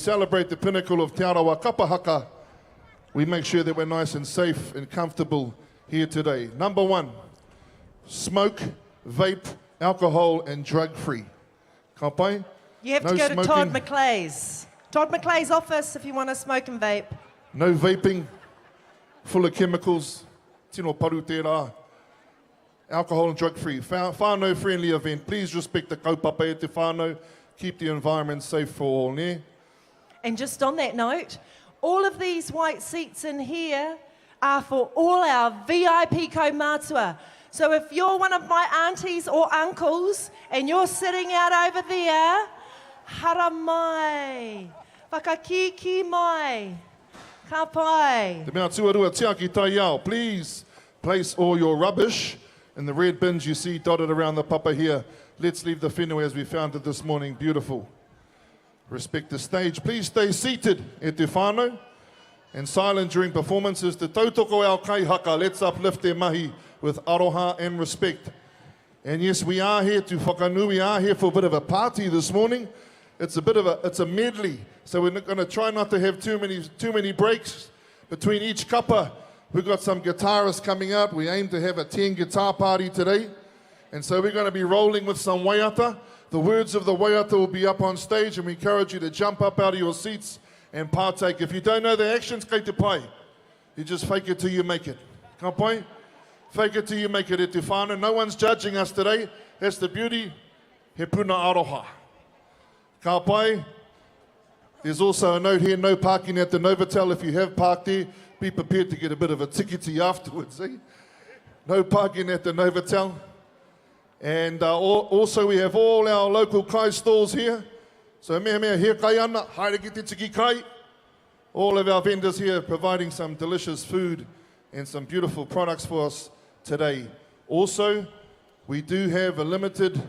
celebrate the pinnacle of Te Arawa Kapa Haka, we make sure that we're nice and safe and comfortable here today. Number one, smoke, vape, alcohol and drug-free. Ka pai? You have No to go smoking. to Todd McClay's. Todd McClay's office if you want to smoke and vape. No vaping, full of chemicals, tino paru tērā. Alcohol and drug-free. Whānau friendly event. Please respect the kaupapa e te whānau. Keep the environment safe for all, ne? And just on that note, all of these white seats in here are for all our VIP kaumātua. So if you're one of my aunties or uncles and you're sitting out over there, hara mai, whakakiki mai, ka pai. Te mea tuarua tia ki tai ao. Please place all your rubbish in the red bins you see dotted around the papa here. Let's leave the whenua as we found it this morning. Beautiful. Respect the stage. Please stay seated e te whānau and silent during performances. Te tautoko ao kai haka. Let's uplift their mahi with aroha and respect. And yes, we are here to whakanui. We are here for a bit of a party this morning. It's a medley. So we're going to try not to have too many breaks between each kapa. We've got some guitarists coming up. We aim to have a 10 guitar party today. And so we're going to be rolling with some waiata. The words of the waiata will be up on stage, and we encourage you to jump up out of your seats and partake. If you don't know the actions, kei te pai. You just fake it till you make it. Ka pai? Fake it till you make it e te whānau. No one's judging us today. That's the beauty. He puna aroha. Ka pai? There's also a note here, no parking at the Novotel. If you have parked there, be prepared to get a bit of a tikiti afterwards, eh? No parking at the Novotel. And also we have all our local kai stalls here. So mea here kai ana, haere ki te tiki kai. All of our vendors here providing some delicious food and some beautiful products for us today. Also, we do have a limited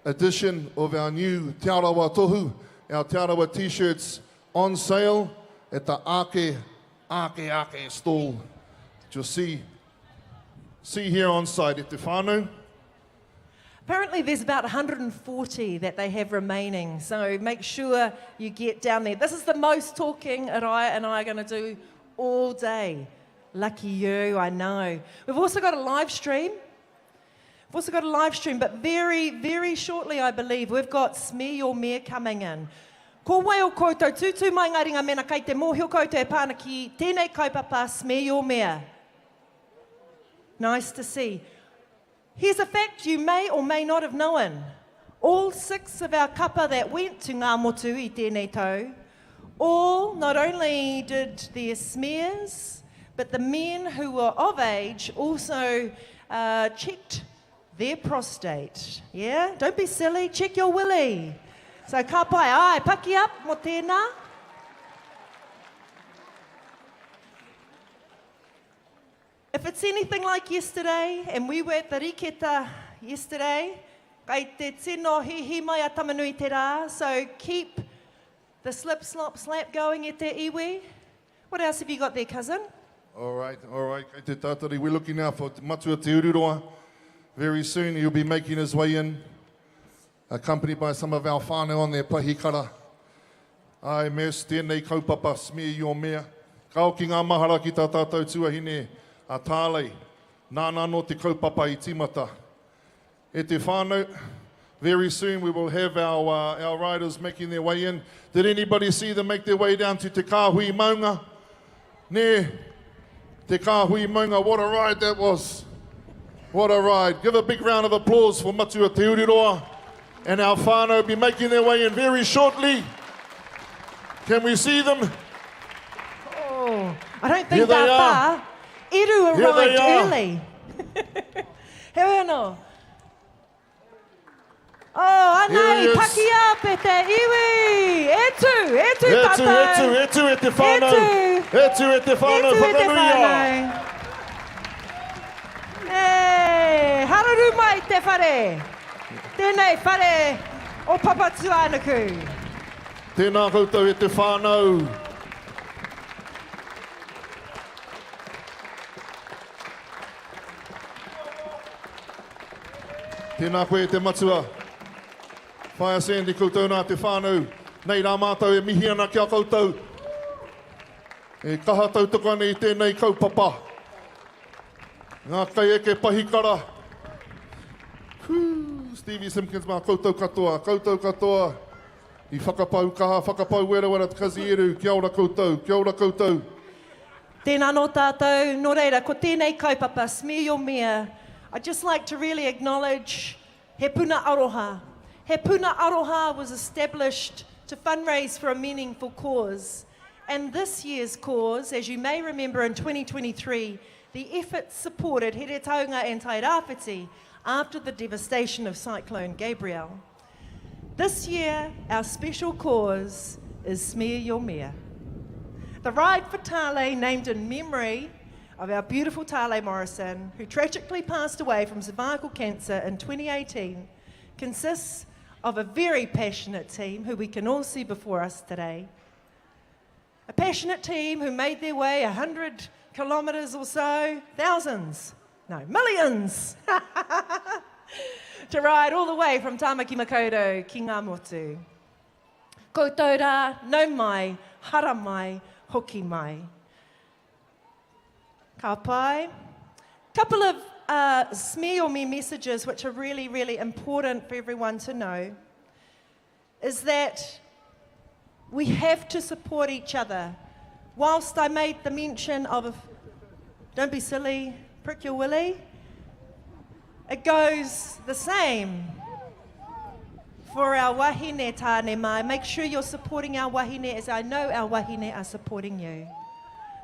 edition of our new Te Arawa tohu, our Te Arawa t-shirts on sale at the Ake stall. You'll see here on site at te whānau. Apparently there's about 140 that they have remaining, so make sure you get down there. This is the most talking Araya and I are going to do all day. Lucky you, I know. We've also got a live stream. But very, very shortly, I believe, we've got Smear Your Mare coming in. Ko wai o koutou, tūtū mai ngā ringa mena, kei te mōhio koutou e pāna ki tēnei kaupapa, Smear Your Mare. Nice to see. Here's a fact you may or may not have known. All 6 of our kapa that went to Ngā Motu I tēnei tau, all not only did their smears, but the men who were of age also checked their prostate. Yeah? Don't be silly, check your willy. So ka pai, ai, paki up mo tēnā. If it's anything like yesterday, and we were at the Riketa yesterday, kei te tino hihi mai a tamanui te rā, so keep the slip, slop, slap going e te iwi. What else have you got there, cousin? All right. Kei te tātari. We're looking now for Matua Te Ururoa. Very soon he'll be making his way in, accompanied by some of our whānau on their pahikara. Ai, mes, tēnei kaupapa, Smear Your Mare. Kao ki ngā mahara ki tā tātou tuahine. A tālei, nāna no te kaupapa I timata. E te whānau, very soon we will have our riders making their way in. Did anybody see them make their way down to Te Kāhui Maunga? Ne, Te Kāhui Maunga, what a ride that was. What a ride. Give a big round of applause for Matua Te Ururoa. And our whānau will be making their way in very shortly. Can we see them? Oh, I don't think they're far. Eru arrived early. Here no. Oh, anai, paki up e te iwi. Etu tātou. Etu e te whānau. Etu e te whānau whakanuia. Hey, hararu mai te whare. Tēnei whare o Papatuanuku. Tēnā koutou e te whānau. Tēnā koe te matua. Whaia Sandy koutou nā te whānau. Nei rā mātou e mihi ana ki a koutou. E kaha tautoko ane I tēnei kaupapa. Ngā kai eke pahikara. Stevie Simpkins mā koutou katoa. I whakapau kaha, whakapau wera te kazi eru. Kia ora koutou. Tēnā no tātou, nō reira, ko tēnei kaupapa, smear your mea. I'd just like to really acknowledge He Puna Aroha. He Puna Aroha was established to fundraise for a meaningful cause. And this year's cause, as you may remember in 2023, the efforts supported Here Taunga and Tairāwhiti after the devastation of Cyclone Gabriel. This year, our special cause is Smear Your Mea. The Ride for Tale, named in memory of our beautiful Tale Morrison, who tragically passed away from cervical cancer in 2018, consists of a very passionate team who we can all see before us today. A passionate team who made their way 100 kilometres or so, millions, to ride all the way from Tāmaki Makaurau ki ngā motu. Koutou rā, nau mai, hara mai, hoki mai. Ka pai. Couple of smear your me messages which are really, really important for everyone to know is that we have to support each other. Whilst I made the mention of, don't be silly, prick your willy, it goes the same for our wahine tāne mai. Make sure you're supporting our wahine as I know our wahine are supporting you.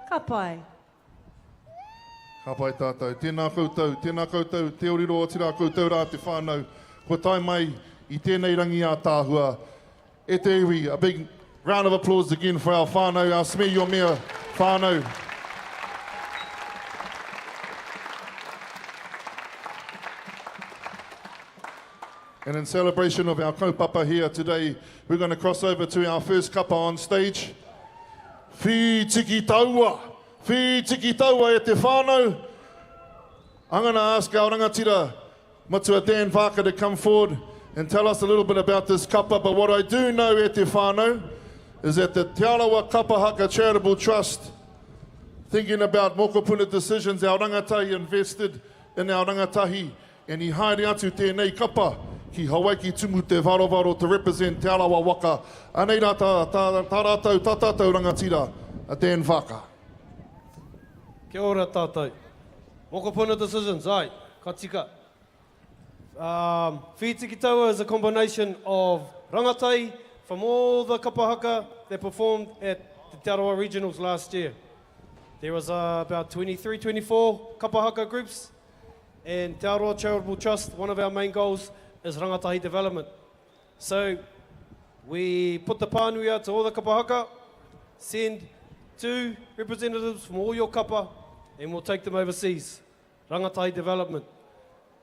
Ka pai. Ka pai tātou. Tēnā koutou, te oriro o tira koutou rā te whānau. Ko tai mai I tēnei rangi a tāhua. E te iwi, a big round of applause again for our whānau, our Smear Your Mea whānau. And in celebration of our kaupapa here today, we're going to cross over to our first kapa on stage. Whītiki Taua e te whānau. I'm going to ask our rangatira, Matua Dan Vaka, to come forward and tell us a little bit about this kapa. But what I do know e te whānau is that the Te Arawa Kapa Haka Charitable Trust, thinking about mokopuna decisions, our rangatai invested in our rangatahi, and I haere atu tēnei kapa ki Hawaii ki tumu te varovaro to represent Te Arawa Waka. Anei rā tā tātou rangatira, a Dan Vaka. Kia ora tātou. Mokopuna decisions, ai, ka tika. Whītiki Taua is a combination of rangatai from all the kapa haka that performed at the Te Arawa Regionals last year. There was about 23, 24 kapa haka groups, and Te Arawa Charitable Trust, one of our main goals is rangatahi development. So we put the pānui out to all the kapa haka, send 2 representatives from all your kapa, and we'll take them overseas. Rangatahi development.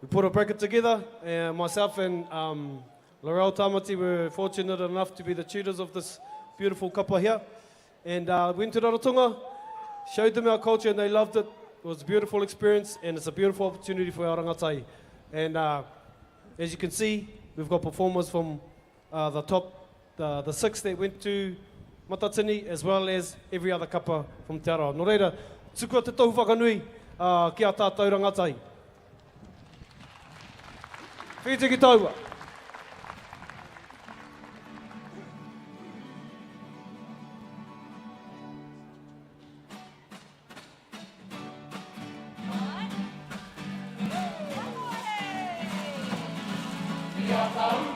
We put a bracket together, and myself and Laurel Tamati were fortunate enough to be the tutors of this beautiful kapa here. And went to Rotorua, showed them our culture, and they loved it. It was a beautiful experience, and it's a beautiful opportunity for our rangatahi. And as you can see, we've got performers from the top, the 6 that went to Matatini, as well as every other kapa from Te Arawa. Nō reira, tukua te tohu whakanui ki a tātou rangatahi. Whītiki Taua. Bye.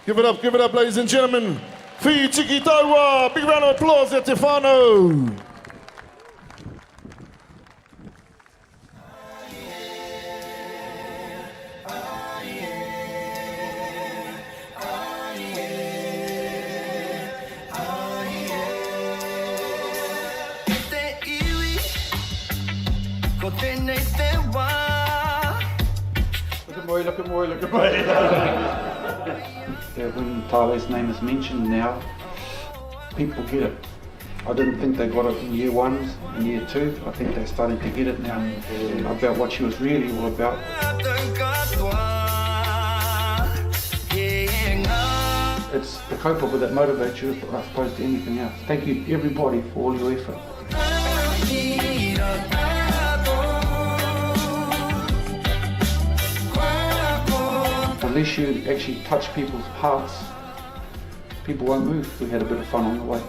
Give it up, ladies and gentlemen. Whītiki Taua, big round of applause at Te whānau. Look at me. Yeah, when Tyler's name is mentioned now, people get it. I didn't think they got it in year 1 and year 2. I think they're starting to get it now about what she was really all about. It's the kaupapa that motivates you as opposed to anything else. Thank you everybody for all your effort. Unless you actually touch people's hearts, people won't move. We had a bit of fun on the way.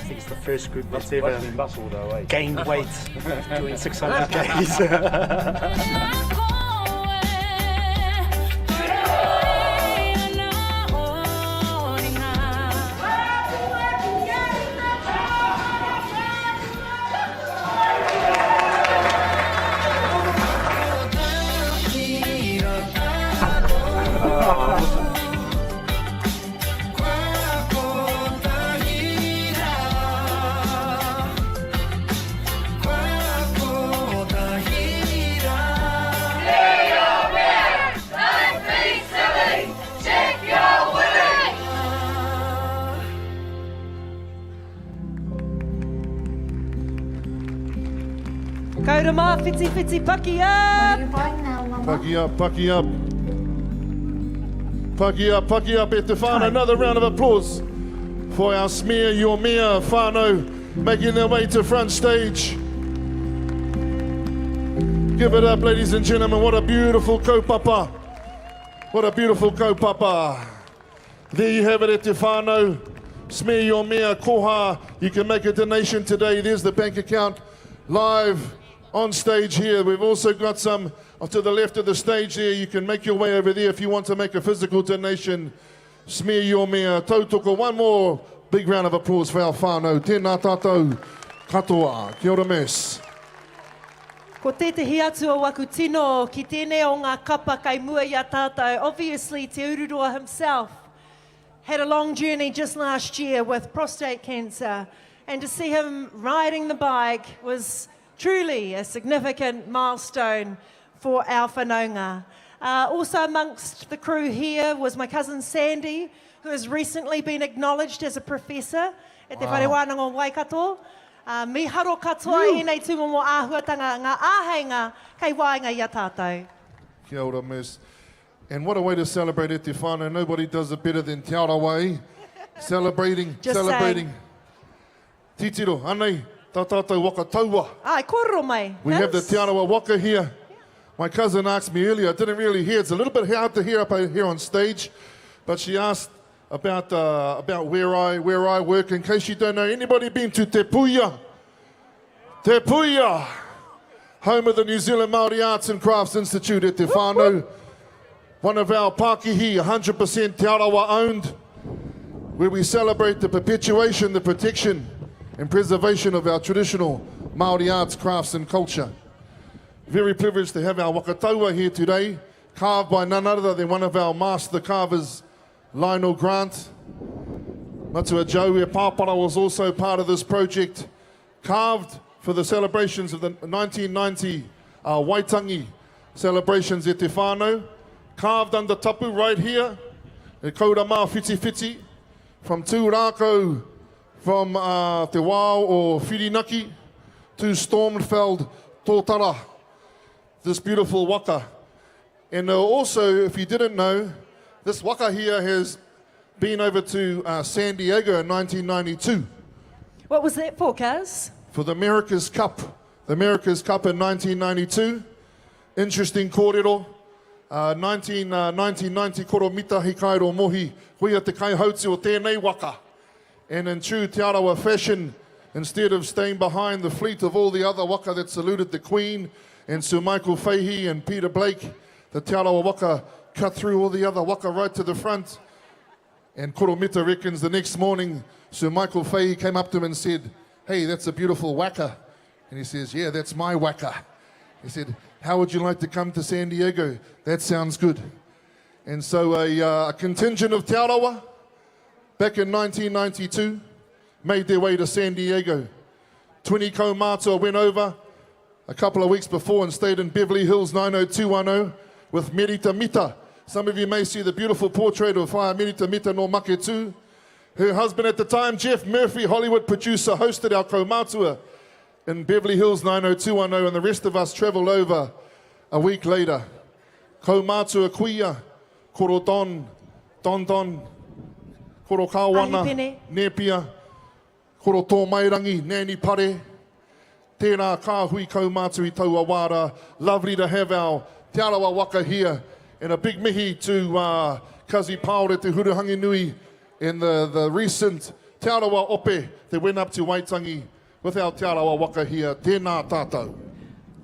It's the first group that's ever gained weight doing 600 Ks. Kaura mā, whiti, paki up! Paki up. Paki up at the whānau. Another round of applause for our smear, your mea whānau, making their way to front stage. Give it up, ladies and gentlemen. What a beautiful kaupapa. What a beautiful kaupapa. There you have it at te whānau. Smear your mea koha. You can make a donation today. There's the bank account live on stage here. We've also got some to the left of the stage there. You can make your way over there if you want to make a physical donation. Smear your mea tautoko. One more big round of applause for our whānau. Tēnā tātou katoa. Kia ora mes. Ko tētahi atu o waku tino ki tēnei o ngā kapa kai mua i a tātou. Obviously, Te Ururua himself had a long journey just last year with prostate cancer, and to see him riding the bike was truly a significant milestone for our whanaunga. Also amongst the crew here was my cousin Sandy, who has recently been acknowledged as a professor at Te Whare Wānanga o Waikato. Miharo katoa I nei tūmomo āhuatanga ngā āheinga kei wainga i a tātou. Kia ora mes. And what a way to celebrate at te whānau. Nobody does it better than Te Arawa. Celebrating. Saying. Titiro, anei, tā tātou waka taua. Ai, kōrero mai. We have the Te Arawa Waka here. My cousin asked me earlier, I didn't really hear. It's a little bit hard to hear up here on stage, but she asked about where I work. In case you don't know, anybody been to Te Puia? Te Puia, home of the New Zealand Māori Arts and Crafts Institute at Te Whānau. One of our Pākihi, 100% Te Arawa owned, where we celebrate the perpetuation, the protection and preservation of our traditional Māori arts, crafts and culture. Very privileged to have our Wakataua here today, carved by none other than one of our master carvers, Lionel Grant. Matua Joe e Pāpara was also part of this project, carved for the celebrations of the 1990 Waitangi celebrations at Te Whānau, carved under tapu right here, e kaura mā whiti, from Tūrako, from Te Wao or Whirinaki to Stormfeld Tōtara, this beautiful waka. And also, if you didn't know, this waka here has been over to San Diego in 1992. What was that for, Kaz? For the America's Cup. The America's Cup in 1992. Interesting kōrero. 1990 koro mita hi kairo mohi, huia te kai hauti o tēnei waka. And in true Te Arawa fashion, instead of staying behind the fleet of all the other waka that saluted the Queen and Sir Michael Fahey and Peter Blake, the Te Arawa waka cut through all the other waka right to the front. And Koromita reckons the next morning, Sir Michael Fahey came up to him and said, "Hey, that's a beautiful waka." And he says, "Yeah, that's my waka." He said, "How would you like to come to San Diego?" "That sounds good." And so a contingent of Te Arawa, back in 1992, made their way to San Diego. 20 kaumātua went over a couple of weeks before and stayed in Beverly Hills 90210 with Merita Mita. Some of you may see the beautiful portrait of Merita Mita no Maketu. Her husband at the time, Jeff Murphy, Hollywood producer, hosted our kaumātua in Beverly Hills 90210, and the rest of us travelled over a week later. Kaumātua kuia, koro don, koro kawana, Ahipene. nepia, koro tō mairangi, nani pare. Tēnā kāhui kaumātua I taua wāra. Lovely to have our Te Arawa waka here. And a big mihi to Kazi Paore Te Hurahangi Nui in the recent Te Arawa ope that went up to Waitangi with our Te Arawa waka here. Tēnā tātou.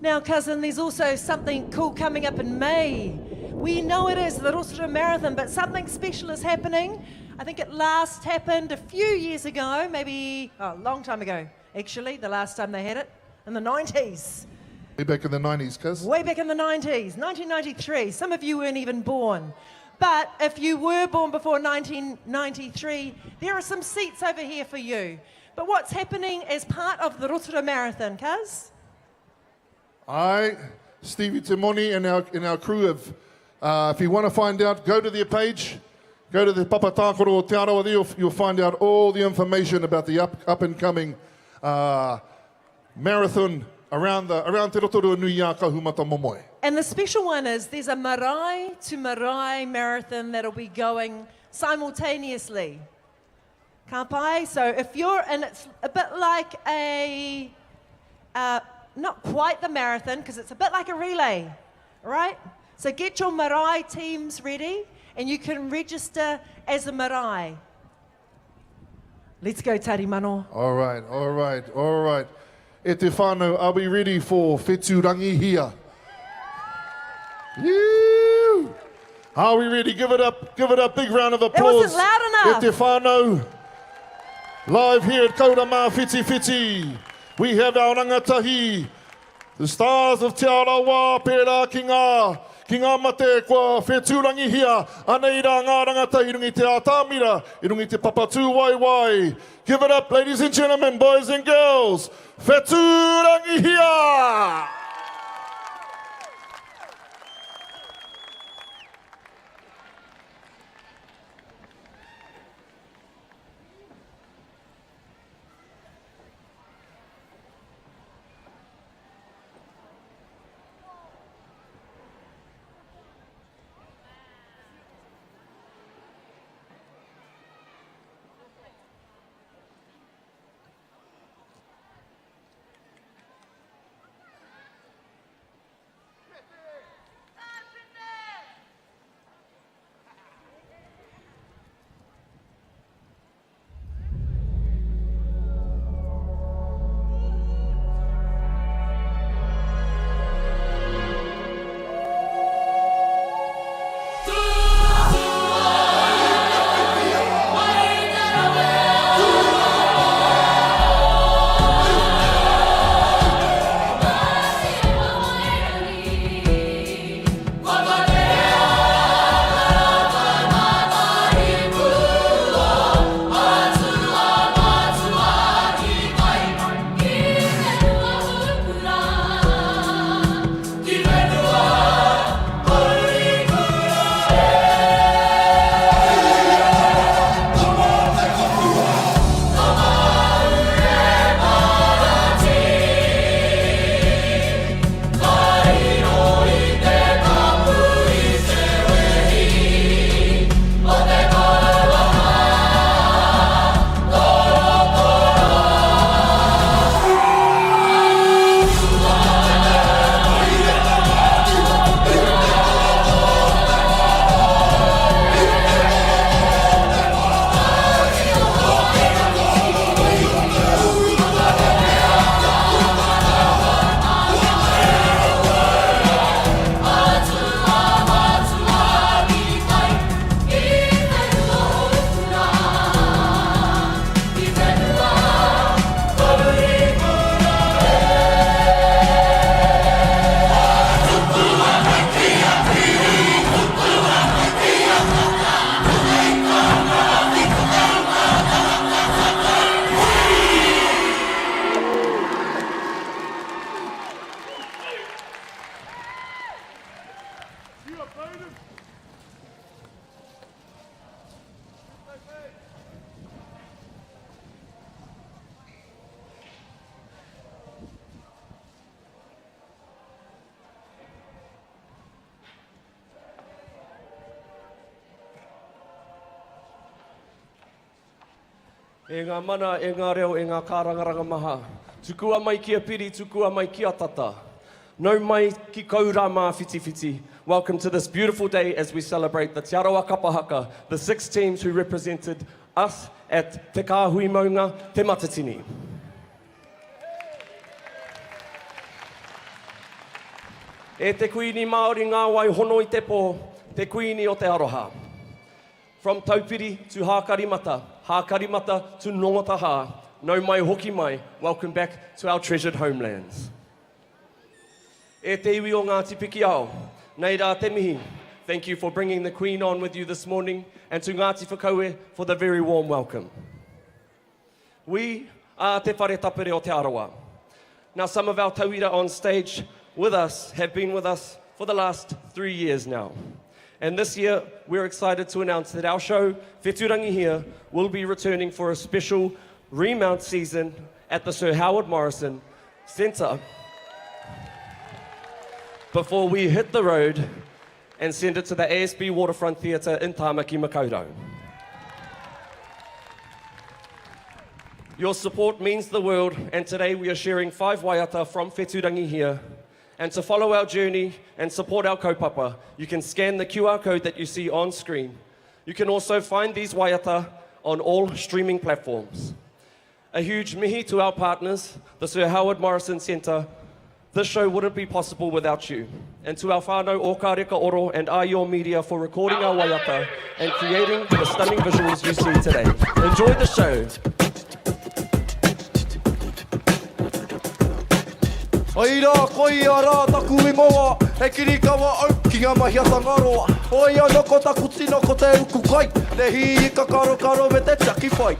Now, cousin, there's also something cool coming up in May. We know it is the Rotorua Marathon, but something special is happening. I think it last happened a few years ago, maybe a long time ago, actually, the last time they had it, in the 90s. Way back in the 90s, cuz. Way back in the 90s, 1993. Some of you weren't even born. But if you were born before 1993, there are some seats over here for you. But what's happening as part of the Rotorua Marathon, cuz? Aye, Stevie Timoni and our crew have, if you want to find out, go to their page, go to the Papatākoro o Te Arawa there, you'll find out all the information about the up and coming marathon around Te Rotorua Nui a Kahumata Momoe. And the special one is there's a marae to marae marathon that'll be going simultaneously. Ka pai? So if you're, and it's a bit like a, not quite the marathon, because it's a bit like a relay, right? So get your marae teams ready, and you can register as a marae. Let's go, Tari Mano. All right. E te whānau, are we ready for Whetūrangihia? Woo! Are we ready? Give it up, big round of applause. It wasn't loud enough. E te whānau, live here at Kaurama Whiti. We have our rangatahi, the stars of Te Arawa, pērā ki ngā mate kua Whetūrangihia, anei rā ngā rangatahi I rungi te ātāmira, I rungi te papatū wai. Give it up, ladies and gentlemen, boys and girls, Whetūrangihia! E ngā mana, e ngā reo, e ngā kārangaranga maha. Tukua mai kia piri, tukua mai kia tata. Nau mai ki kaura mā whiti whiti. Welcome to this beautiful day as we celebrate the Te Arawa Kapa Haka, the 6 teams who represented us at Te Kāhui Maunga, Te Matatini. E te kuini Māori ngā wai hono i te pō, te kuini o te Aroha. From Taupiri to Hākarimata, Hākarimata to Nongataha, nau mai hoki mai, welcome back to our treasured homelands. E te iwi o Ngāti Pikikōtuku, nei rā te mihi, thank you for bringing the Queen on with you this morning, and to Ngāti Whakaue for the very warm welcome. We are te whare tapere o Te Arawa. Now some of our tauira on stage with us have been with us for the last 3 years now. And this year, we're excited to announce that our show, Whetūrangihia, will be returning for a special remount season at the Sir Howard Morrison Centre before we hit the road and send it to the ASB Waterfront Theatre in Tāmaki, Makaurau. Your support means the world, and today we are sharing 5 waiata from Whetūrangihia. And to follow our journey and support our kaupapa, you can scan the QR code that you see on screen. You can also find these waiata on all streaming platforms. A huge mihi to our partners, the Sir Howard Morrison Centre. This show wouldn't be possible without you. And to our whānau o ka reka oro and Aio Media for recording our waiata and creating the stunning visuals you see today. Enjoy the show. Aira, koi ara, taku ingoa, he kirikawa au, ki ngā mahi a tangaroa. Oi ana ko taku tino ko te uku kai, te hi I ka karo karo me te taki whai.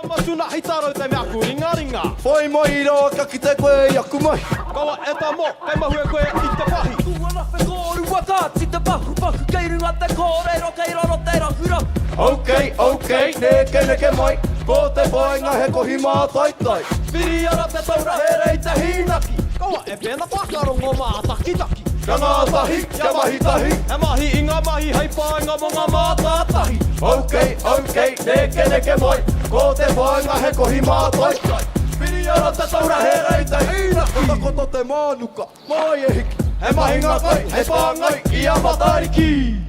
Matuna hei tāro te mea ku ringa ringa. Whai mai rā, ka ki te koe I aku mai. Kawa e tā mo, kai mahue koe I te pahi. Kuana whe kōru waka, ti te paku paku, kei runga te kōreiro, kei raro te rahura. Okay, okay, neke mai, ko te whainga he kohi mā tai tai. Whiri ara te taura he rei te hinaki. Kawa e pēna whakarongo mā taki taki. Ka ngā tahi, ka mahi tahi. He mahi I ngā mahi, hei pāinga mo ngā mā tātahi. Okay, okay, neke mai, ko te whainga he kohi mā tai tai. Whiri ara te taura he rei te hinaki. Kota koto te mānuka, mai e hiki. He mahi ngā kai, he pāngai, I a matariki.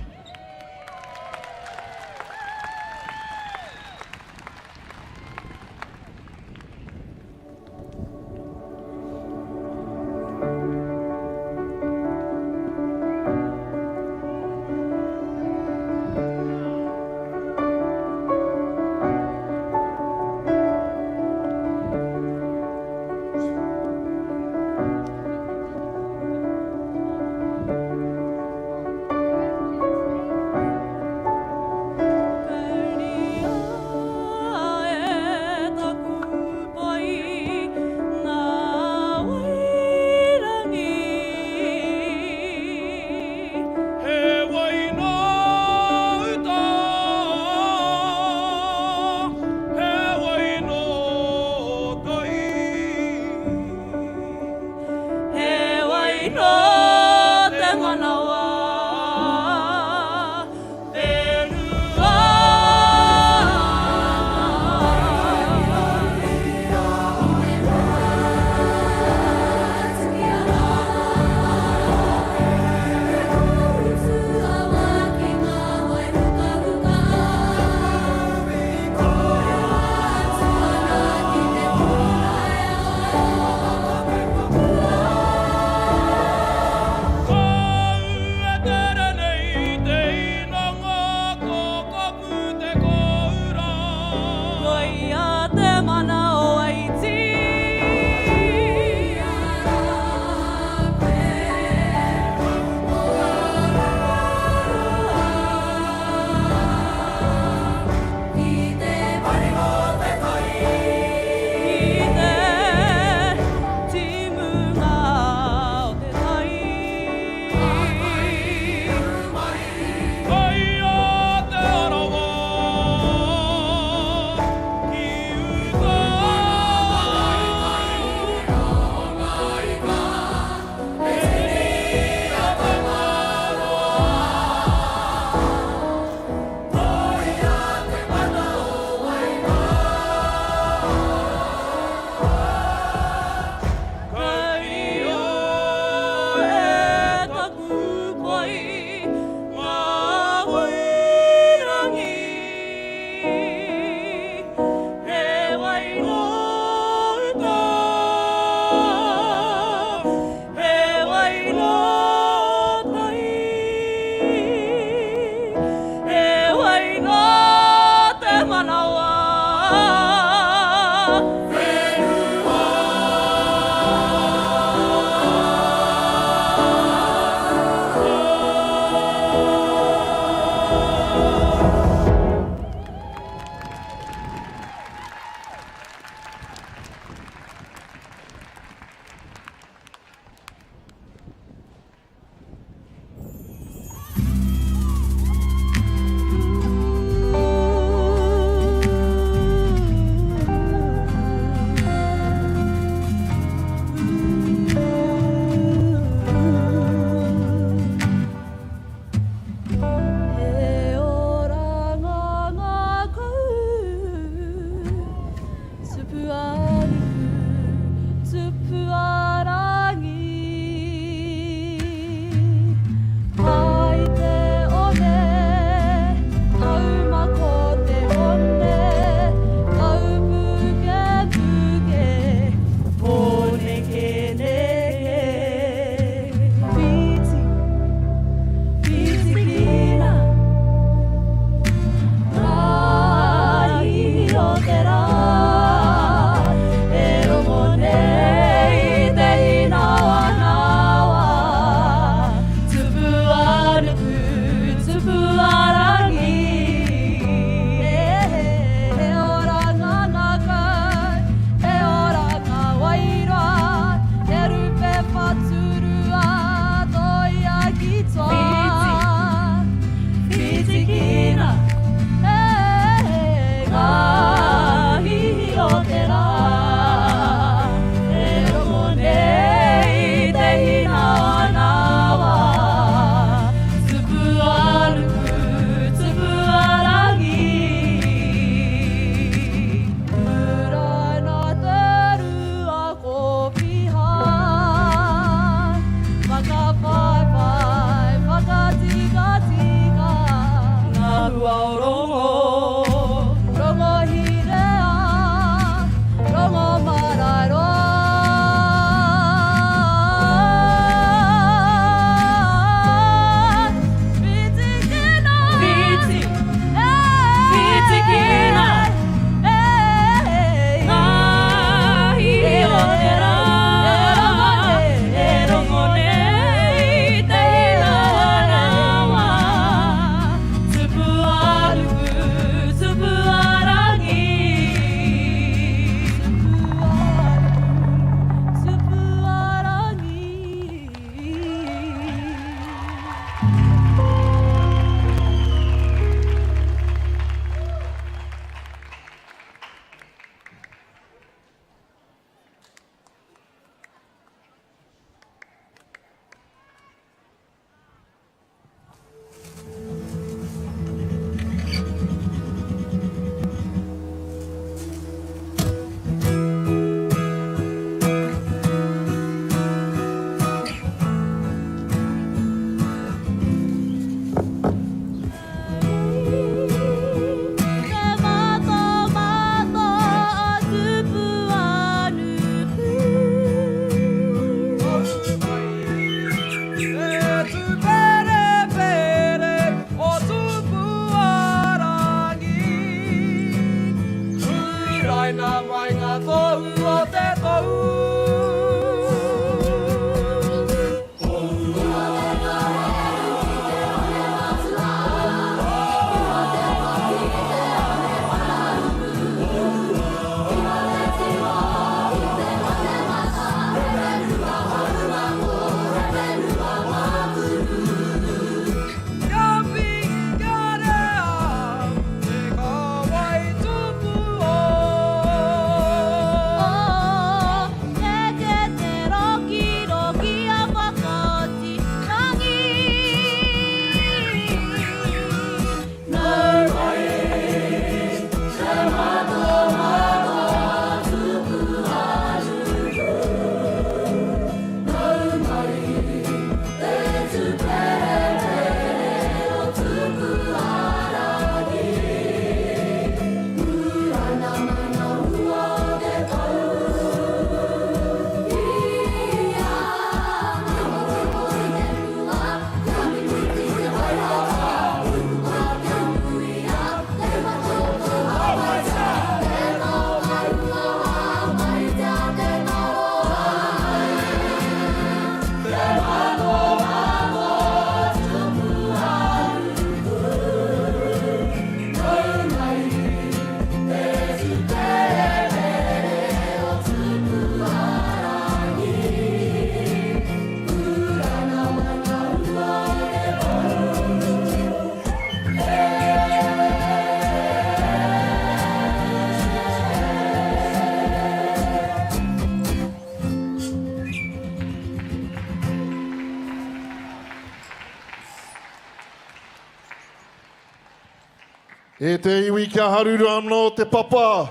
E te iwi kia haruru anō te papa,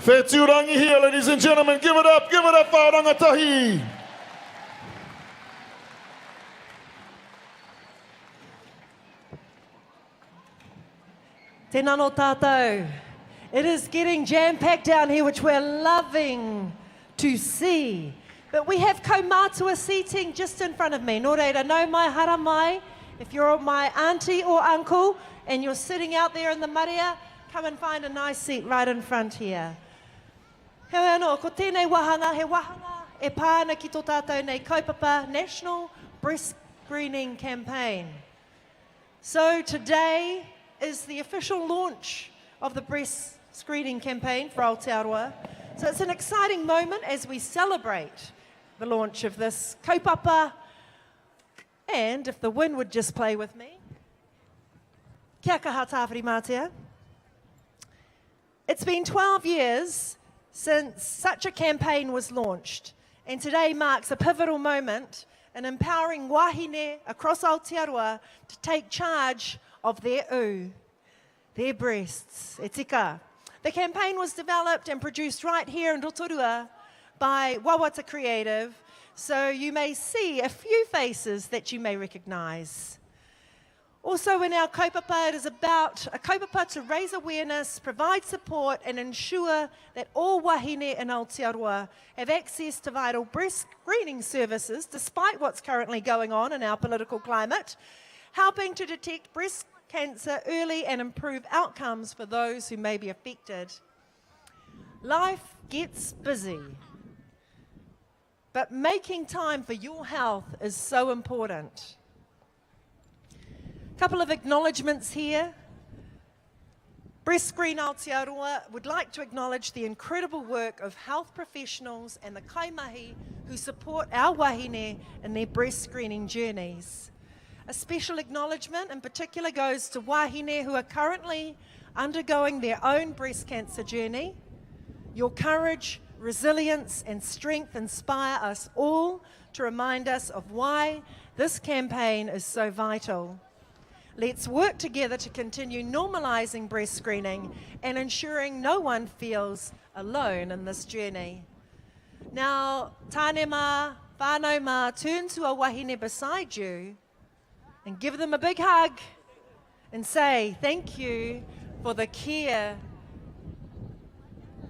Whetūrangihia, ladies and gentlemen, give it up for our rangatahi. Tēnā no tātou. It is getting jam-packed down here, which we're loving to see. But we have kaumātua seating just in front of me. Nō reira, no mai hara mai. If you're my auntie or uncle and you're sitting out there in the marea, come and find a nice seat right in front here. He anō, ko tēnei wahanga, he wahanga e pāna ki tō tātou nei kaupapa National Breast Screening Campaign. So today is the official launch of the breast screening campaign for Aotearoa. So it's an exciting moment as we celebrate the launch of this kaupapa. And if the wind would just play with me. Kia kaha tāwhiri mātea. It's been 12 years since such a campaign was launched, and today marks a pivotal moment in empowering wahine across Aotearoa to take charge of their their breasts. E tika. The campaign was developed and produced right here in Rotorua by Wawata Creative, so you may see a few faces that you may recognise. Also in our kaupapa, it is about a kaupapa to raise awareness, provide support and ensure that all wahine in Aotearoa have access to vital breast screening services despite what's currently going on in our political climate, helping to detect breast cancer early and improve outcomes for those who may be affected. Life gets busy, but making time for your health is so important. Couple of acknowledgements here. Breast Screen Aotearoa would like to acknowledge the incredible work of health professionals and the kaimahi who support our wahine in their breast screening journeys. A special acknowledgement in particular goes to wahine who are currently undergoing their own breast cancer journey. Your courage, resilience and strength inspire us all to remind us of why this campaign is so vital. Let's work together to continue normalising breast screening and ensuring no one feels alone in this journey. Now, tāne mā, whānau mā, turn to a wahine beside you and give them a big hug and say thank you for the care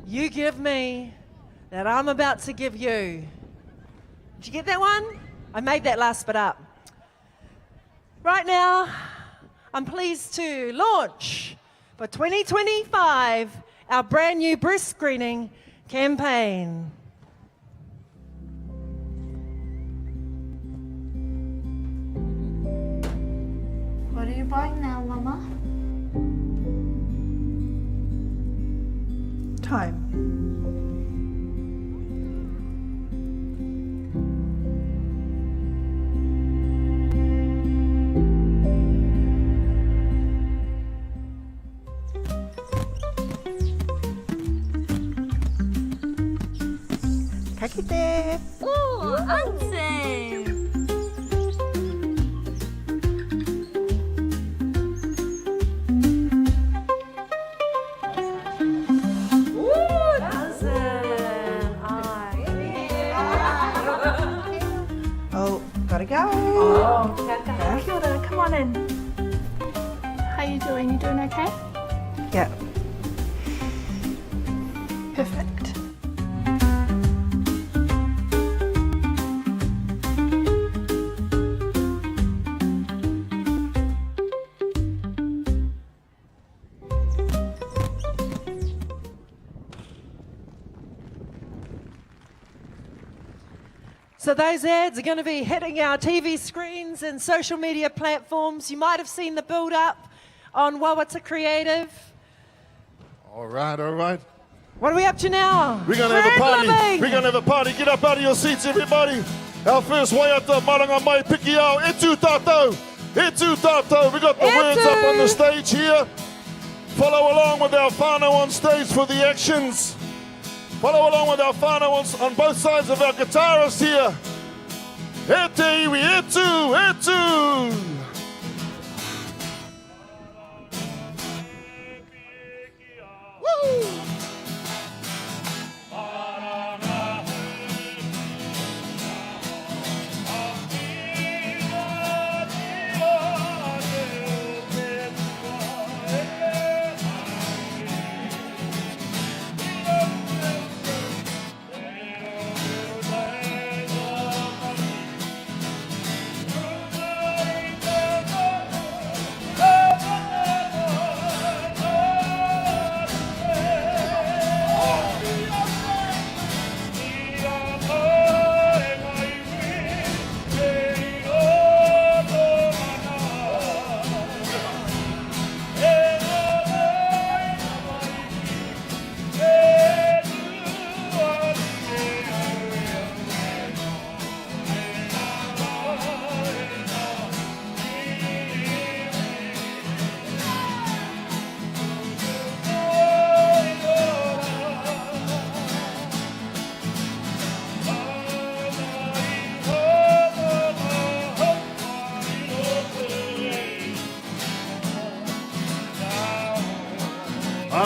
you give me that I'm about to give you. Did you get that one? I made that last bit up. Right now, I'm pleased to launch for 2025 our brand new breast screening campaign. What are you buying now, Mama? Time. Kakite. Oh, Auntie! Oh, gotta go. Oh, kia ora, come on in. How you doing? You doing okay? Yeah. Perfect. So those ads are going to be hitting our TV screens and social media platforms. You might have seen the build-up on Wawata Creative. All right, all right. What are we up to now? We're going to have a party. Living. We're going to have a party. Get up out of your seats, everybody. Our first waiata, Marangamai Pikikōtuku, Etu Tātou. Etu Tātou. We got the words up on the stage here. Follow along with our whānau on stage for the actions. Follow along with our whānau on both sides of our guitarists here. E te iwi, etu, etu. Woo!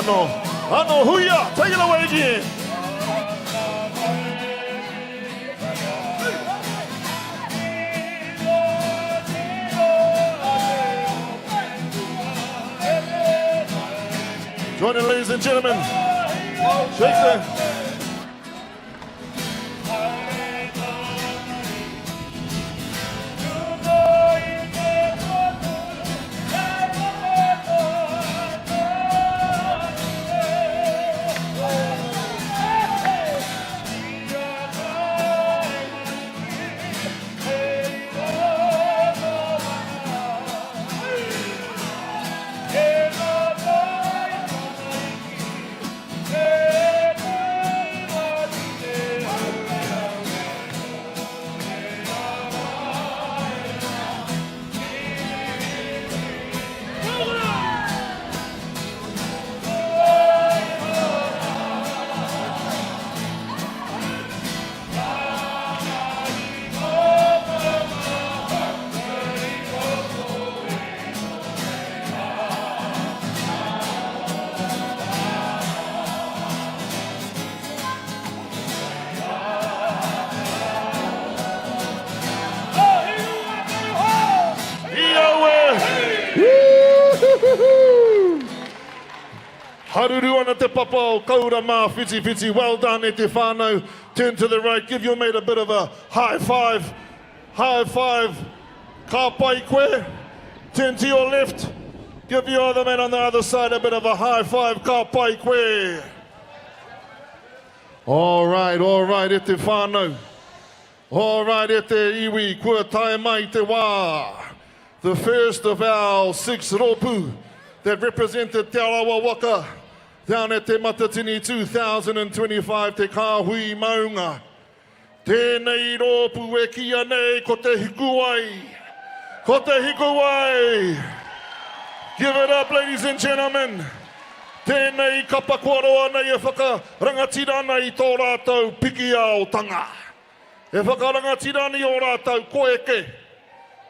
ano. Ano huia, take it away again. Join in, ladies and gentlemen. Shake the... Haruru ana te papa o kaura mā whiti whiti. Well done e te whānau. Turn to the right. Give your mate a bit of a high five. High five. Ka pai koe. Turn to your left. Give your other man on the other side a bit of a high five. Ka pai koe. All right, e te whānau. All right, e te iwi. Kua tae mai te wā. The first of our 6 ropu that represented Te Arawa Waka down at Te Matatini 2025, Te Kāhui Maunga. Tēnei rōpu e kia nei ko te Hikuwai. Ko te Hikuwai. Give it up, ladies and gentlemen. Tēnei kapa kuaroa nei e whakarangatira nei tō rātou piki ao tanga. E whakarangatira nei o rātou koeke.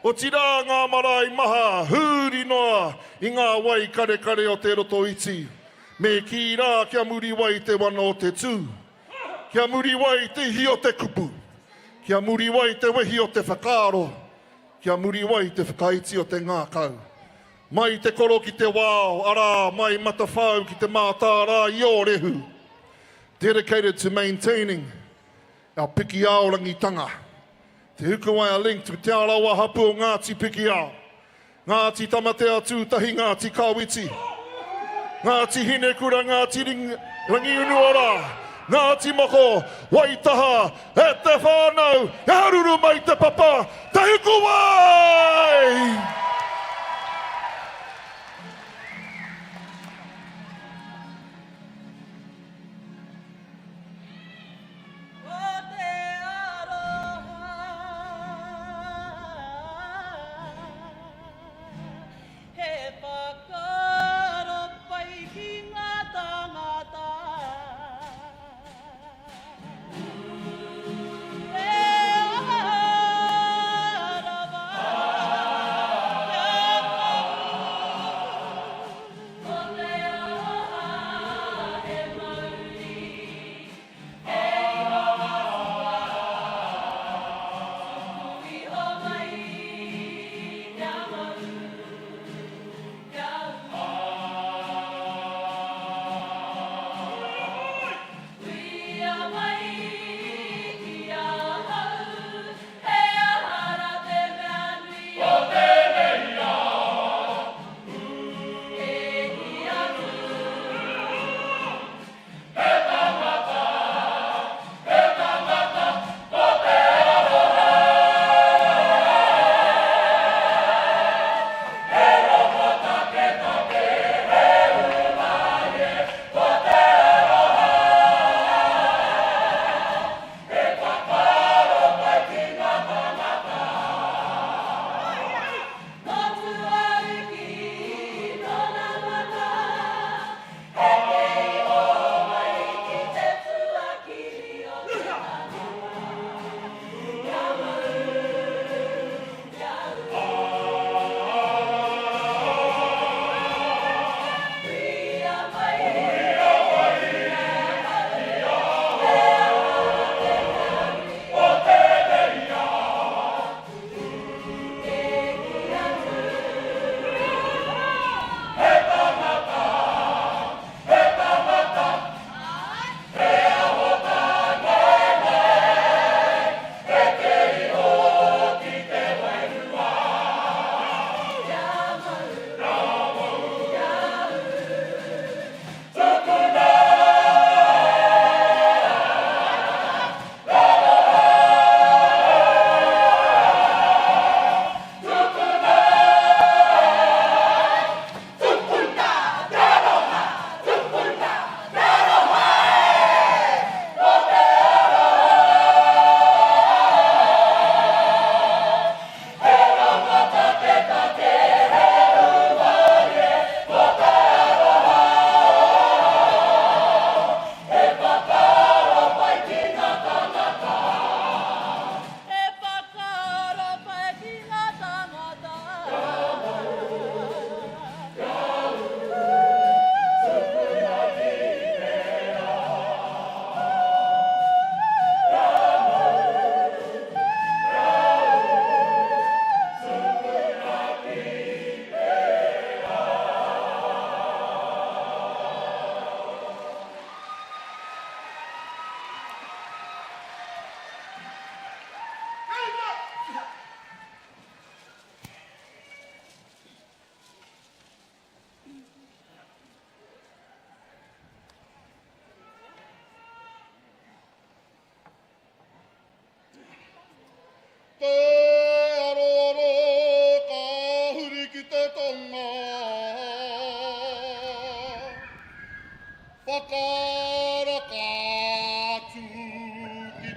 O tira ngā marae maha, hūri noa I ngā wai kare kare o te roto iti. Me ki rā kia muri wai te wana o te tū. Kia muri wai te hi o te kupu. Kia muri wai te wehi o te whakaaro. Kia muri wai te whakaiti o te ngākau. Mai te koro ki te wāo, ara mai matawhau ki te mātārā I o rehu. Dedicated to maintaining our piki ao rangitanga. Te Hikuwai are linked to Te Arawa hapu o Ngāti piki ao. Ngāti tamatea tūtahi Ngāti Kāwiti. Ngāti hinekura Ngāti Rangi unuora. Ngāti moko, waitaha, e te whānau, e haruru mai te papa, te Hikuwai!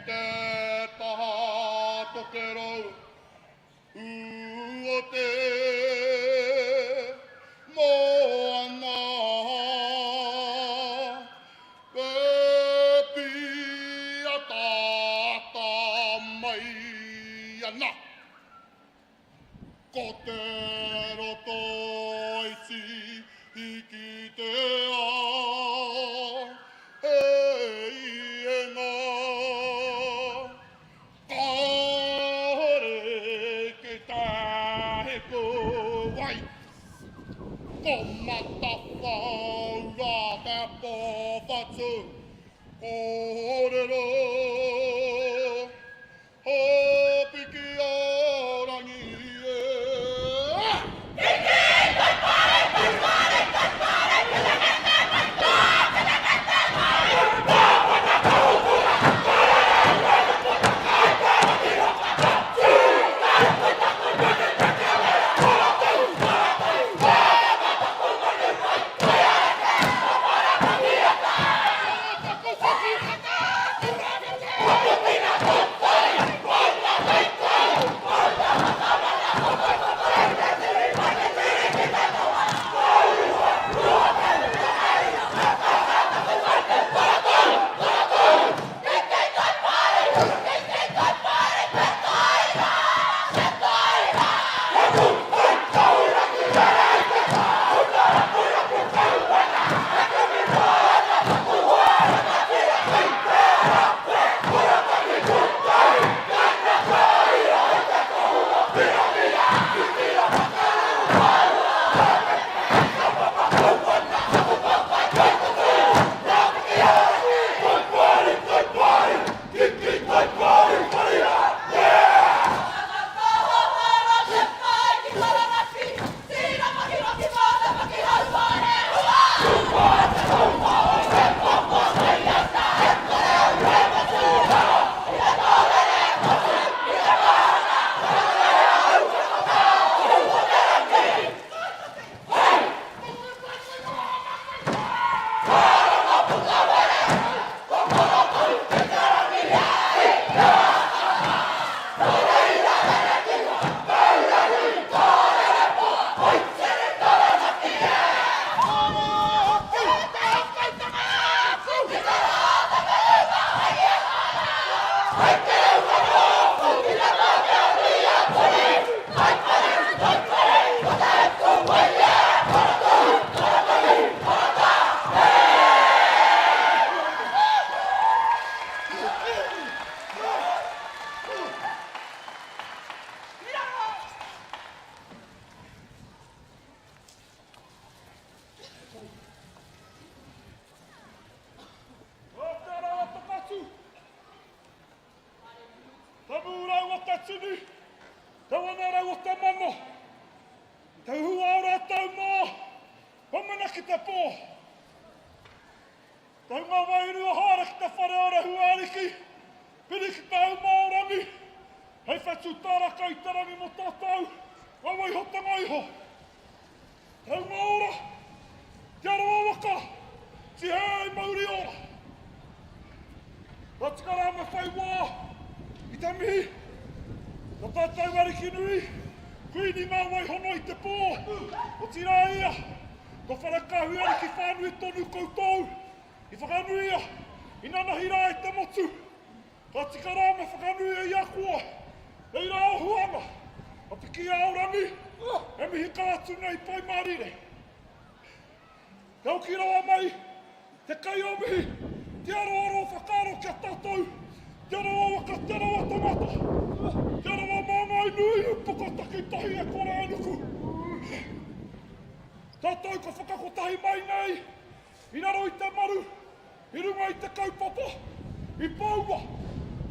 te taha tokerau o te moana e pia tata mai ana ko te roto iti hiki te Ko matawhau te pōwhatu kōrero o Pikikōtuku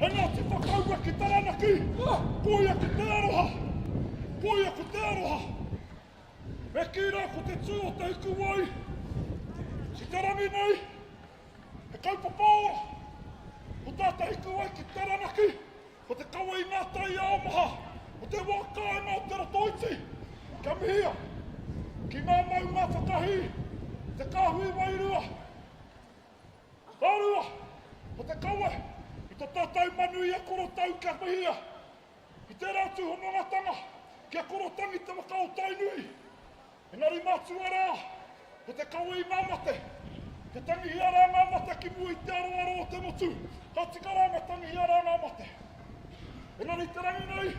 Ngāti Whakaue ki taranaki, koia ki te Aroha, koia ki te Aroha. Me kira ko te tū o te Hikuwai, si te rangi nei, he kaupapāora, o tāta Hikuwai ki taranaki, ko te kaua I ngā tai āmaha, o te waka ngā te rotoiti, ka mihia, ki ngā maunga whakahi, te Kāhui Maunga, Rotorua, o te kaua, I te tātou manu i a koro tau kia mihia. I te rātu honongatanga, kia koro tangi te wakao tainui. Engari mātu ara, ko te Kāhui Maunga. Te tangi hiara ngā mate ki mui te aroaro o te motu. Ka tikara ngā tangi hiara ngā mate. Engari te rangi nei,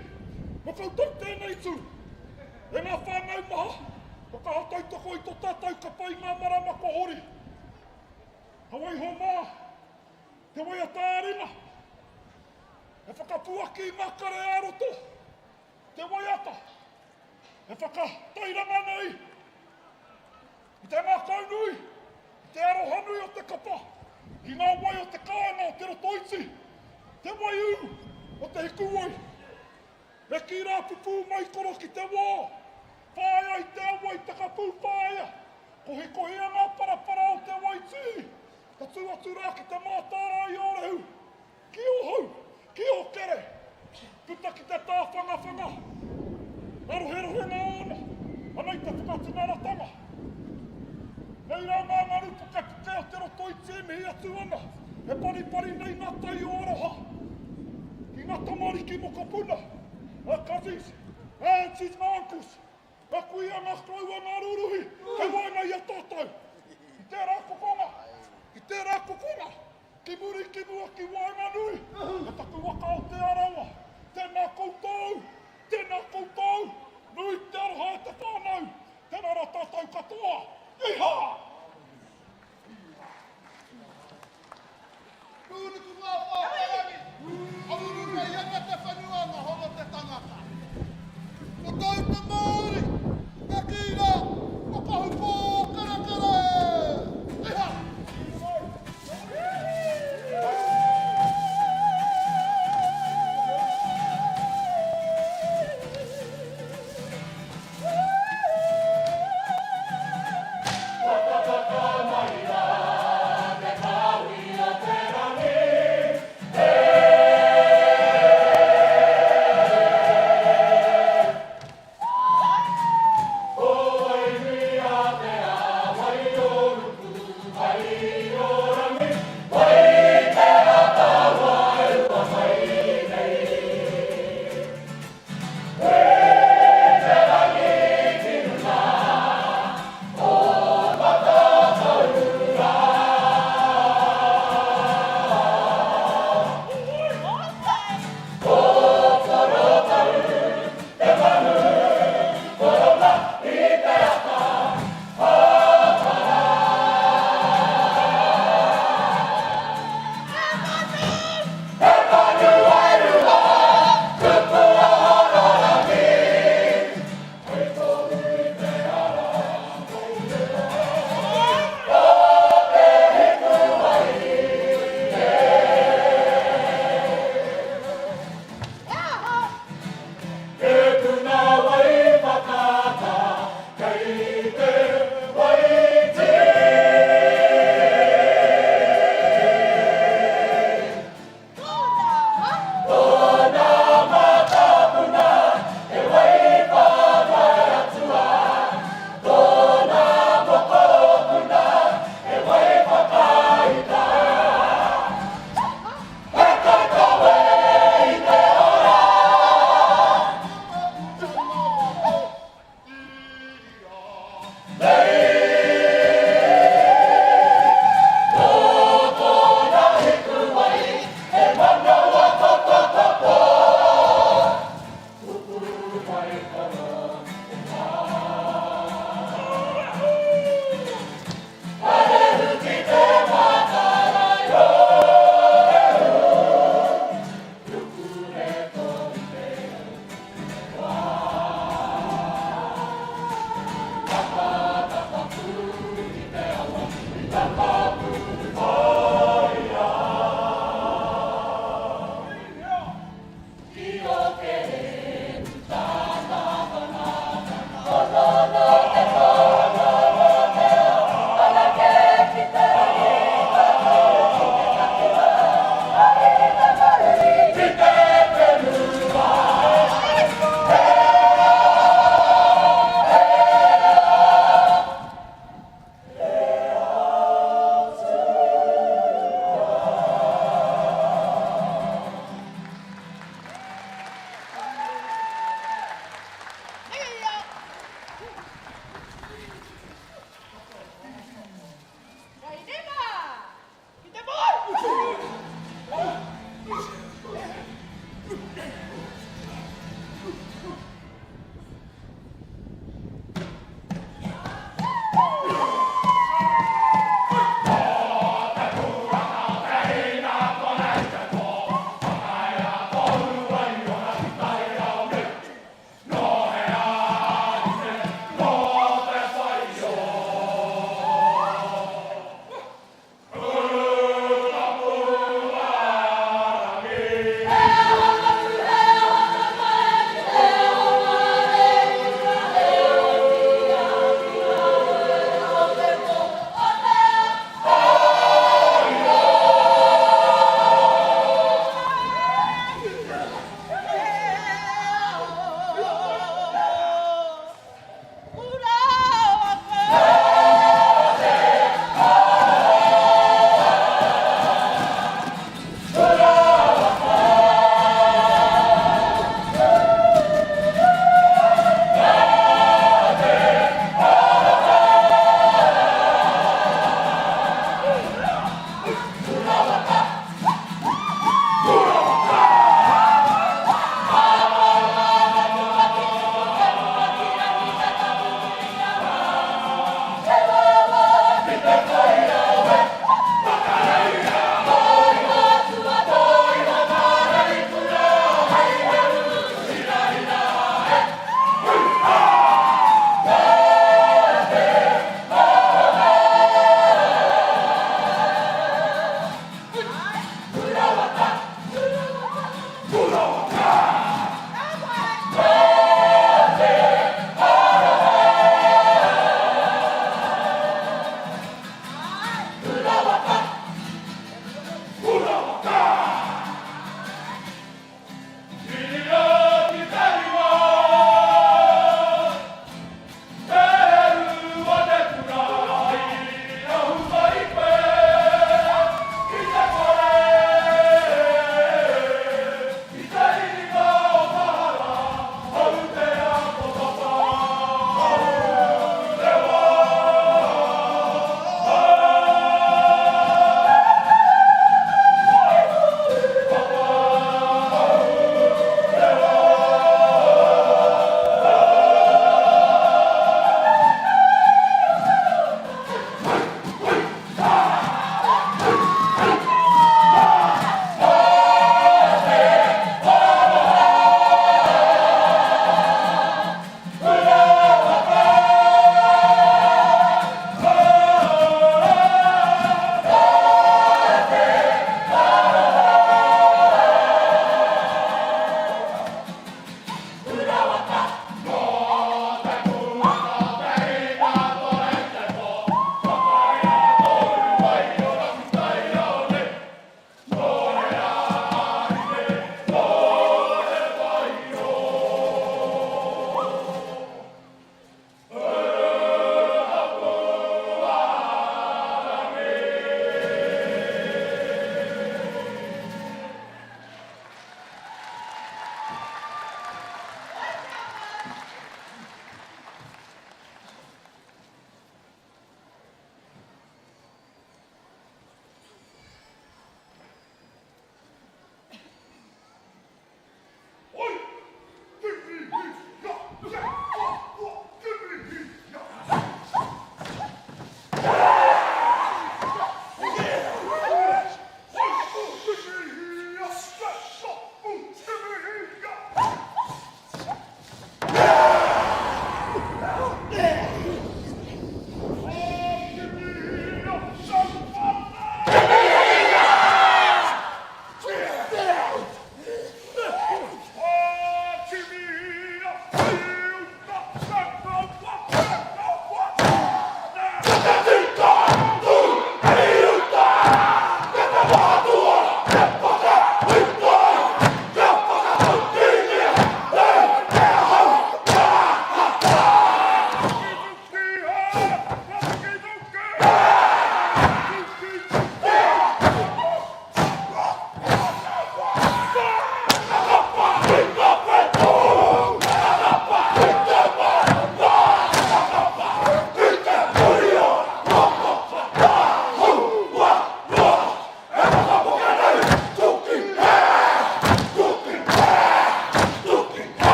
mo koutou tēnei tū. E ngā whānau maha, ko ka hatau toko i tō tātou ka pai ngā marama ko hori. Hawai ho mā, te wai a tāringa. E whakapuaki ngā kare aroto. Te wai ata. E whakatairanga nei. I te ngā kaunui. Te Aroha nui o te kapa, ki ngā wai o te kāna o te rotoiti, te wai u o te Hikuwai. E ki rā pupu mai koro ki te wā, whāia i te awai te kapu whāia, ko hikohia ngā parapara o te wai tī, ka tū rā ki te mātāra i orehu, ki o hau, ki o kere, puta ki te tāwhanga, arohe ngā ona, anei te whakatingaratanga. Nei rā ngā ngaru puke o te rotoiti e mihi atu ana. E pari nei ngā tai o Aroha. Ki ngā tamariki mo ka Puna. Our cousins, aunties, uncles. Ngā kuia ngā kraua ngā ruruhi. Kei wai nei a tātou. I te rā kokonga. I te rā kokonga. Ki muri ki mua ki wai ngā nui. E taku waka o te arawa. Tēnā koutou. Tēnā koutou. Nui te aroha e te whānau. Tēnā rā tātou katoa. Iha! Tūruku ngā whārangi, aurunga i anga te whenua ngā holo te tangata. Ko tau te Māori, ka kīra, ko kahu pō karakara. Iha!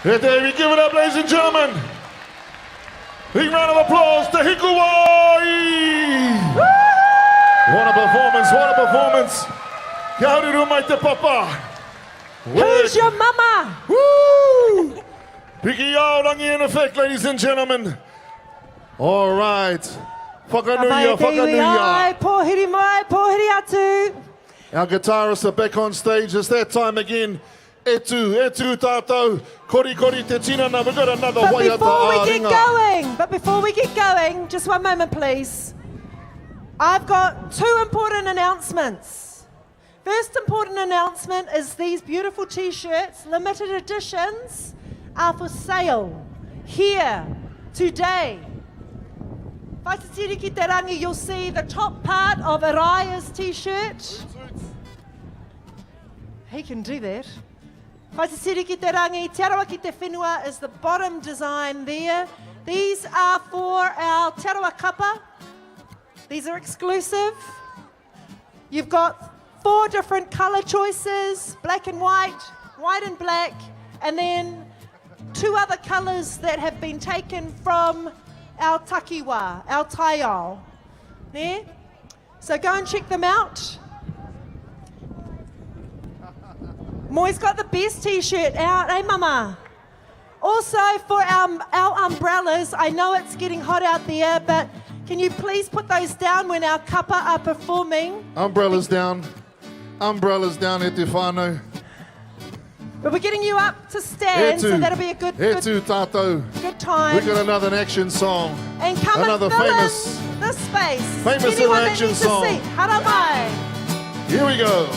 There we give it up, ladies and gentlemen. Big round of applause to Hikuwai. What a performance, what a performance. Kia uru mai te papa. Who's your mama? Woo! Pikikōtuku in effect, ladies and gentlemen. All right. Whakanuia, whakanuia. Pōhiri mai, pōhiri atu. Our guitarists are back on stage. It's that time again. Etu tātou. Kori te tinana. We've got another But waiata before we get going, just one moment please. I've got two important announcements. First important announcement is these beautiful t-shirts, limited editions, are for sale here today. Whītiki Taua, you'll see the top part of Araya's t-shirt. He can do that. Whītiki Taua, Te Arawa Kapa Haka is the bottom design there. These are for our Te Arawa Kapa. These are exclusive. You've got 4 different colour choices, black and white, white and black, and then 2 other colours that have been taken from our takiwa, our taiao. There. So go and check them out. Moi's got the best t-shirt out, eh mama? Also for our umbrellas, I know it's getting hot out there, but can you please put those down when our kapa are performing? Umbrellas down. Umbrellas down at te whānau. But we're getting you up to stand, so that'll be a good tātou. good time. We've got another action song. And come another and fill famous, in this space. famous Anyone that action needs a song. seat, haramai. Here we go.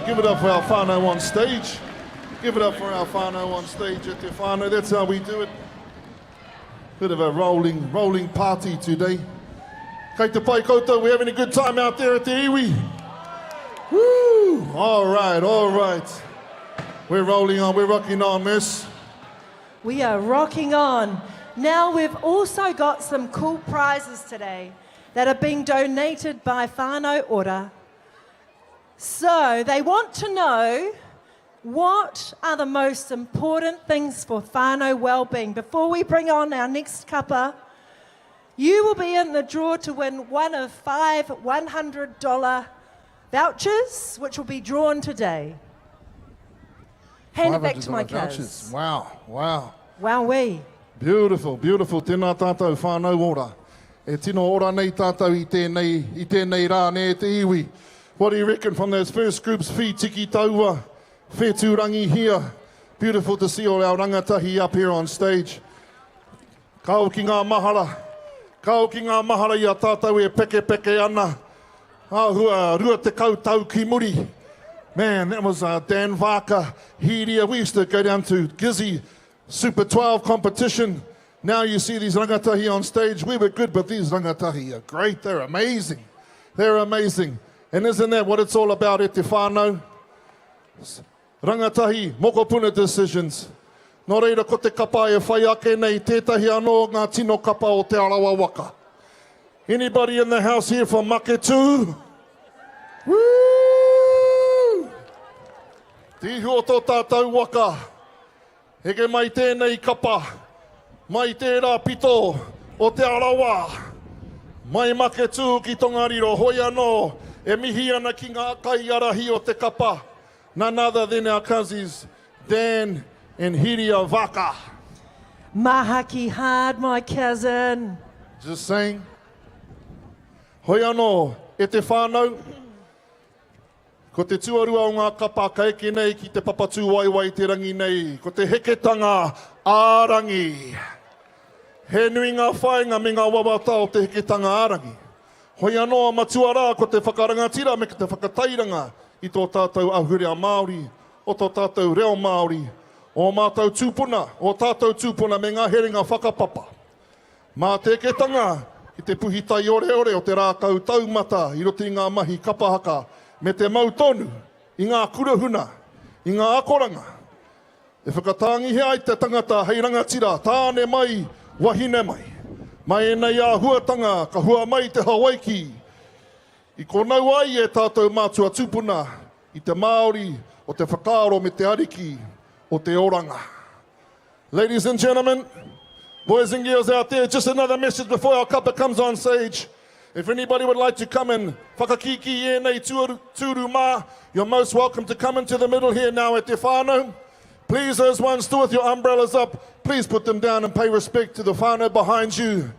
Give it up for our whānau on stage. Give it up for our whānau on stage at Te Whānau. That's how we do it. Bit of a rolling party today. Kei te pai koutou, we're having a good time out there at the iwi. Woo! All right. We're rolling on, we're rocking on, miss. We are rocking on. Now we've also got some cool prizes today that are being donated by whānau ora. So they want to know what are the most important things for whānau well-being. Before we bring on our next kapa, you will be in the draw to win one of 5 $100 vouchers, which will be drawn today. Hand it back to my kids. Wow. Wowee. Beautiful. Tēnā tātou whānau ora. E tino ora nei tātou I tēnei rā ne te iwi. What do you reckon from those first groups? Whītiki Taua, Whetūrangihia. Beautiful to see all our rangatahi up here on stage. Kau ki ngā mahara. Kau ki ngā mahara I a tātou e peke peke ana. Ahua, rua te kautau ki muri. Man, that was Dan Vaka, Hiria. We used to go down to Gizzy Super 12 competition. Now you see these rangatahi on stage. We were good, but these rangatahi are great. They're amazing. They're amazing. And isn't that what it's all about, e te whānau? Rangatahi, moko puna decisions. Nō reira ko te kapa e whai ake nei tētahi anō ngā tino kapa o Te Arawa Waka. Anybody in the house here from Maketu? Woo! Tihu o tō tātou waka. Heke mai tēnei kapa. Mai tērā pito o Te Arawa. Mai Maketu ki Tongariro. Hoi anō e mihi ana ki ngā kai arahi o te kapa. None other than our cousins, Dan and Hiria Vaka. Mahaki hard, my cousin. Just saying. Hoi anō, e te whānau. Ko te tuarua o ngā kapa ka eke nei ki te papatū waiwai te rangi nei. Ko te heketanga ārangi. He nui ngā whainga me ngā wawata o te heketanga ārangi. Hoi anō matua rā ko te whakarangatira me te whakatairanga I tō tātou ahurea Māori, o tō tātou reo Māori, o mātou tūpuna, o tātou tūpuna me ngā heringa whakapapa. Mā te ketanga, I te puhitai ore ore o te rākau taumata, I roti ngā mahi kapa haka, me te mautonu, I ngā kurahuna, I ngā akoranga. E whakatāngihe ai te tangata hei rangatira, tāne mai, wahine mai. Mai e nei a huatanga, ka hua mai te Hawaiki. I konau ai e tātou mātua tūpuna, I te Māori, o te whakaaro me te ariki, o te oranga. Ladies and gentlemen, boys and girls out there, just another message before our kapa comes on stage. If anybody would like to come and whakakiki e nei tūru mā, you're most welcome to come into the middle here now at te whānau. Please, those ones still with your umbrellas up, please put them down and pay respect to the whānau behind you.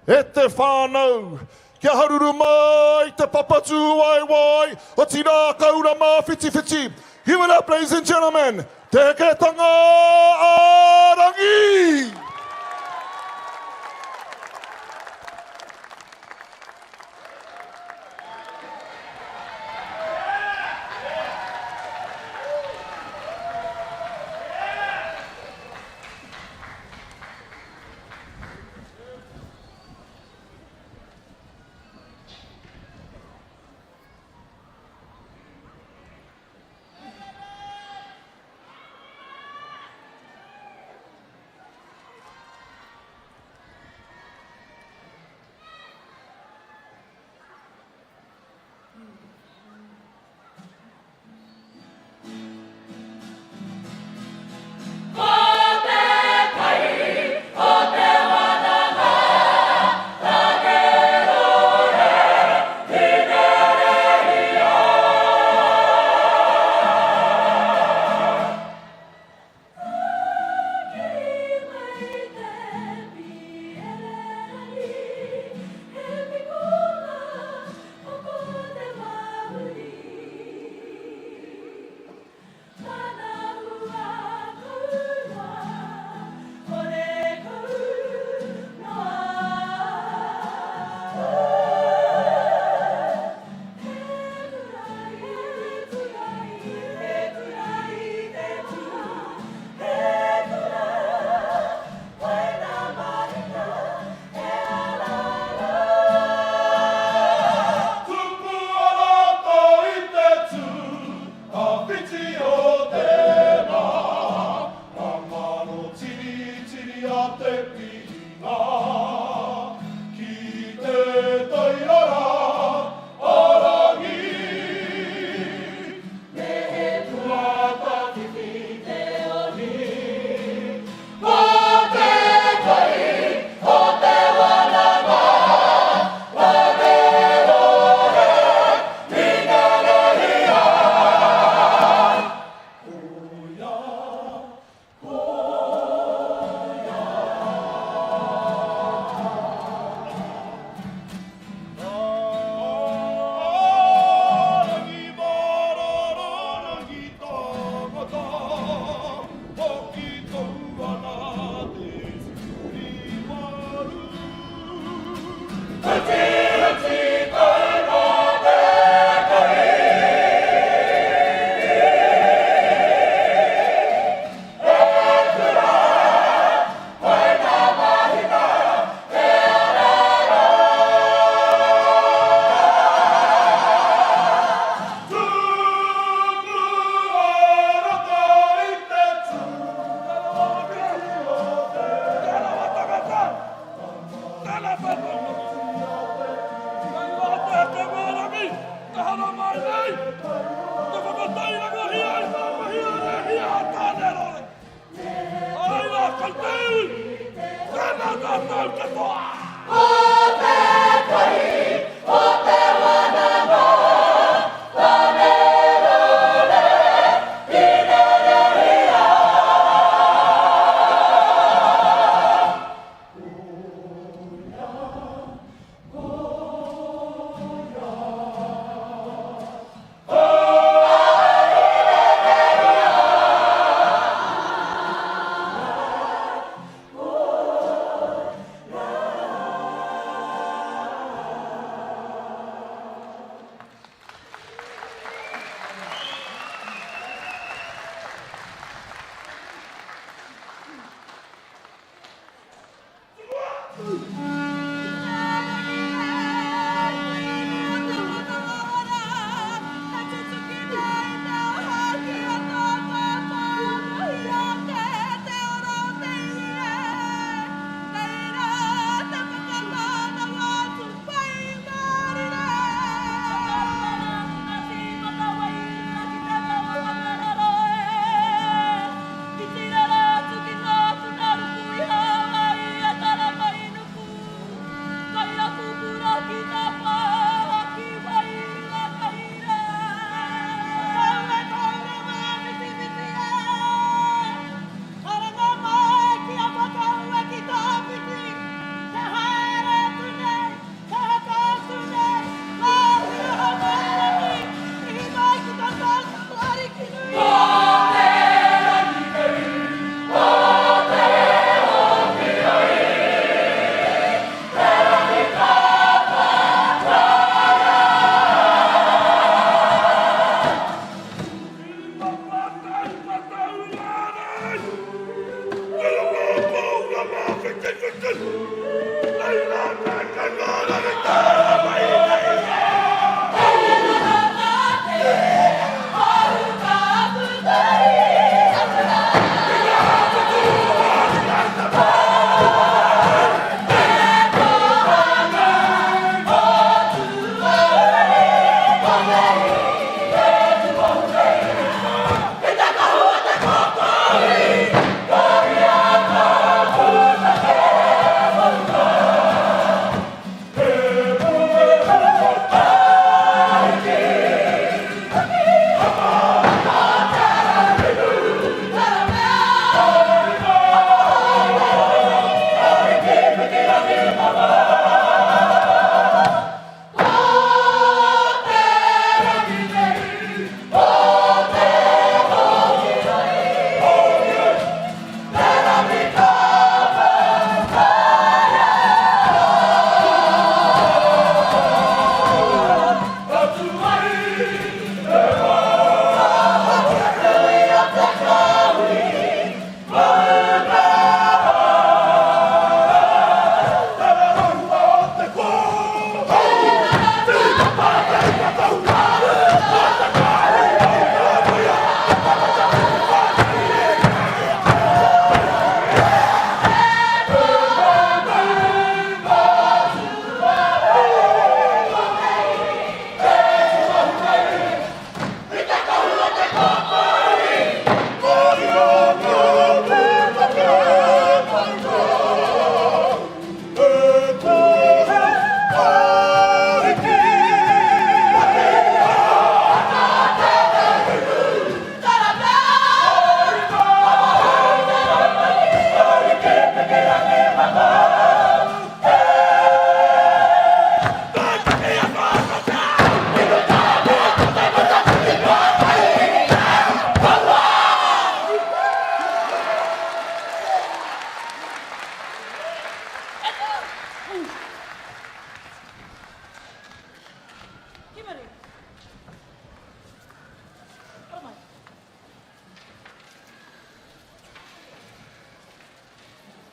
E te whānau. Kia haruru mai, te papatū waiwai, o tira kaura mā whiti whiti. Give it up, ladies and gentlemen, te ketanga Rangi!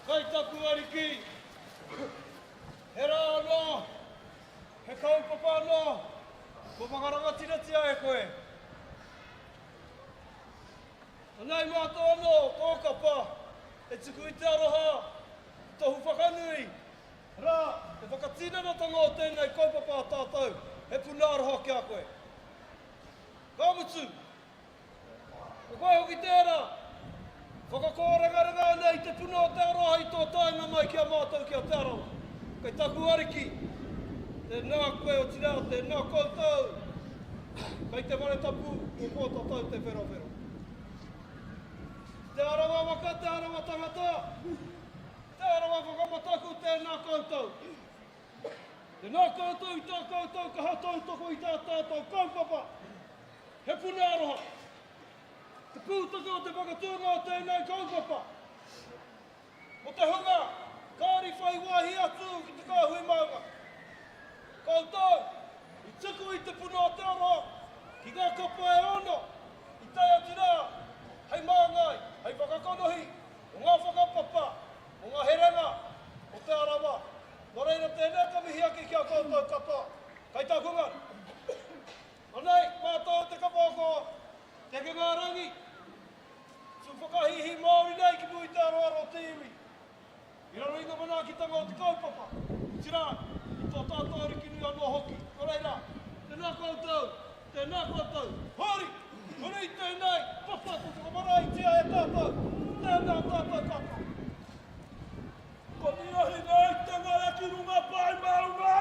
Kai taku ariki, he rā anō, he kaupapa anō, ko whakaranga tiratia e koe. Anai mātou anō, kōkapa, e tuku i te aroha, tohu whakanui. Rā, e whakatinana tanga o tēnei kaupapa a tātou, he puna aroha ki a koe. Ka mutu, o koe hoki tērā, whakakōranga nei te puna o te aroha i tō tainga mai ki a mātou ki a te arawa. Kei taku ariki, te nā koe o tina, te nā koutou, kei te mare tapu, o kō tātou te wherawhero. Te arawa waka, te arawa tangata, te arawa whakamataku, te nā koutou. Te nā koutou i tā koutou, ka hatou toko i tā tātou kaupapa, he puna aroha. Te pūtaka o te whakatūnga o tēnei kaupapa. O te hunga, kāri whai wāhi atu ki te Kāhui Maunga. Koutou, i tuku i te puna o te aroha, ki ngā kapa e ono, i tai atu rā, hei māngai, hei whakakonohi, o ngā whakapapa, o ngā herenga, o te arawa, Rangi. Su whakahihi Māori nei ki nui te aroa ro te iwi. I raro inga mana ki tanga o te kaupapa. Tira, I tō tātou riki nui anō hoki. Ko reira, tēnā koutou, tēnā koutou. Hori, hori tēnei, papa ko te marae tia e tātou. Tēnā tātou tātou. Ko ni ahi nei, tanga e ki runga pai maunga.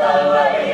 Away.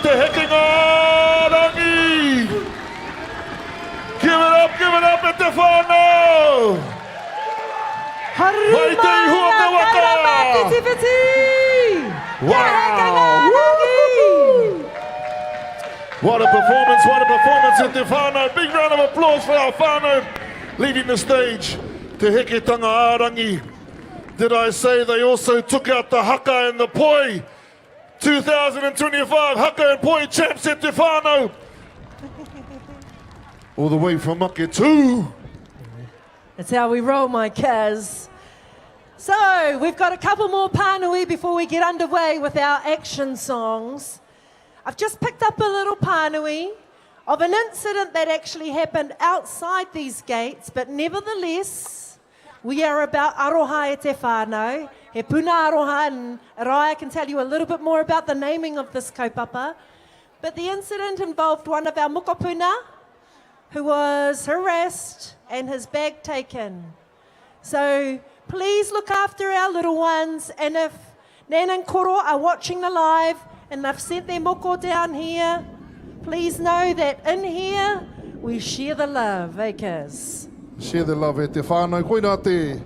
te Hekenga Rangi. Give it up at the whānau. Mai te ihua te waka. Wow. What a performance at te whānau. Big round of applause for our whānau leaving the stage. Te Heketanga Rangi. Did I say they also took out the haka and the poi? 2025 haka and poi champs at te whānau. All the way from Make 2. That's how we roll, my Kaz. So, we've got a couple more pānui before we get underway with our action songs. I've just picked up a little pānui of an incident that actually happened outside these gates, but nevertheless, we are about Aroha e te whānau. He Puna Aroha, and Raya can tell you a little bit more about the naming of this kaupapa. But the incident involved one of our mokopuna who was harassed and his bag taken. So please look after our little ones, and if Nan and Koro are watching the live and they've sent their moko down here, please know that in here we share the love, eh, Kaz? Share the love e te whānau. Koina te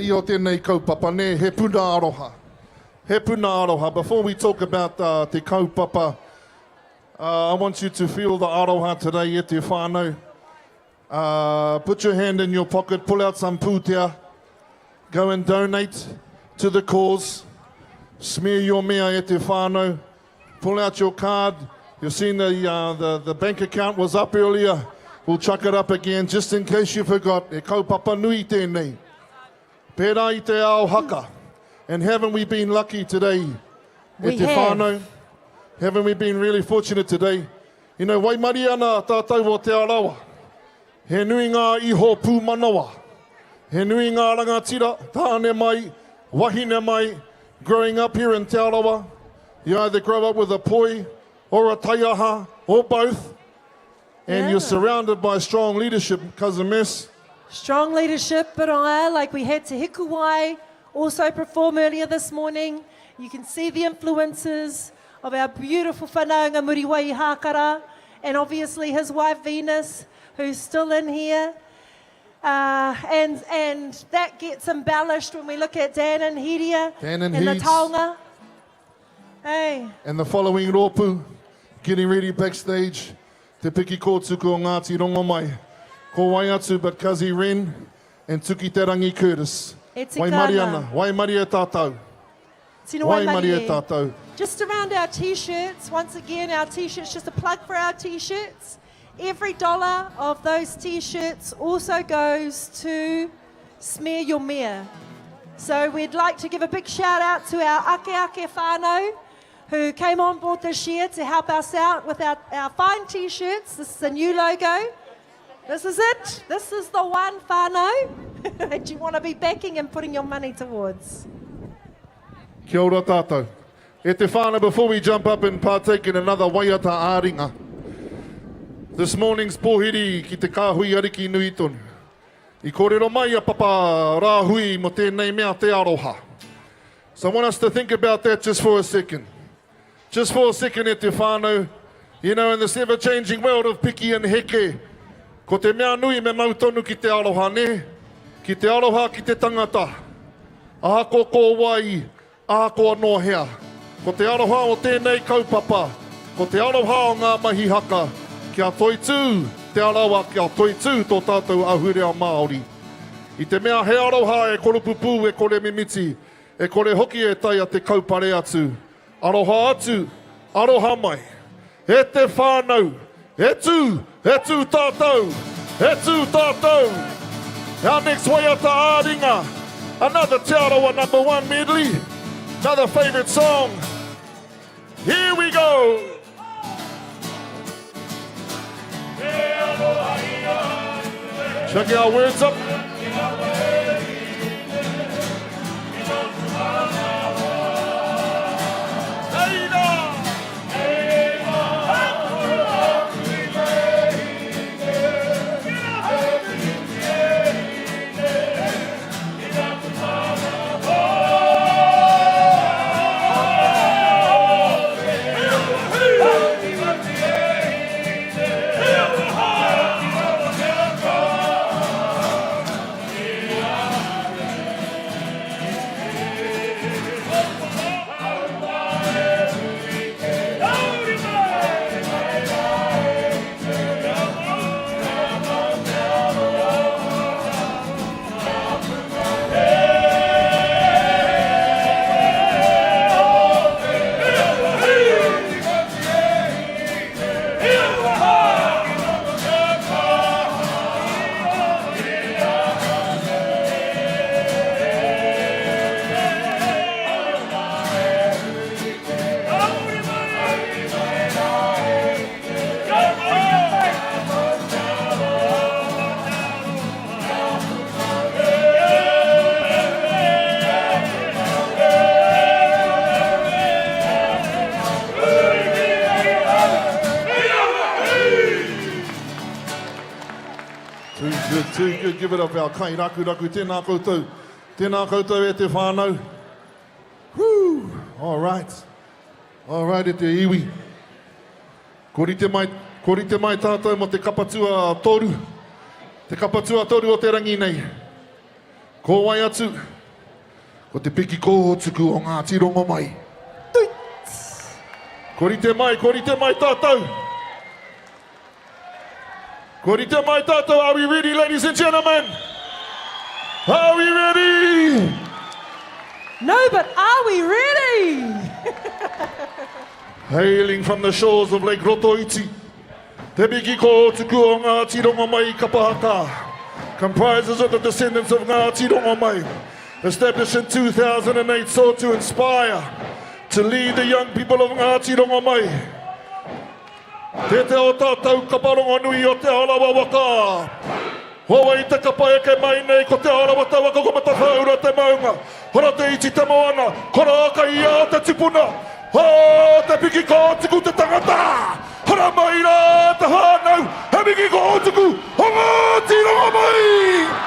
iho tēnei kaupapa ne, he Puna Aroha. He Puna Aroha. Before we talk about te kaupapa, I want you to feel the Aroha today e te whānau. Put your hand in your pocket, pull out some pūtea, go and donate to the cause. Smear your mea e te whānau. Pull out your card. You've seen the bank account was up earlier. We'll chuck it up again just in case you forgot. E kaupapa nui tēnei. Pērā i te ao haka. And haven't we been lucky today? We te have. whānau? Haven't we been really fortunate today? You know, waimari ana tātou o Te Arawa. He nui ngā iho pū manawa. He nui ngā rangatira, tāne mai, wahine mai. Growing up here in Te Arawa, you either grow up with a poi or a taiaha or both. And you're surrounded by strong leadership, Cousin Miss. Strong leadership, but like we had Te Hikuwai also perform earlier this morning. You can see the influences of our beautiful whanaunga Muriwai Hakara, and obviously his wife Venus, who's still in here. And that gets embellished when we look at Dan and Hiria Dan and the Heeds. taonga. Hey. And the following rōpū, getting ready backstage, te Pikikōtuku o Ngāti Rongomai. Ko wai atu, but Kazi Ren and Tuki Te Rangi Curtis. E te Wai mari kāna. ana, wai mari e tātou. Tino Wai wai mari e mari e. tātou. Just around our t-shirts, once again, our t-shirts, just a plug for our t-shirts. Every dollar of those t-shirts also goes to Smear Your Mea. So we'd like to give a big shout out to our ake whānau who came on board this year to help us out with our fine t-shirts. This is the new logo. This is it. This is the one whānau that you want to be backing and putting your money towards. Kia ora tātou. E te whānau, before we jump up and partake in another waiata āringa, this morning's pōhiri ki te kāhui ariki nui tonu. I kōrero mai a papa rāhui mo tēnei mea te aroha. So I want us to think about that just for a second. Just for a second e te whānau. You know, in this ever-changing world of piki and heke, ko te mea nui me mautonu ki te aroha ne, ki te aroha ki te tangata. Aha ko wai, aha ko anō hea. Ko te aroha o tēnei kaupapa, ko te aroha o ngā mahi haka, kia toitū te arawa, kia toitū tō tātou ahurea Māori. I te mea he aroha e koropupu e kore mimiti, e kore hoki e tai a te kaupare atu. Aroha atu, aroha mai. E te whānau, e tū tātou, e tū tātou. Our next waiata āringa, another Te Arawa #1 medley, another favourite song. Here we go. Check our words up. Too good, too good. Give it up our kai raku raku. Tēnā koutou. Tēnā koutou e te whānau. Woo! All right. All right, e te iwi. Korite mai tātou mo te kapatua toru. Te kapatua toru o te rangi nei. Ko wai atu. Ko te Pikikōtuku o Ngāti Rongomai. Korite mai tātou. Korite mai tātou. Are we ready, ladies and gentlemen? Are we ready? No, but are we ready? Hailing from the shores of Lake Rotorua, Te Pikikōtuku o Ngāti Rongomai Kapa Haka comprises of the descendants of Ngāti Rongomai, established in 2008, sought to inspire, to lead the young people of Ngāti Rongomai. Te o tātou kaparongo nui o Te Arawa Kapa. Hoa I te kapa e ke mai nei ko Te Arawa Kapa ko matawhaura te maunga. Hora te iti te moana, kora aka ia o te tipuna. Ho te Pikikōtuku te tangata. Hora mai rā te hānau, he Pikikōtuku o Ngāti Rongomai.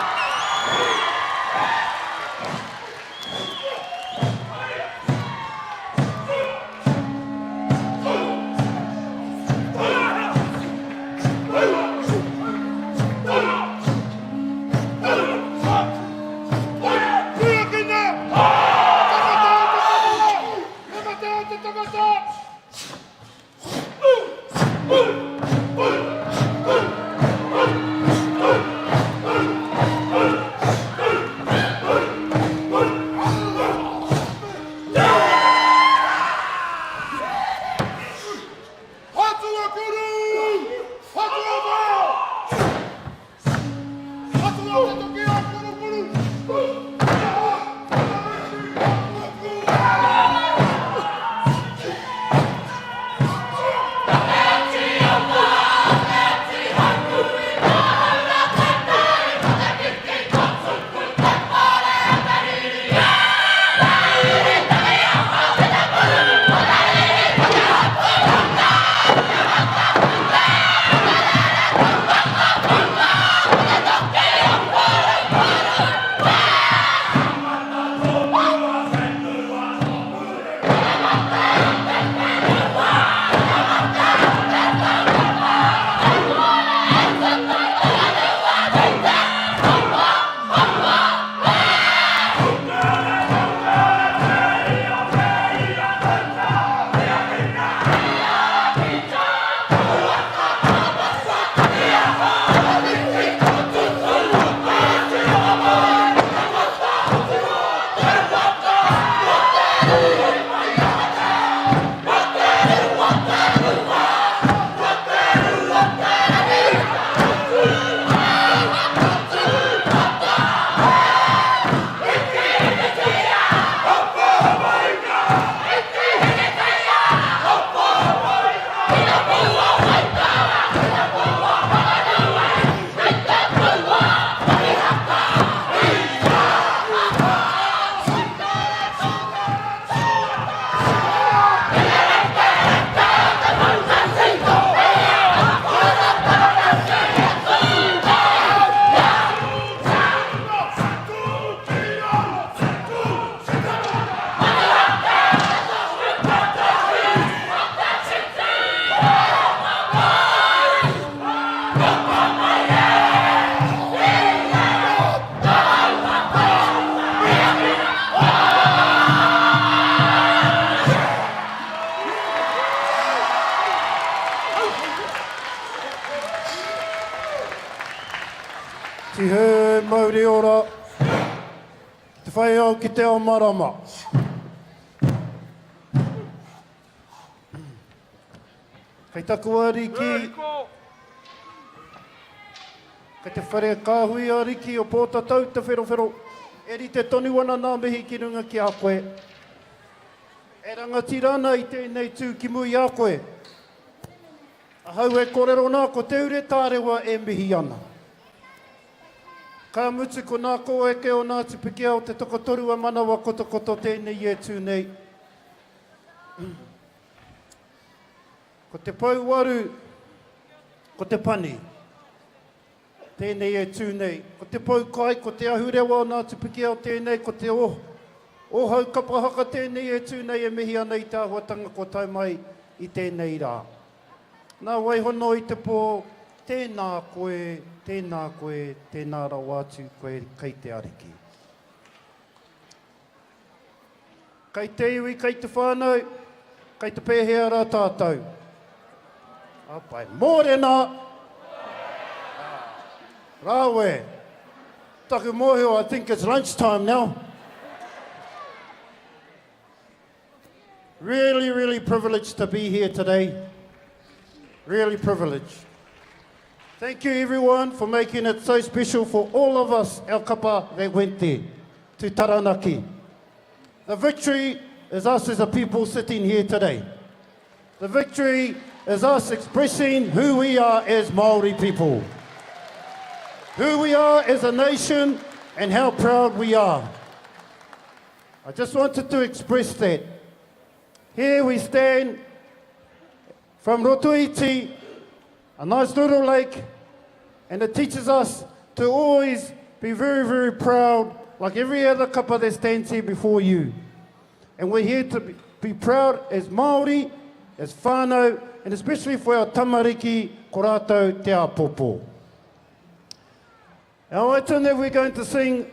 Ti he mauri ora, te whai au ki te ao marama. Kei taku ariki, kei te whare kāhui ariki o pōtatau te wherowhero, eri te tonu ana nā mihi ki runga ki a koe. E rangati rana I tēnei tū ki mui a koe. Ahau e korero nā ko te ure tārewa e mihi ana. Ka mutu ko nā ko eke o Ngāti Pikikōtuku o te tokotorua manawa kotokoto tēnei e tū nei. Ko te pauwaru, ko te pani. tēnei e tūnei. Ko te paukai, ko te ahurewa o Ngāti Piki o tēnei, ko te ohau kapa haka tēnei e tūnei e mihi ana i tā huatanga ko tau mai i tēnei rā. Nā waihono i te pō, tēnā koe, tēnā rawa atu koe kei te ariki. Kei te iwi, kei te whānau, kei te pēhea rā tātou. Apai, mōrena! Rāwe, taku mōhio, I think it's lunchtime now. Really privileged to be here today. Really privileged. Thank you everyone for making it so special for all of us, our kapa that went there, to Taranaki. The victory is us as a people sitting here today. The victory is us expressing who we are as Māori people. Who we are as a nation and how proud we are. I just wanted to express that. Here we stand from Rotoiti, a nice little lake, and it teaches us to always be very proud, like every other kapa that stands here before you. And we're here to be proud as Māori, as whānau, and especially for our tamariki, ko rātou te āpopo. Our item that we're going to sing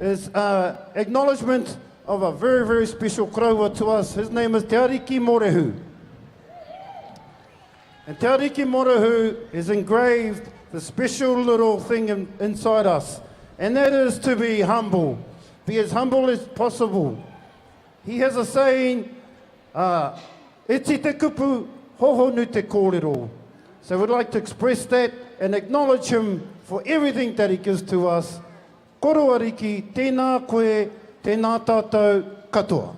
is acknowledgement of a very special kraua to us. His name is Te Ariki Morehu. And Te Ariki Morehu is engraved the special little thing inside us. And that is to be humble. Be as humble as possible. He has a saying, e ti te kupu, hoho nu te kōrero. So we'd like to express that and acknowledge him for everything that he gives to us. Koro ariki, tēnā koe, tēnā tātou katoa.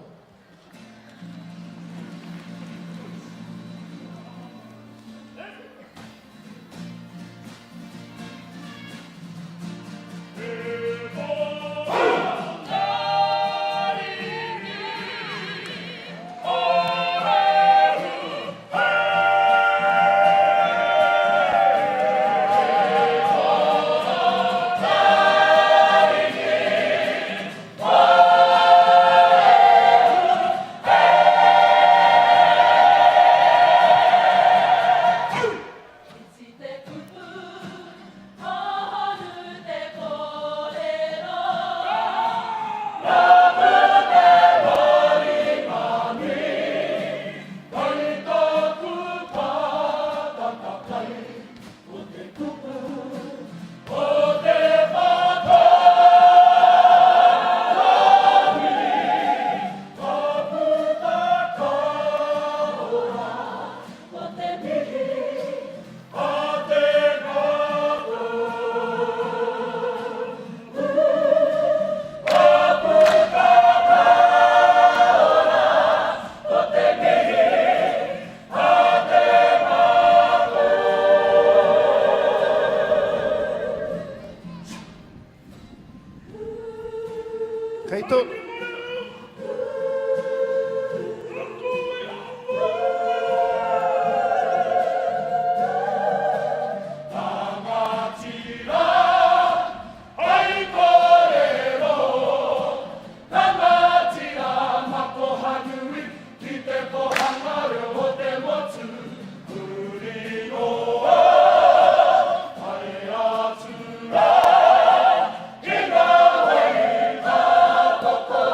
Toko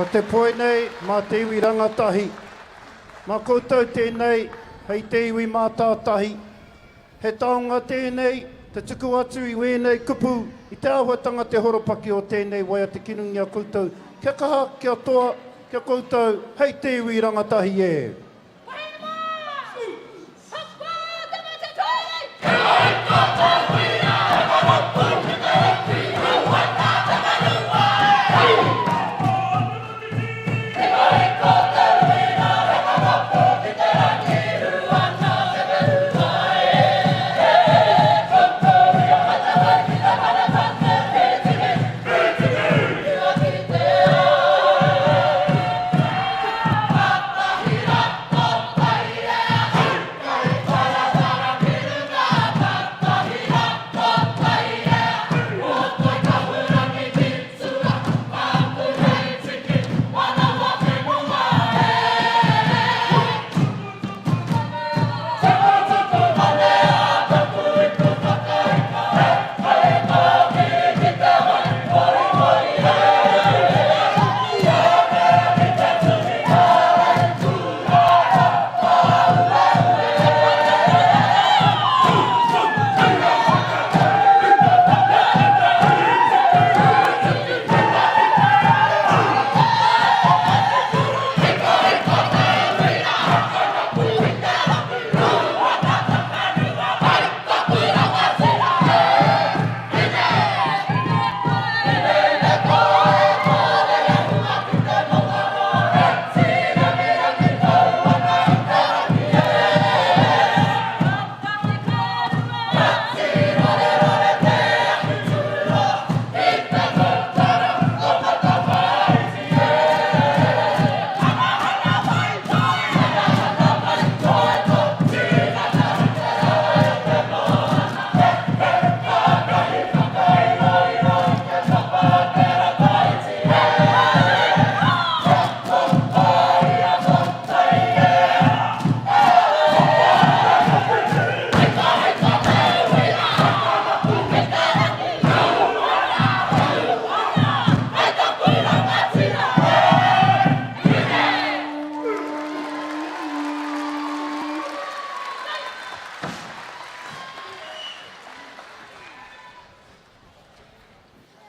Ko te poe nei, mā te iwi rangatahi. Mā koutou tēnei, hei te iwi mā tātahi. He taonga tēnei, te tuku atu i wēnei kupu, i te āhuatanga te horopaki o tēnei waia te kirungi a koutou. Kia kaha, kia toa, kia koutou, hei te iwi rangatahi e.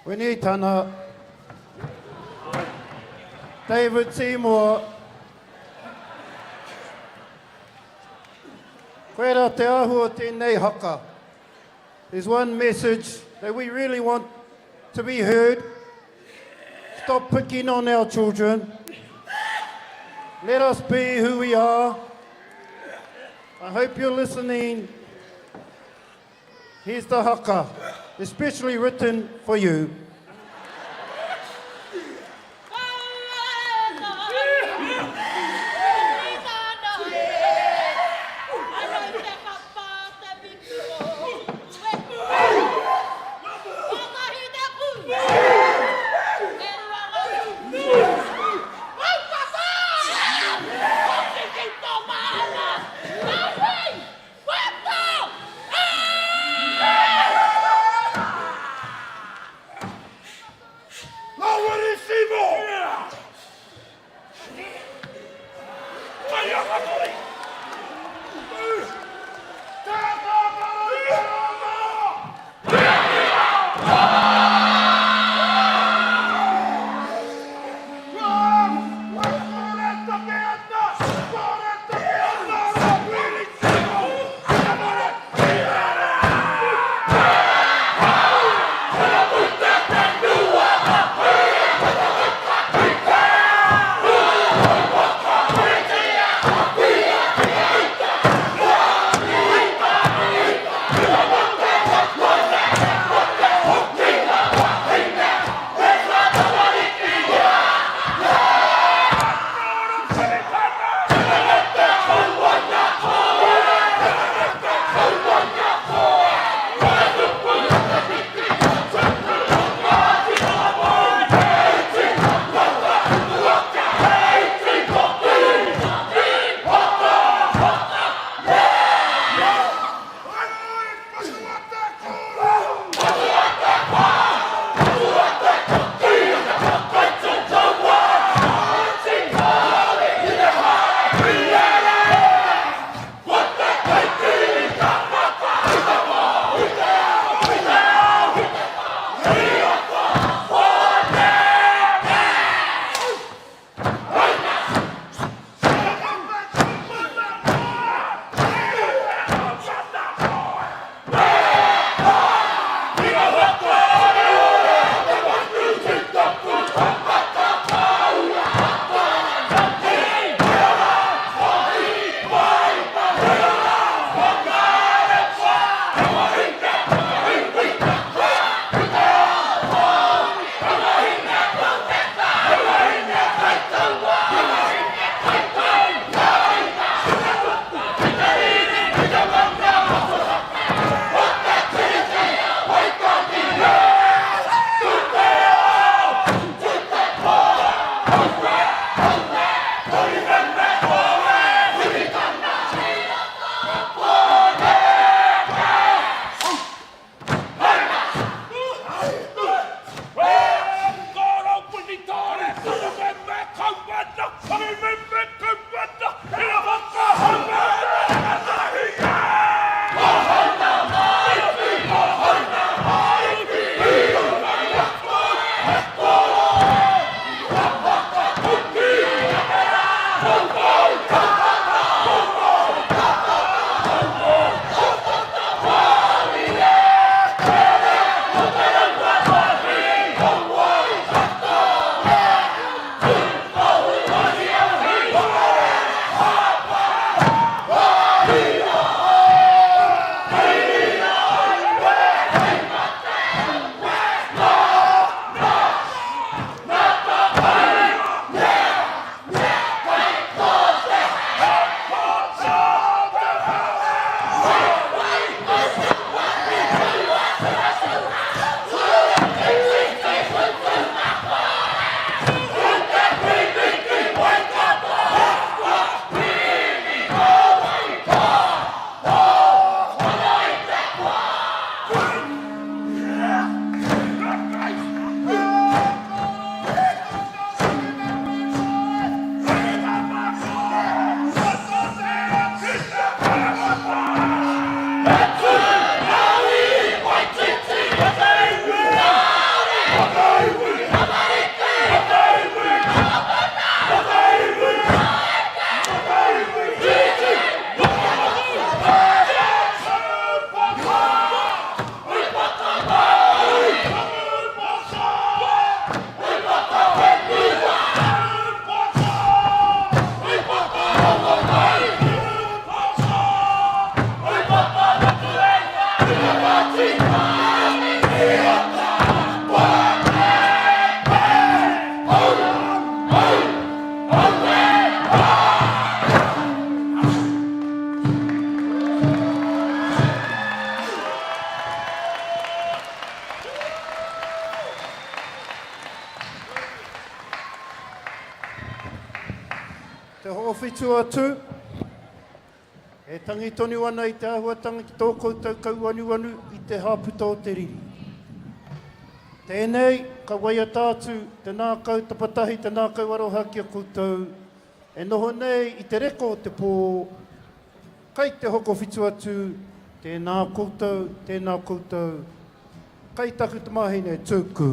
Wini tana, David Seymour, koe rā te ahua tēnei haka. There's one message that we really want to be heard. Stop picking on our children. Let us be who we are. I hope you're listening. Here's the haka, especially written for you. Te howhitu atu. E tangi tonu ana I te ahuatanga ki tō koutou kauanuanu I te hāputa o te riri. Tēnei, ka waia tātu, tēnā kau tapatahi, tēnā kau aroha ki a koutou. E noho nei I te reko o te pō, kai te hoko whitu atu, tēnā koutou, kai taku te mahine tūku.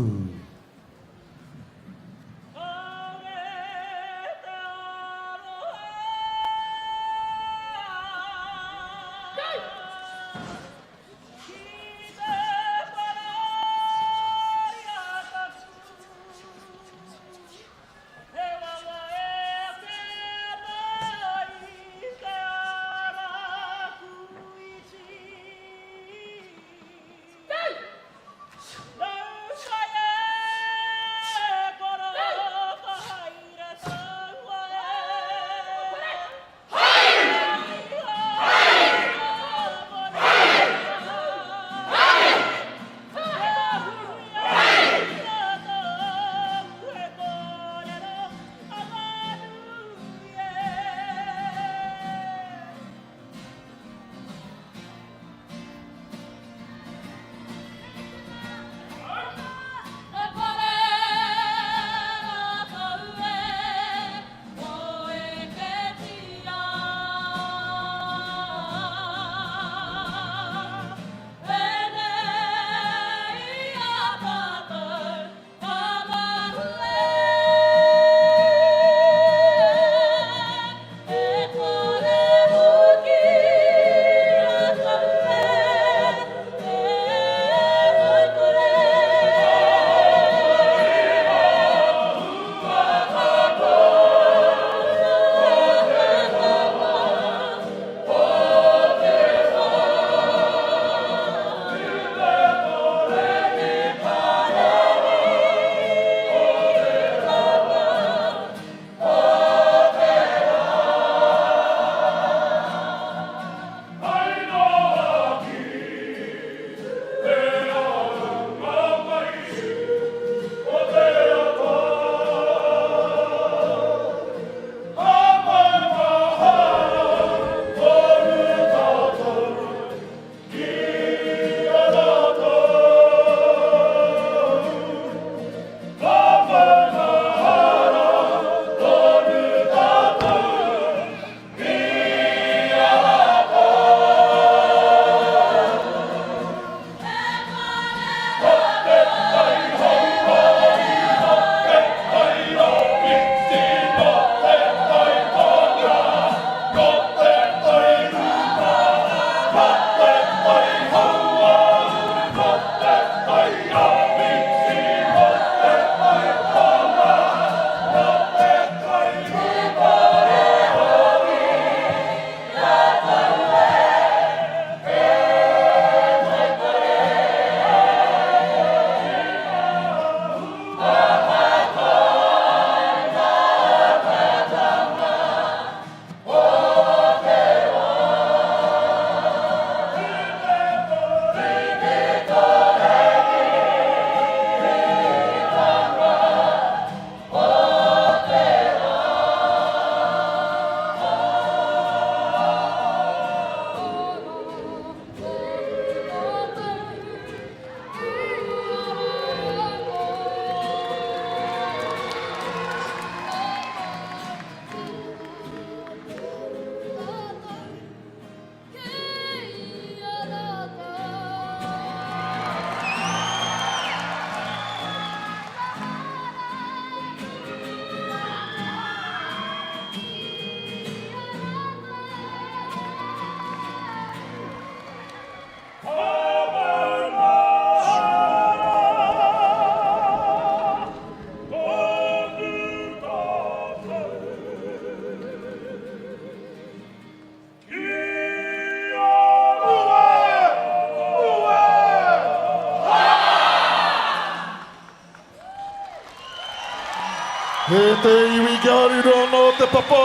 He te iwi ki hariro no te papa,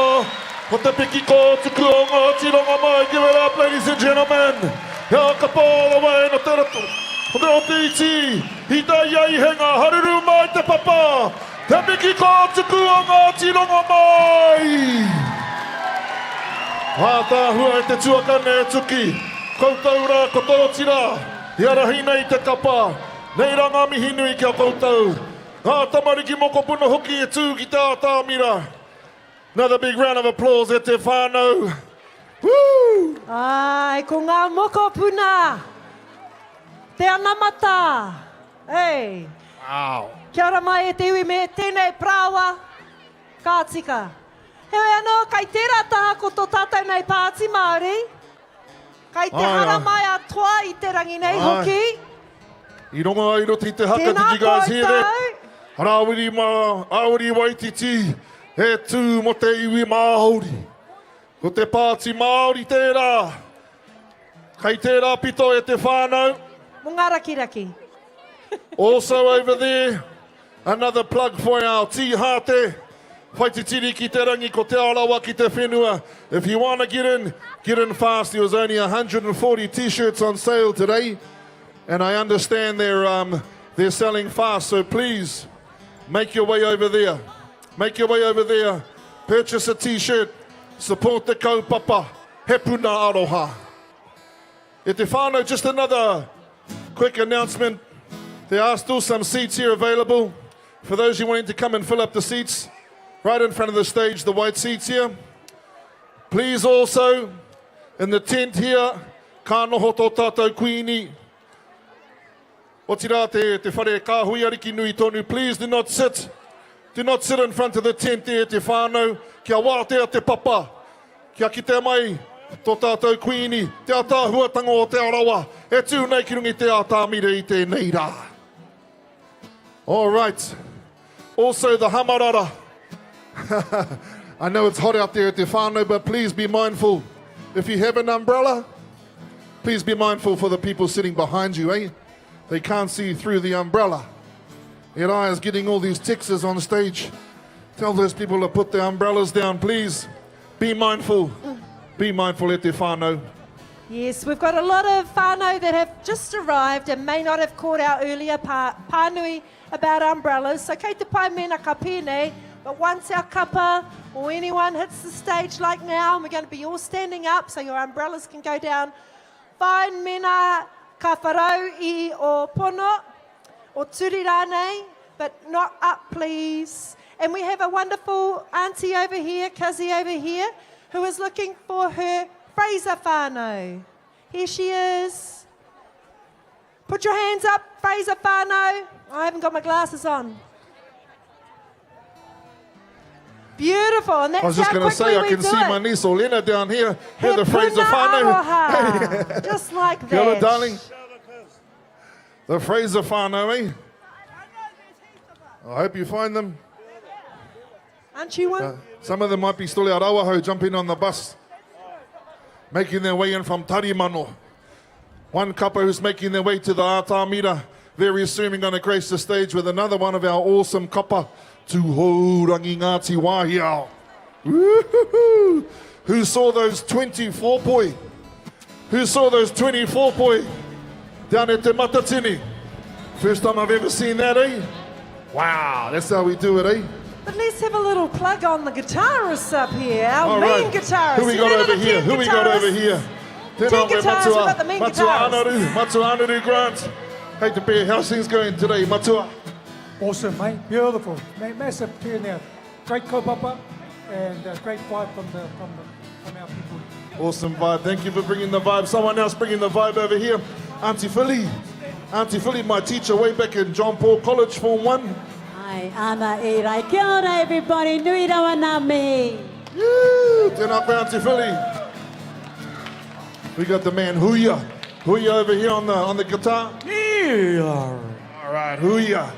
o te Pikikōtuku o Ngāti Rongomai. Give it up, ladies and gentlemen. Hea kapa all the way no te ratu. O te o te iti, I te Hekenga, haruru mai te papa, te Pikikōtuku o Ngāti Rongomai. Hātāhua e te tuakane e tuki. Koutou rā, kotoro tira. Hiara hina i te kapa. Nei ranga mihi nui kia koutou. Ngā tamariki moko puna hoki e tū ki te ātāmira. Another big round of applause e te whānau. Woo! Ai, ko ngā moko puna. Te anamata. Hey. Wow. Kia ora mai e te iwi me tēnei prāwa. Ka tika. Heoi anō, kai tērā taha ko tō tātou nei pāti Māori. Kai te hara mai atoa i te rangi nei hoki. I rongo ai roti te haka, Tēnā did you guys hear that? koutou. Harawiri mā, auri Whītiki, he tū mo te iwi Māori. Ko te pāti Māori tērā. Kai tērā pito e te whānau. Mo ngā raki. Also over there, another plug for our tihate. Whaititiri ki te rangi ko te arawa ki te whenua. If you want to get in fast. There was only 140 t-shirts on sale today. And I understand they're selling fast. So please, make your way over there. Make your way over there. Purchase a t-shirt. Support the kaupapa. He Puna Aroha. E te whānau, just another quick announcement. There are still some seats here available. For those who wanting to come and fill up the seats, right in front of the stage, the white seats here. Please also, in the tent here, ka noho tō tātou kuini. O tira te whare kāhui ariki nui tonu. Please do not sit. Do not sit in front of the tent there, te whānau. Kia wātea te papa. Kia kite mai tō tātou kuini. Te ātāhuatanga o te arawa. E tū nei ki rungi te ātāmira i te nei rā. All right. Also the hamarara. I know it's hot out there at Te Whānau, but please be mindful. If you have an umbrella, please be mindful for the people sitting behind you, eh? They can't see through the umbrella. Eri is getting all these texts on stage. Tell those people to put their umbrellas down, please. Be mindful. Be mindful at Te Whānau. Yes, we've got a lot of whānau that have just arrived and may not have caught our earlier pānui about umbrellas. So kei te pai mena ka pēnei, but once our kapa or anyone hits the stage like now, we're going to be all standing up so your umbrellas can go down. Whain mena ka wharau I o pono, o turi rānei, but not up please. And we have a wonderful auntie over here, Kazi over here, who is looking for her Fraser whānau. Here she is. Put your hands up, Fraser whānau. I haven't got my glasses on. Beautiful, and that's I was just going to say, I can see my niece Olena down here. Hear the Fraser whānau. Just like that. Kia ora, darling. The Fraser whānau, eh? I hope you find them. Aren't you one? Some of them might be still out Aroha jumping on the bus, making their way in from Tarimano. One kapa who's making their way to the Ātāmira. Very soon we're going to grace the stage with another one of our awesome kapa, Tūhourangi Ngāti Wāhiao. Woo-hoo-hoo. Who saw those 24 poi? Who saw those 24 poi down at Te Matatini? First time I've ever seen that, eh? Wow, that's how we do it, eh? But let's have a little plug on the guitarists up here, our All main right. guitarist. Who we got over here? Who we got over here? Ten guitarists, we've got the main guitarist. Matua Anaru Grant. Hey, to be, how's things going today, Matua? Awesome, mate. Beautiful. Massive turnout. Great kaupapa and great vibe from our people. Awesome vibe. Thank you for bringing the vibe. Someone else bringing the vibe over here. Auntie Philly. Auntie Philly, my teacher way back in John Paul College, Form 1. Ai, ana e rai. Kia ora, everybody. Nui rawa nā me. Tēnā koe, Auntie Philly. We got the man Huya. Huya over here on the guitar. Yeah. All right, Huya.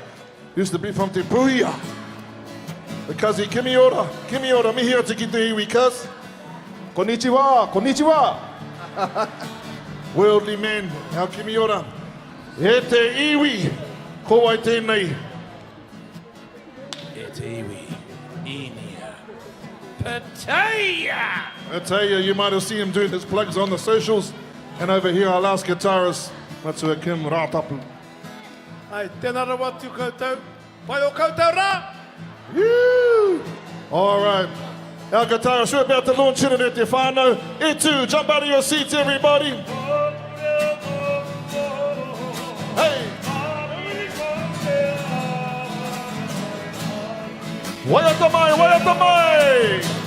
Used to be from Te Puia. The kazi, kimi ora, mihi o te ki te iwi, cuz. Konnichiwa, konnichiwa. Worldly man, how kimi ora. E te iwi, ko ai tēnei. E te iwi, inia, Pattaya. I tell you might have seen him doing his plugs on the socials. And over here, our last guitarist, Matua Kim Rātapu. Ai, tēnā rawa tū koutou. Pai o koutou rā. All right. Our guitarists, we're about to launch in at Te whānau. E2, jump out of your seats, everybody. Hey! Waiata mai, waiata mai!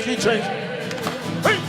Key change. Hey!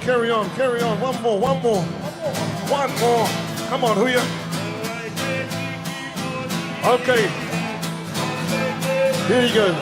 Carry on, carry on. One more. Come on, Huya. Okay. Here you go.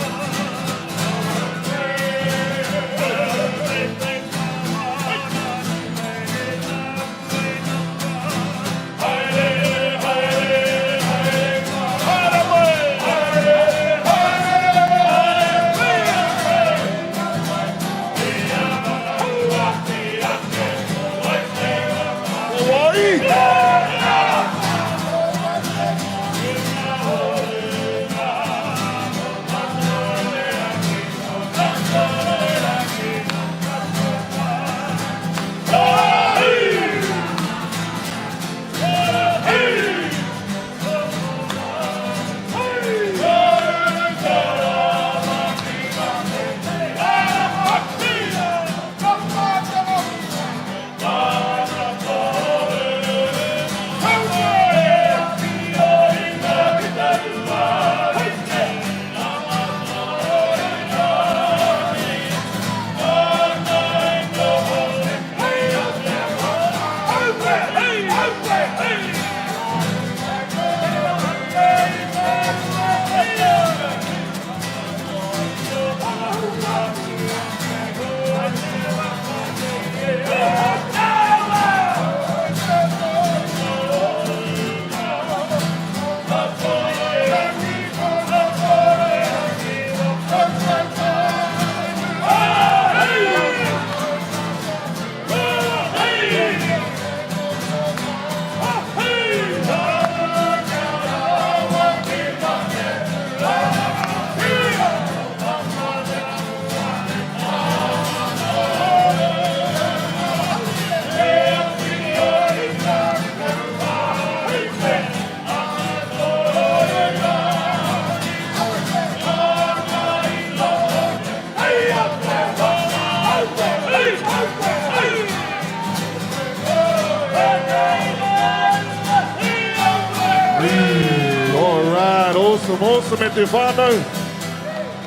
Awesome e te whānau.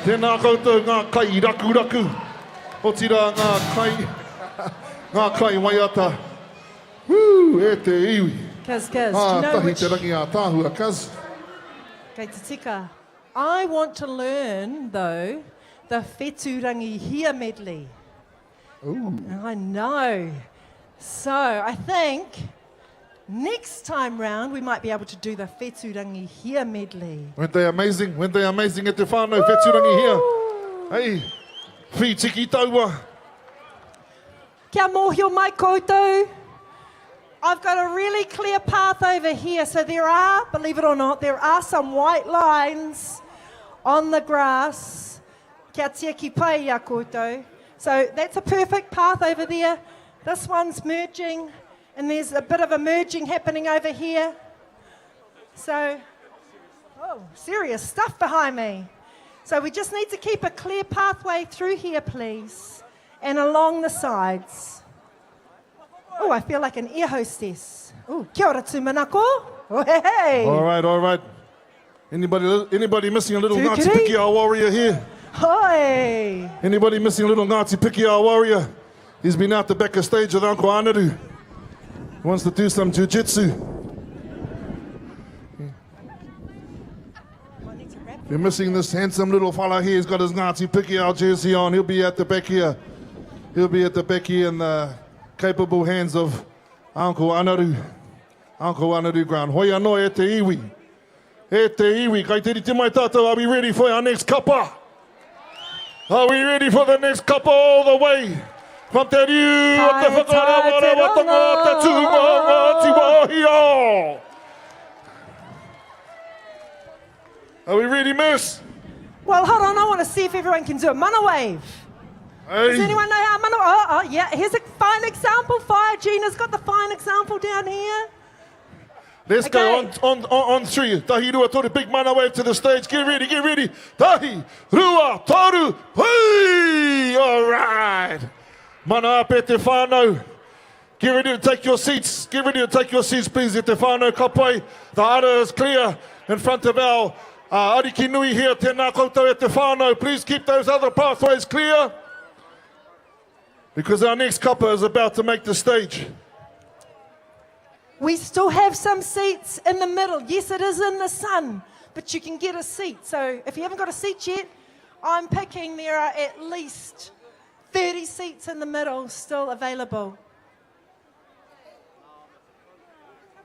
Tēnā koutou ngā kai raku. O tira ngā kai waiata. Woo, e te iwi. Kaz, do you know tahi which... te rangi a tāhua, Kaz. Kei te tika. I want to learn, though, the Whetūrangihia medley. Ooh. I know. So I think next time round we might be able to do the Whetūrangihia medley. Weren't they amazing? Weren't they amazing e te whānau Whetūrangihia? Hey, Whītiki Taua. Kia mōhio mai koutou. I've got a really clear path over here. So there are, believe it or not, there are some white lines on the grass. Kia tia ki pai ia koutou. So that's a perfect path over there. This one's merging, and there's a bit of a merging happening over here. So, oh, serious stuff behind me. So we just need to keep a clear pathway through here, please, and along the sides. Oh, I feel like an air hostess. Oh, kia ora tūmanako. Oh, hey. All right. Anybody missing a little Ngāti Tukiri. Pikia warrior here? Hoi. Anybody missing a little Ngāti Pikia warrior? He's been out the back of stage with Uncle Anaru. He wants to do some jiu-jitsu. If you're missing this handsome little fella here, he's got his Ngāti Pikia jersey on. He'll be at the back here. He'll be at the back here in the capable hands of Uncle Anaru. Uncle Anaru ground. Hoi anō e te iwi. E te iwi. Kai te mai tātou, are we ready for our next kapa? Are we ready for the next kapa all the way? From te riu, o te whakarawara, watanga, te tūma, Ngāti Wāhiao. Are we ready, miss? Well, hold on. I want to see if everyone can do a mana wave. Hey. Does anyone know how mana? Oh, yeah. Here's a fine example. Fire Gina's got the fine example down here. Let's go on three. Tahi rua toru, big mana wave to the stage. Get ready. Tahi rua toru, hui! All right. Mana ape te whānau. Get ready to take your seats. Please. E te whānau kapai. The ara is clear in front of our ariki nui here. Tēnā koutou e te whānau. Please keep those other pathways clear, because our next kapa is about to make the stage. We still have some seats in the middle. Yes, it is in the sun. but you can get a seat. So if you haven't got a seat yet, I'm picking there are at least 30 seats in the middle still available.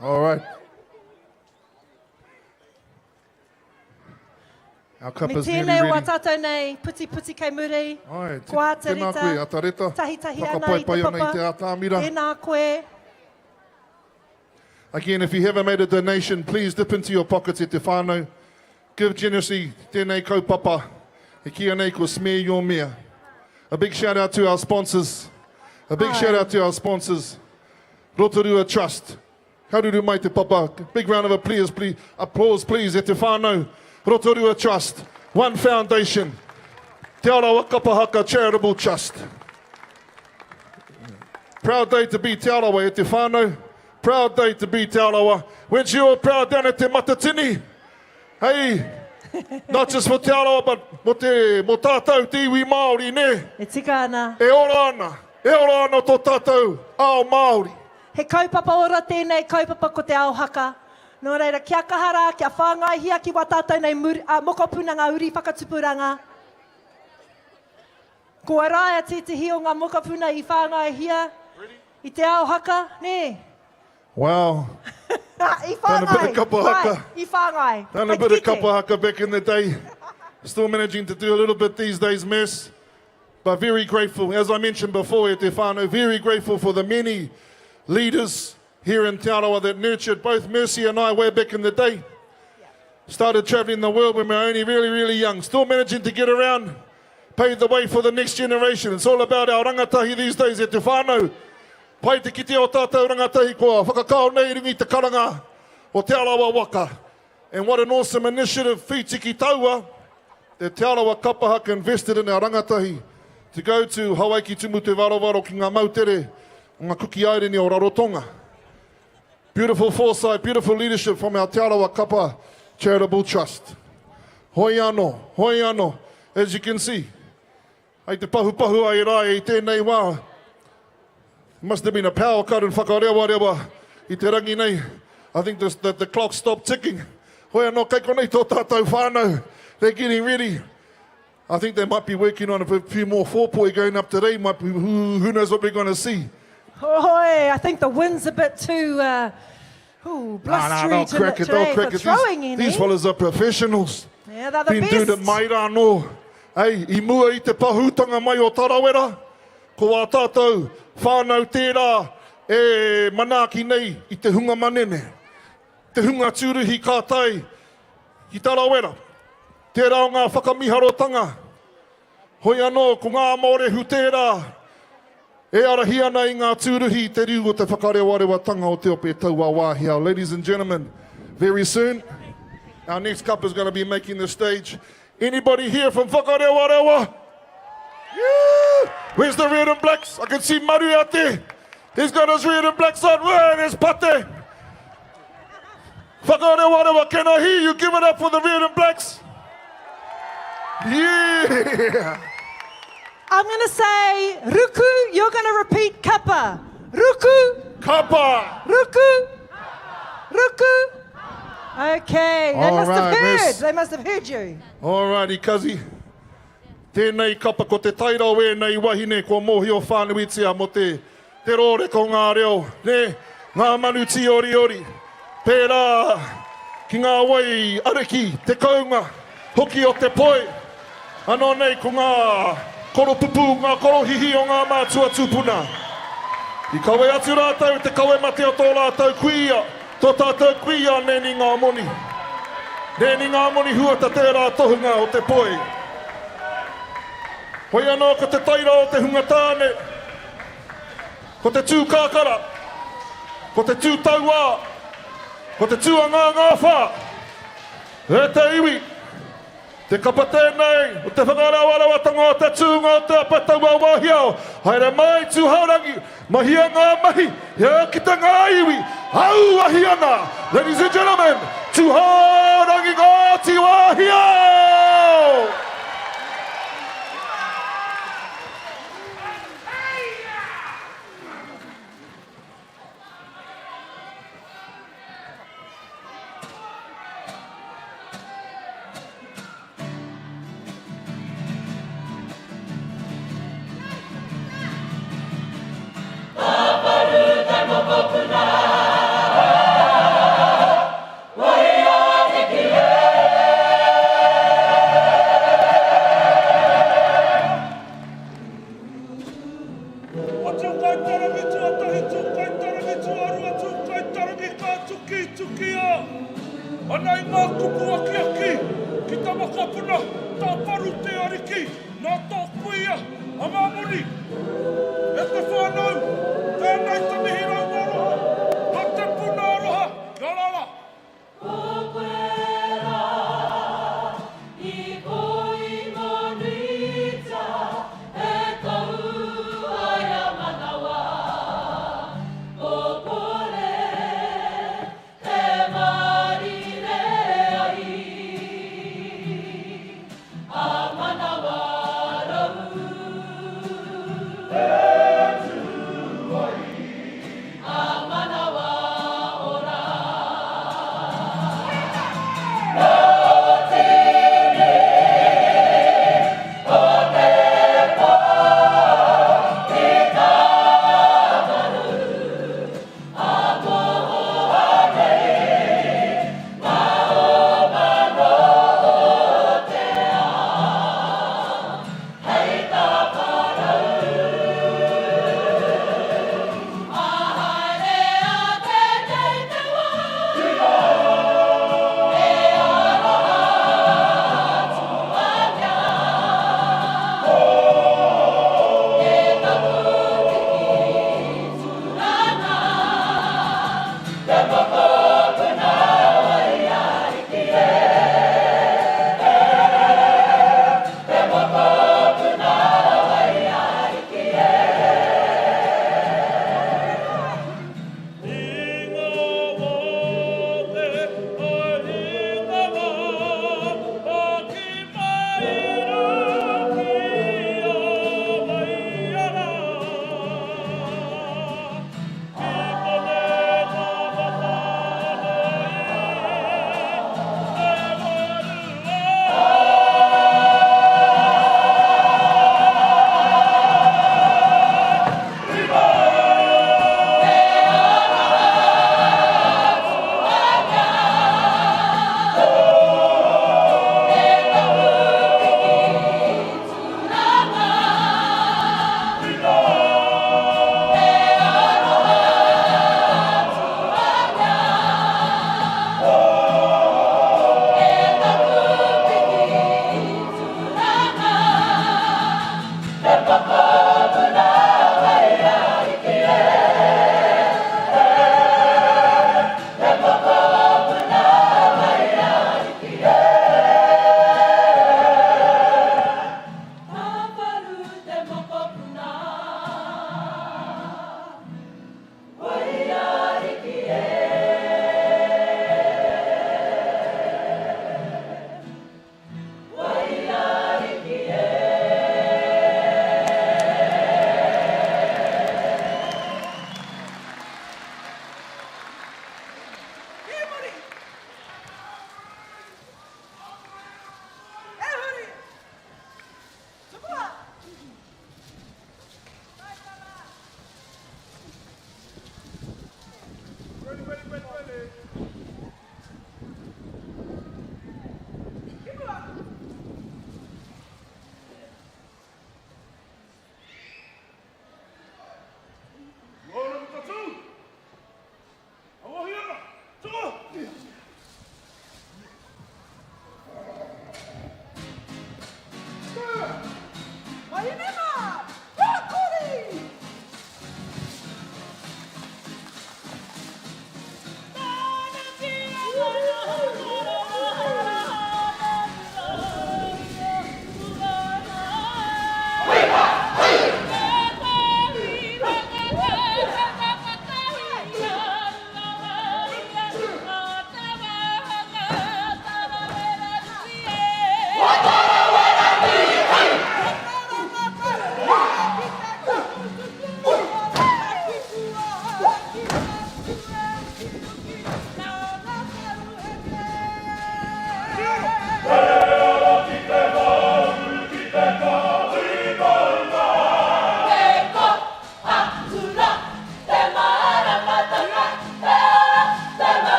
All right. Our Me cuppa's nearly tēnei ready. wā tātou nei, puti puti kei muri. Ai, Kua te tēnā koe, ata reta. Tahi tahi ana i Whakapai te ana i te papa. ātāmira. Tēnā koe. Again, if you haven't made a donation, please dip into your pockets e te whānau. Give generously, tēnei kaupapa. E kia nei ko smear your mea. A big shout out to our sponsors. A big shout out to our sponsors. Rotorua Trust. Haruru mai te papa. Big round of applause, please, e te whānau. Rotorua Trust. One Foundation. Te Arawa Kapa Haka Charitable Trust. Proud day to be Te Arawa e te whānau. Proud day to be Te Arawa. Weren't you all proud down at Te Matatini? Hey, not just for Te Arawa, but mo tātou te iwi Māori, ne? E tika ana. E ora ana tō tātou ao Māori. He kaupapa ora tēnei kaupapa ko te ao haka. Nō reira, kia kahara, kia whāngaihia ki wā tātou nei mokopuna ngā uri whakatupuranga. Ko araia tētahi o ngā mokopuna I whāngaihia I te ao haka, ne? Wow. I Done a bit whāngai. of kapa haka. Right, I whāngai. Done a bit of kapa haka back in the day. Still managing to do a little bit these days, miss. But very grateful, as I mentioned before, e te whānau, very grateful for the many leaders here in Te Arawa that nurtured both Mercy and I way back in the day. Started traveling the world when we were only really, really young. Still managing to get around, paved the way for the next generation. It's all about our rangatahi these days, e te whānau. Pai te kite o tātou rangatahi kua whakakao nei ringi te karanga o Te Arawa Waka. And what an awesome initiative, Whītiki Taua, that Te Arawa Kapa Haka invested in our rangatahi to go to Hawaii ki tumu te warawaro ki ngā mautere o ngā kuki airene o Rarotonga. Beautiful foresight, beautiful leadership from our Te Arawa Kapa Charitable Trust. Hoi anō, as you can see. Ai te pahu ai rai I tēnei wā. Must have been a power cut in whakarewa I te rangi nei. I think the clock stopped ticking. Hoi anō, kei konei tō tātou whānau. They're getting ready. I think they might be working on a few more four-poi going up today. Might be, who knows what we're going to see. Hoi, I think the wind's a bit too blustery today for throwing in. These fellas are professionals. Yeah, they're the Been best. doing it mai rā no. Hey, I mua I te pahutanga mai o Tarawera. Ko wā tātou whānau tērā e manaaki nei I te hunga manene. Te hunga tūruhi kātai ki Tarawera. Tērā o ngā whakamiharotanga. Hoi anō, ko ngā mōrehu tērā. E arahi ana I ngā tūruhi te riu o te whakarewarewatanga o te ope taua Wāhiao. Ladies and gentlemen, very soon, our next couple is going to be making the stage. Anybody here from Whakarewarewa? Yeah! Where's the red and blacks? I can see Maru out there. He's got his red and blacks on. Where is Pate? Whakarewarewa, can I hear you? Give it up for the red and blacks. Yeah! I'm going to say ruku, you're going to repeat kapa. Ruku. Kapa. Ruku. Ruku. Okay, they All must have right, heard. miss. They must have heard you. Alrighty, kazi. Tēnei kapa ko te tairau e nei wahine ko mohi o whānuitia mo te rore ko ngā reo. Ne, ngā manuti ori. Pērā, ki ngā wai ariki, te kaunga, hoki o te poi. Anō nei ko ngā koro pupu, ngā koro hihi o ngā mātua tūpuna. I kawe atu rātau, te kawe mate o tō rātau kuia. Tō tātou kuia neni ngā moni. Neni ngā moni huata tērā tohunga o te poi. Hoi anō ko te taira o te hunga tāne. Ko te tū kākara. Ko te tū taua. Ko te tū ngā whā. E te iwi. Te kapa tēnei, o te whakarawatanga o te tūnga o te apataua Wāhiao. Haere mai Tūhourangi, mahia ngā mahi, hea ki te ngā iwi, au ahi ana. Ladies and gentlemen, Tūhourangi Ngāti Wāhiao! whakapuna, tā paru te ariki, nā tō kuia, a ngā moni. E te whānau, tēnei te mihi rau moroha, a te puna aroha, ngā rara. Manawa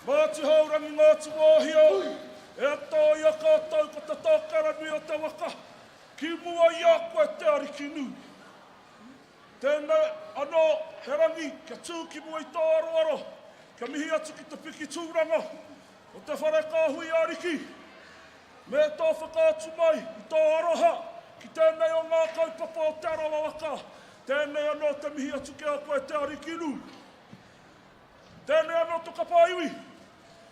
Mā Tūhourangi Ngāti Wāhiao, e tō ia kātou ko te tākarani o te waka, ki mua i a koe te ariki nui. Tēnei anō he rangi, kia tū ki mua i tō aroaro, kia mihi atu ki te Pikikōtuku, o te whare kāhui ariki, me tō whakaatu mai i tō Aroha, ki tēnei o ngā kaupapa o Te Arawa Kapa Haka, tēnei anō te mihi atu ki a koe te ariki nui. Tēnei anō to kapaiwi,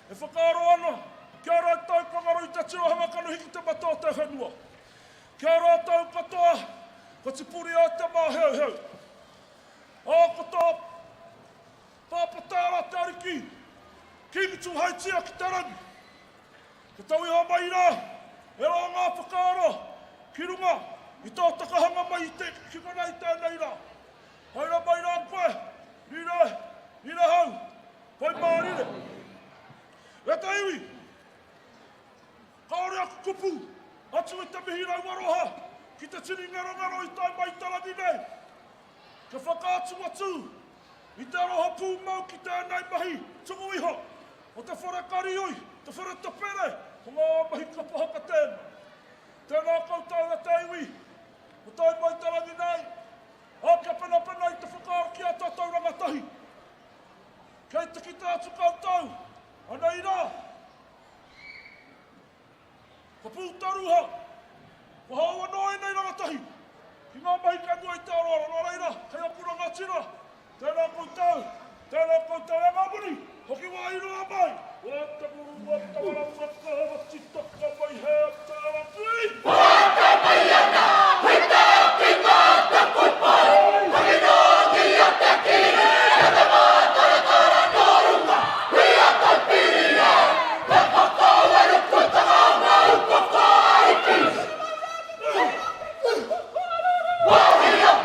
e whakaaro ana, kia rātou pangaro i te tirohanga kanu hiki te mato te whenua. Kia rātou katoa, ko te puri a te māheu. A katoa, pāpatāra te ariki, ki Tūhourangi ki te rangi. Ka tau iha mai rā, e rā ngā whakaaro, ki runga, i tō takahanga mai i te kikona i tēnei rā. Haira mai rā koe, nira hau, pai mārire. E te iwi, kaore aku kupu, atu i te mihi rau Aroha, ki te tini ngaro i tai mai tarangi nei. Ka whakaatu atu, i te Aroha pūmau ki tēnei mahi, tungu iho, o te whare karioi, te whare tapere, o ngā mahi kapa haka tēnā. Tēnā koutou e te iwi, o tai mai tarangi nei, a kia pena i te whakaaro ki a tātou rangatahi. Kei te ki tātu koutou, anei rā. Ka pūtaruha, ka haua noe nei rangatahi, ki ngā mahi kanua i te aroara, nō reira, kei apura ngā tira. Tēnā koutou, e ngā muri, hoki wā i rua mai. Wā te muru, wā te wara, wā te hawa, titaka mai hea te aratui. Wā te mai ana, hui te ki ngā te kupai, hoki nō ki a te kiri, e te mātara nōrunga, hui a tau piria, te whakau e ruputanga ngā upaka iki. Wāhiao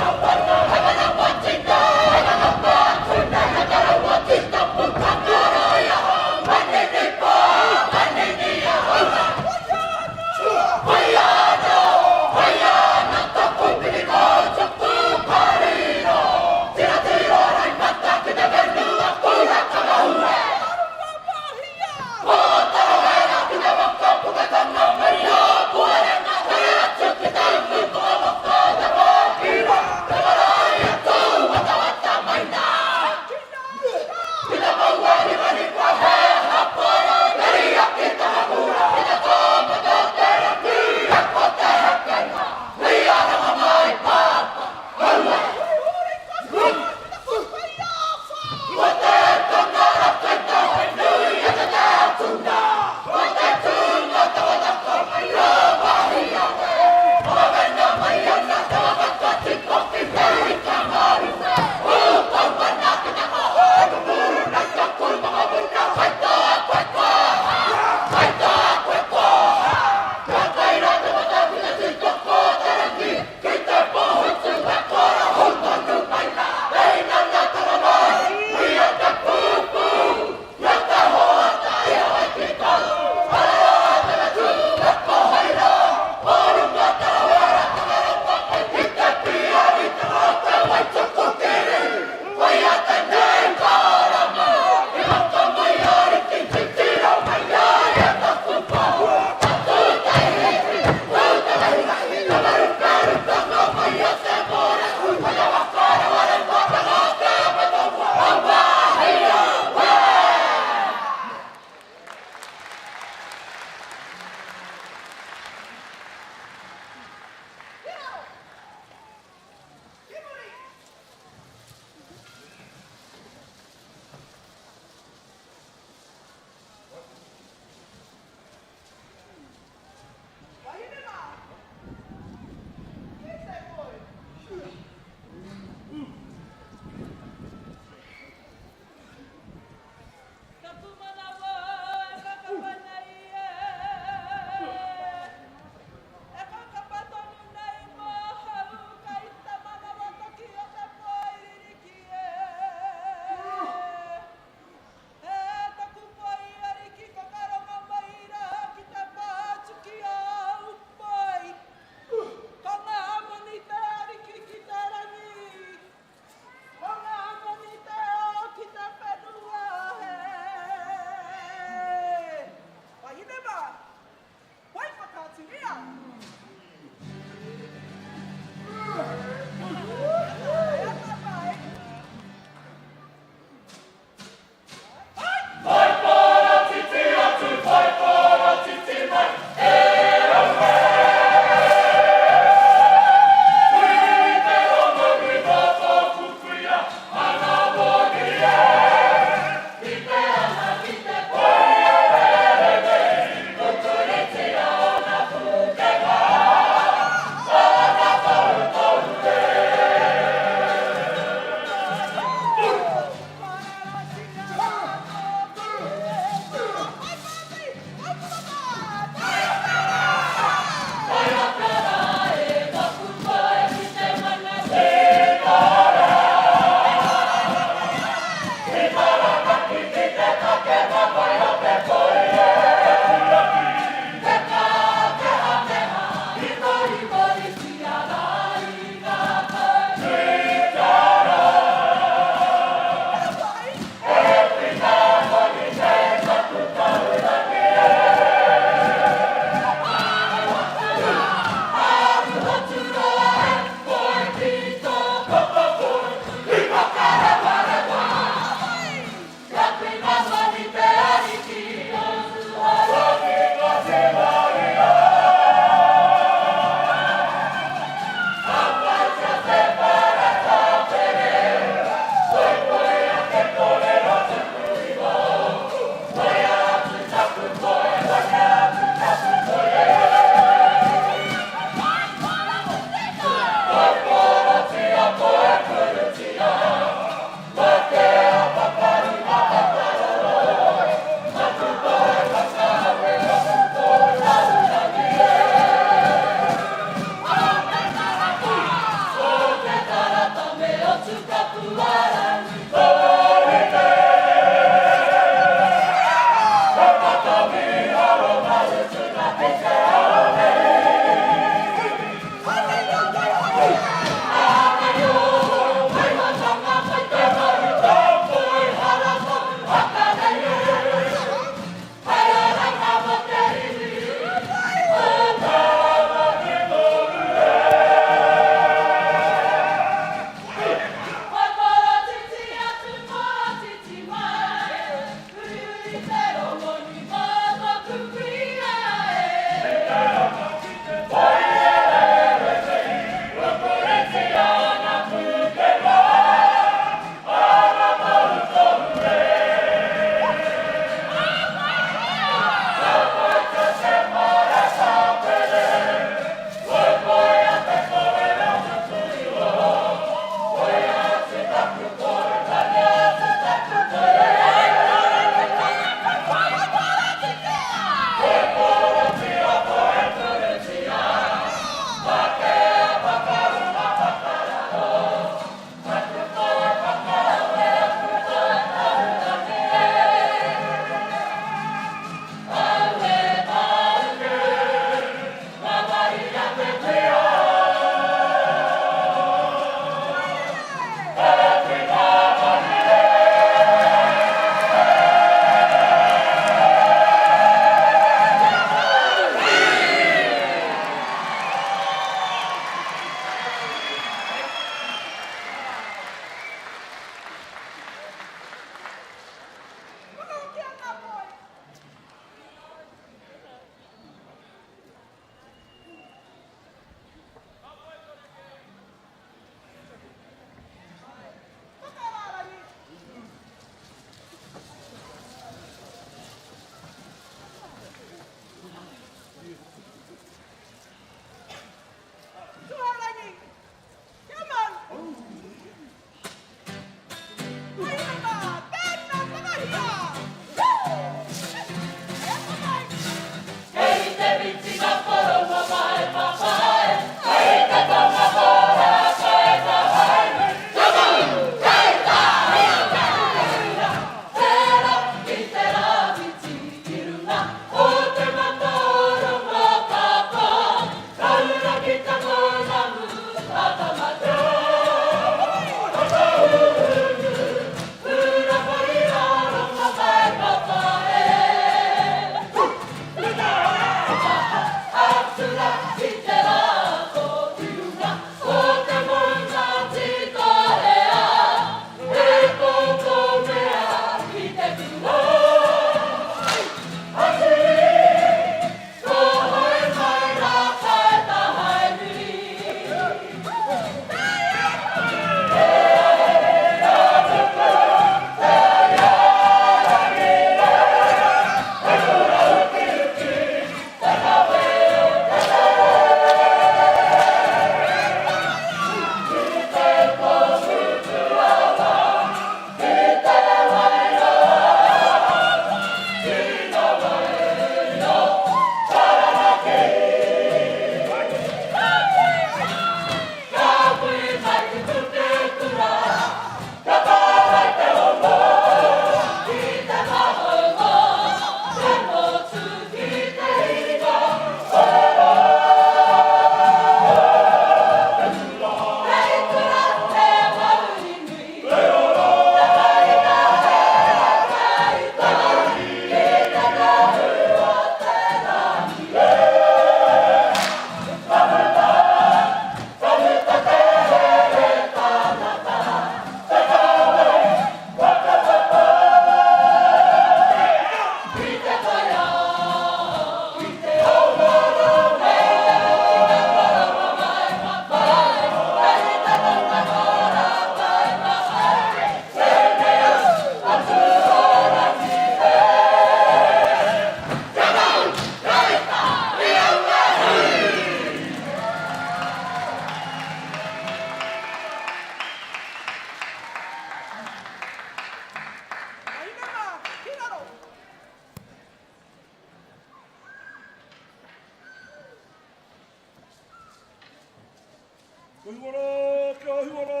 hiwara, kia hiwara.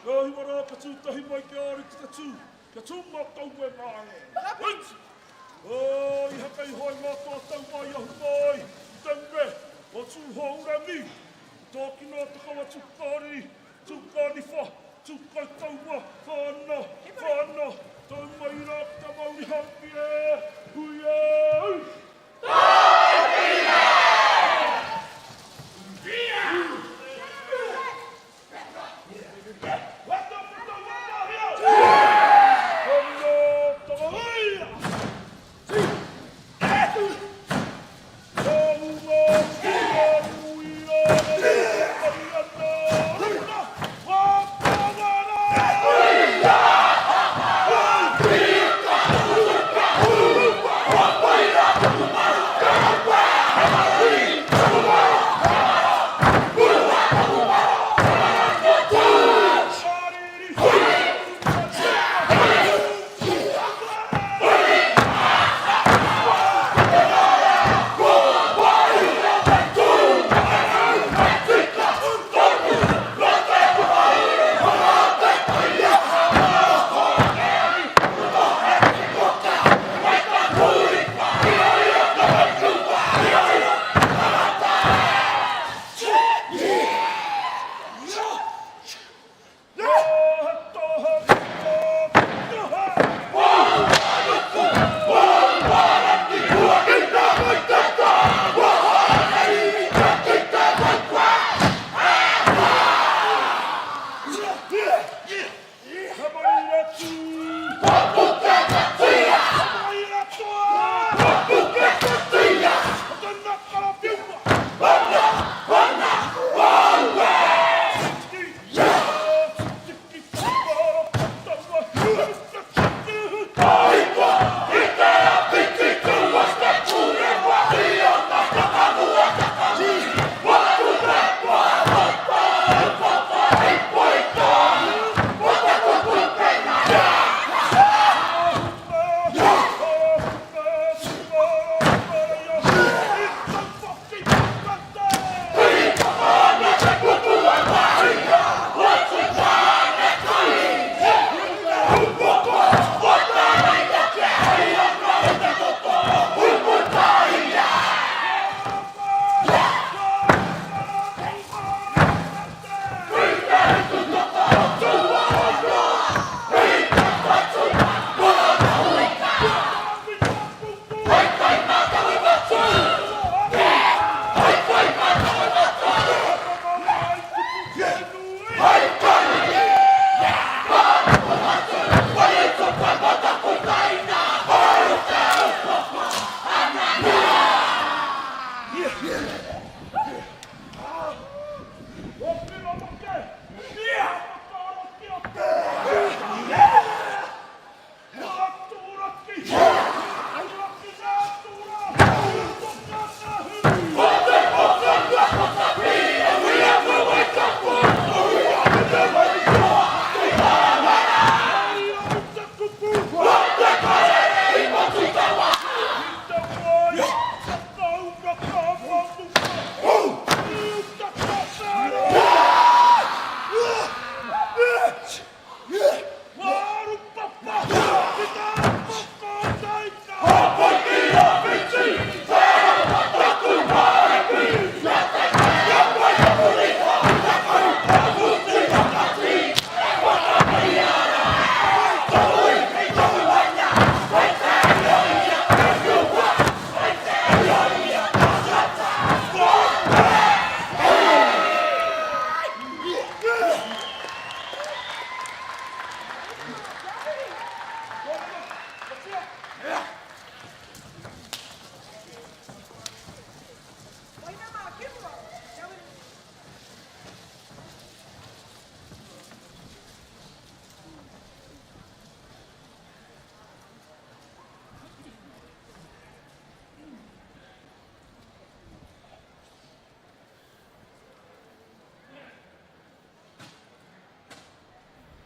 Kia hiwara, ka tūtahi mai ki aore ki te tū. Kia tūma tau e mānge. Wait! Oh, I haka I hoi ngā toa tau mai ahu mai. Tangwe, o Tūhourangi. Tōki nō te kawa tūkari, tūkari wha, tūkai taua, whāna, whāna. Tau mai rā ka mauri hangi e. Hui e!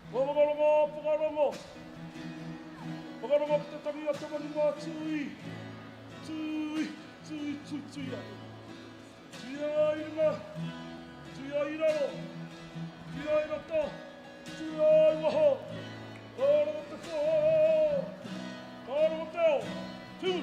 Whakarongo. Whakarongo ki te tangi a te mani mā tui. Tui, tui, tui, tui ai. Tui ai runga. Tui ai raro, ki ai rata, tu ai waho, kāra te whoa, kāra te ao, tu.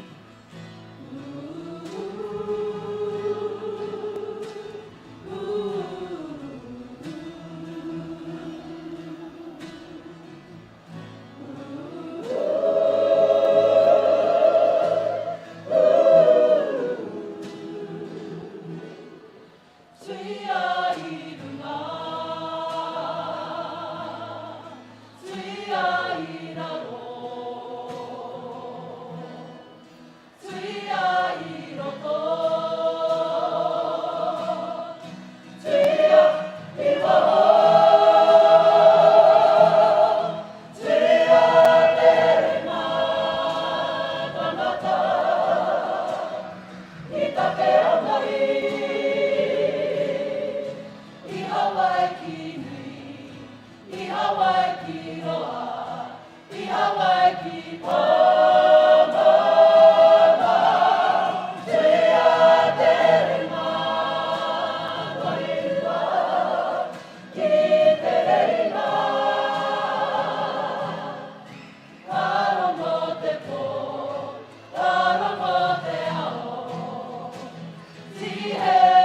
Hey!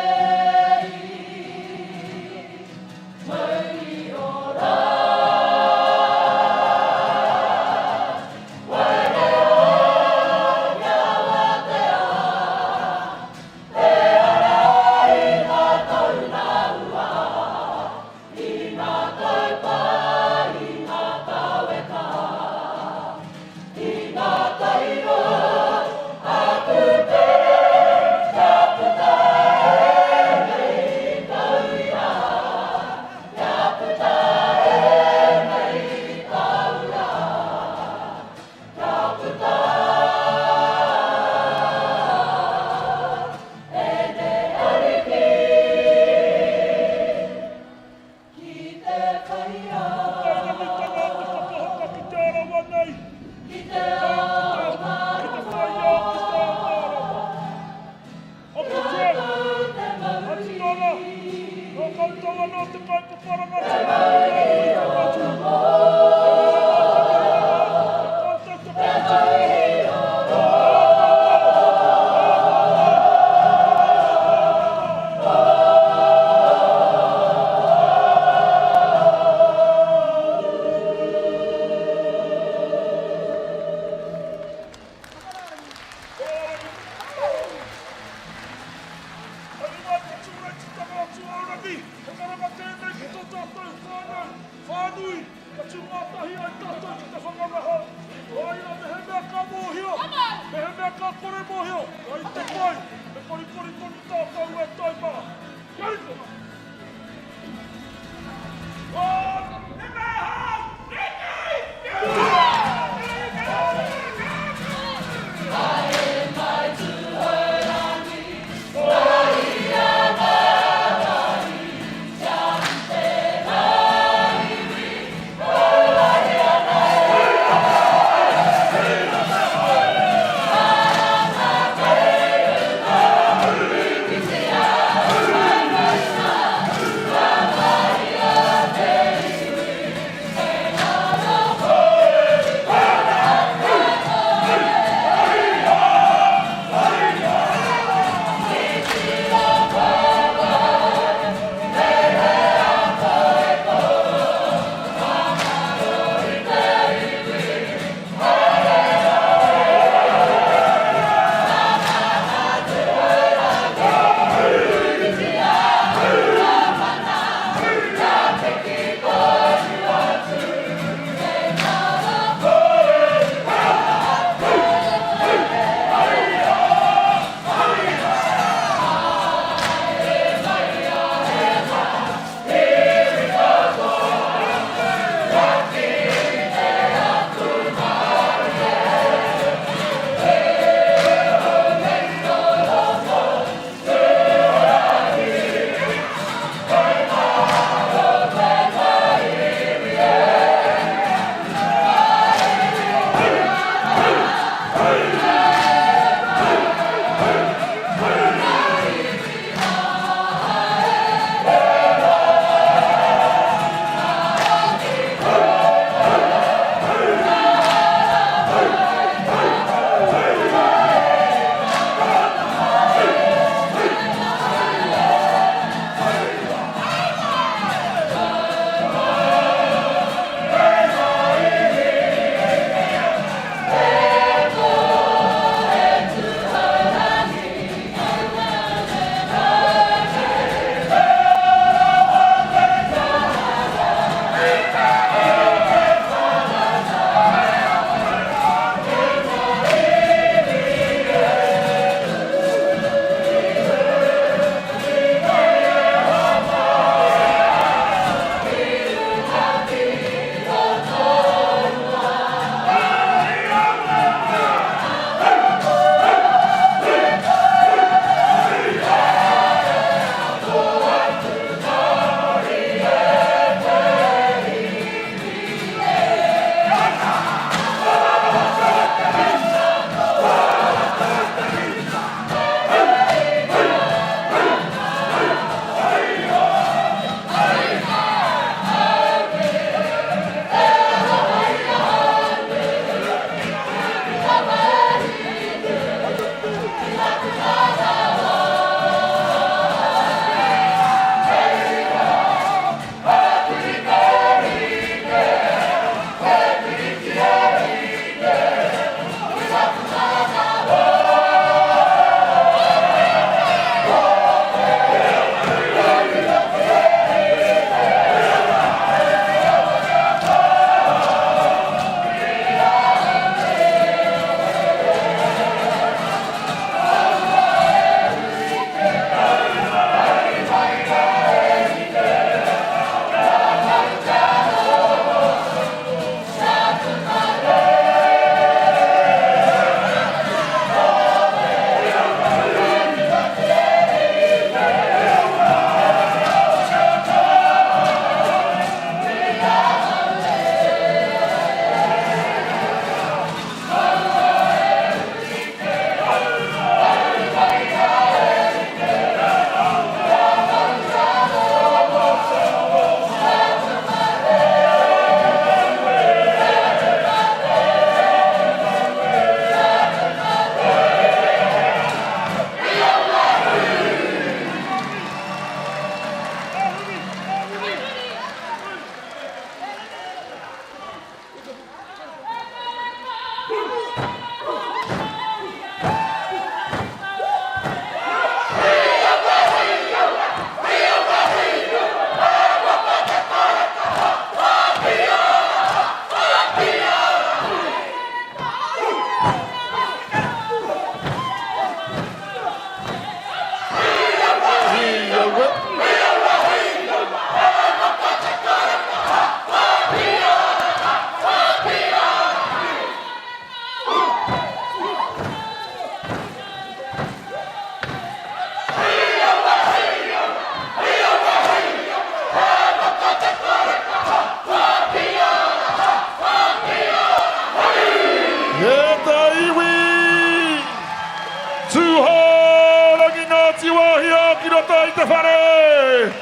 te whare!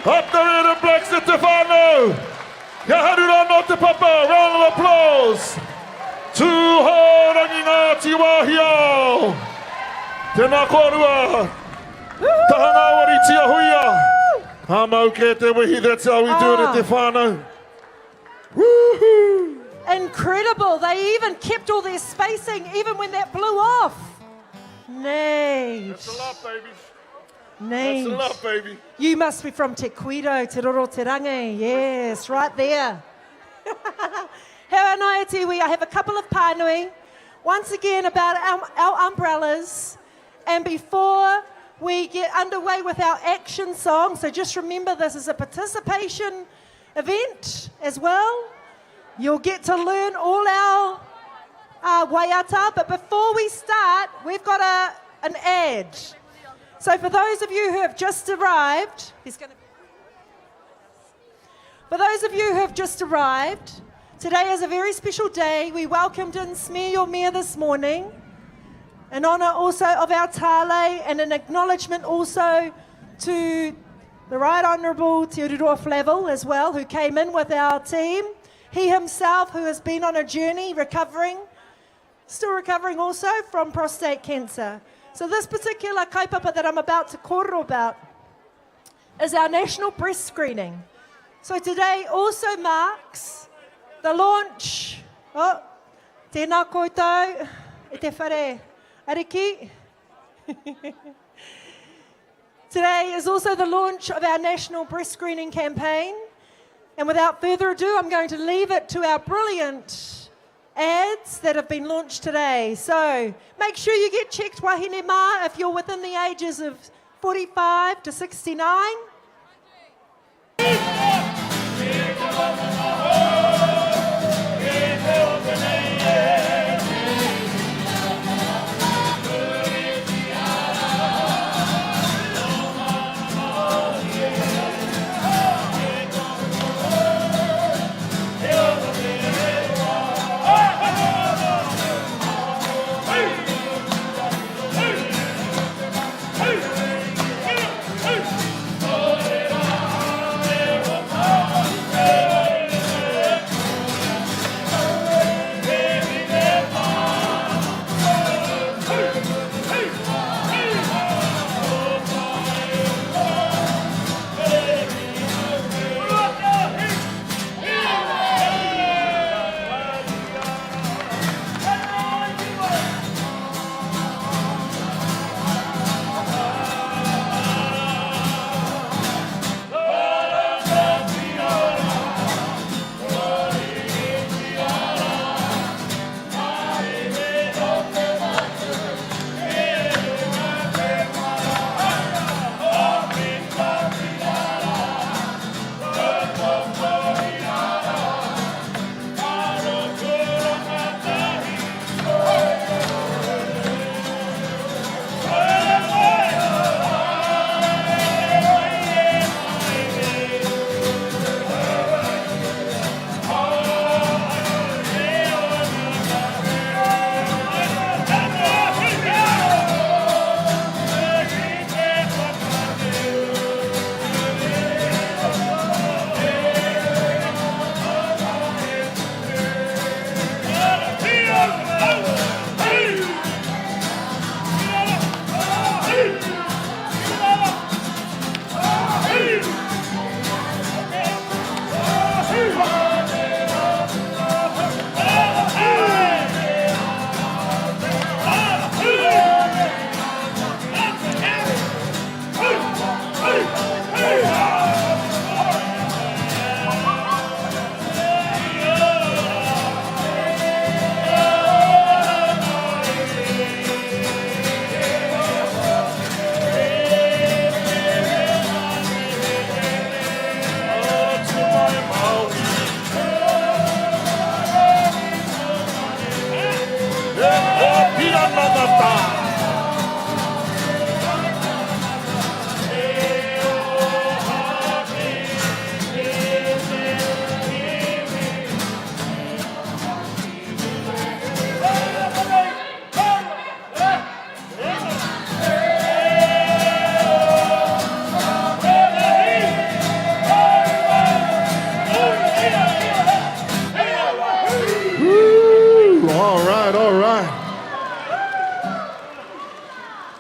Up the red and blacks te te whānau! Kia harura no te papa, round of applause! Tūhourangi Ngāti Wāhiao! Tēnā kōrua! Tahanga wari tia huia! Hamau ke te wihi, that's how we do it at te whānau. Woohoo! Incredible. They even kept all their spacing even when that blew off. Neat. That's a lot, baby. Neat. That's a lot, baby. You must be from Te Kuiro, Te Roroterangi. Yes, right there. Hea anai te iwi. I have a couple of pānui. Once again about our umbrellas. And before we get underway with our action song, so just remember this is a participation event as well. You'll get to learn all our waiata, but before we start, we've got an ad. So for those of you who have just arrived, today is a very special day. We welcomed in Smear Your Mayor this morning, in honour also of our Tāle and an acknowledgement also to the Right Honourable Te Ururoa Flavel as well, who came in with our team. He himself, who has been on a journey still recovering also from prostate cancer. So this particular kaupapa that I'm about to kōrero about is our national breast screening. So today also marks the launch, tēnā koutou, e te whare ariki. Today is also the launch of our national breast screening campaign. And without further ado, I'm going to leave it to our brilliant ads that have been launched today. So make sure you get checked, wahine mā, if you're within the ages of 45 to 69.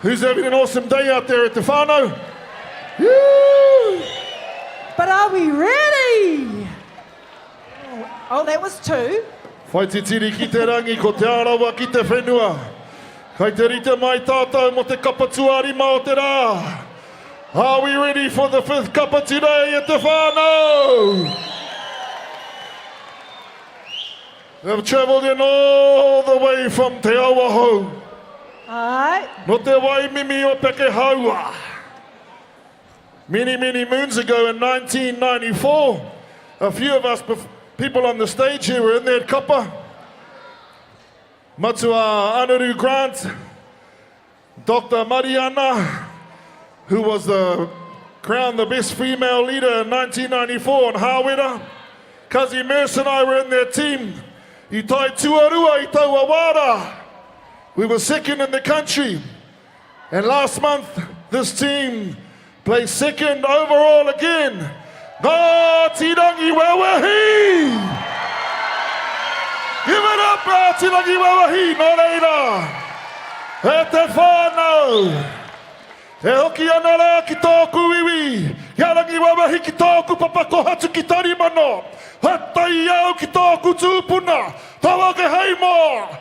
Who's having an awesome day out there at Te whānau? Woo! But are we ready? Oh, that was two. Whai te tiri ki te rangi ko te arawa ki te whenua. Kai te rite mai tātou mo te kapa tuari ma o te rā. Are we ready for the 5th kapa today at Te whānau? They've travelled in all the way from Te Awa Aye. no te waimimi o peke haua. Many, many moons ago in 1994, a few of us people on the stage here were in there at kapa. Matua Anaru Grant, Dr. Mariana, who was crowned the best female leader in 1994 in Hawera. Kazi Merce and I were in their team. I tai tuarua I taua wara. We were second in the country. And last month, this team placed second overall again. Ngāti Rangiwewehi! Give it up, Ngāti Rangiwewehi, no reira. E te whānau. E hoki ana rā ki tōku iwi. Ia Rangiwewehi ki tōku papako hatu ki tarimano. Hatai au ki tōku tūpuna. Tawa ke heimo.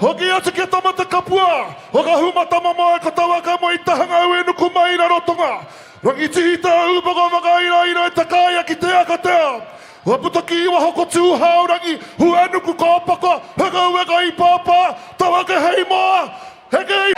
Hoki atu ki tamata kapua. Hoka humata mamo e ko tawa ka mo i tahanga ue nuku mai na rotonga. Rangi tihita upago wakaira ira e takaya ki te akatea. Waputa ki iwa hoko Tūhourangi. Hua nuku kōpaka. Heka ueka I pāpā. Tawa ke heimo. Heke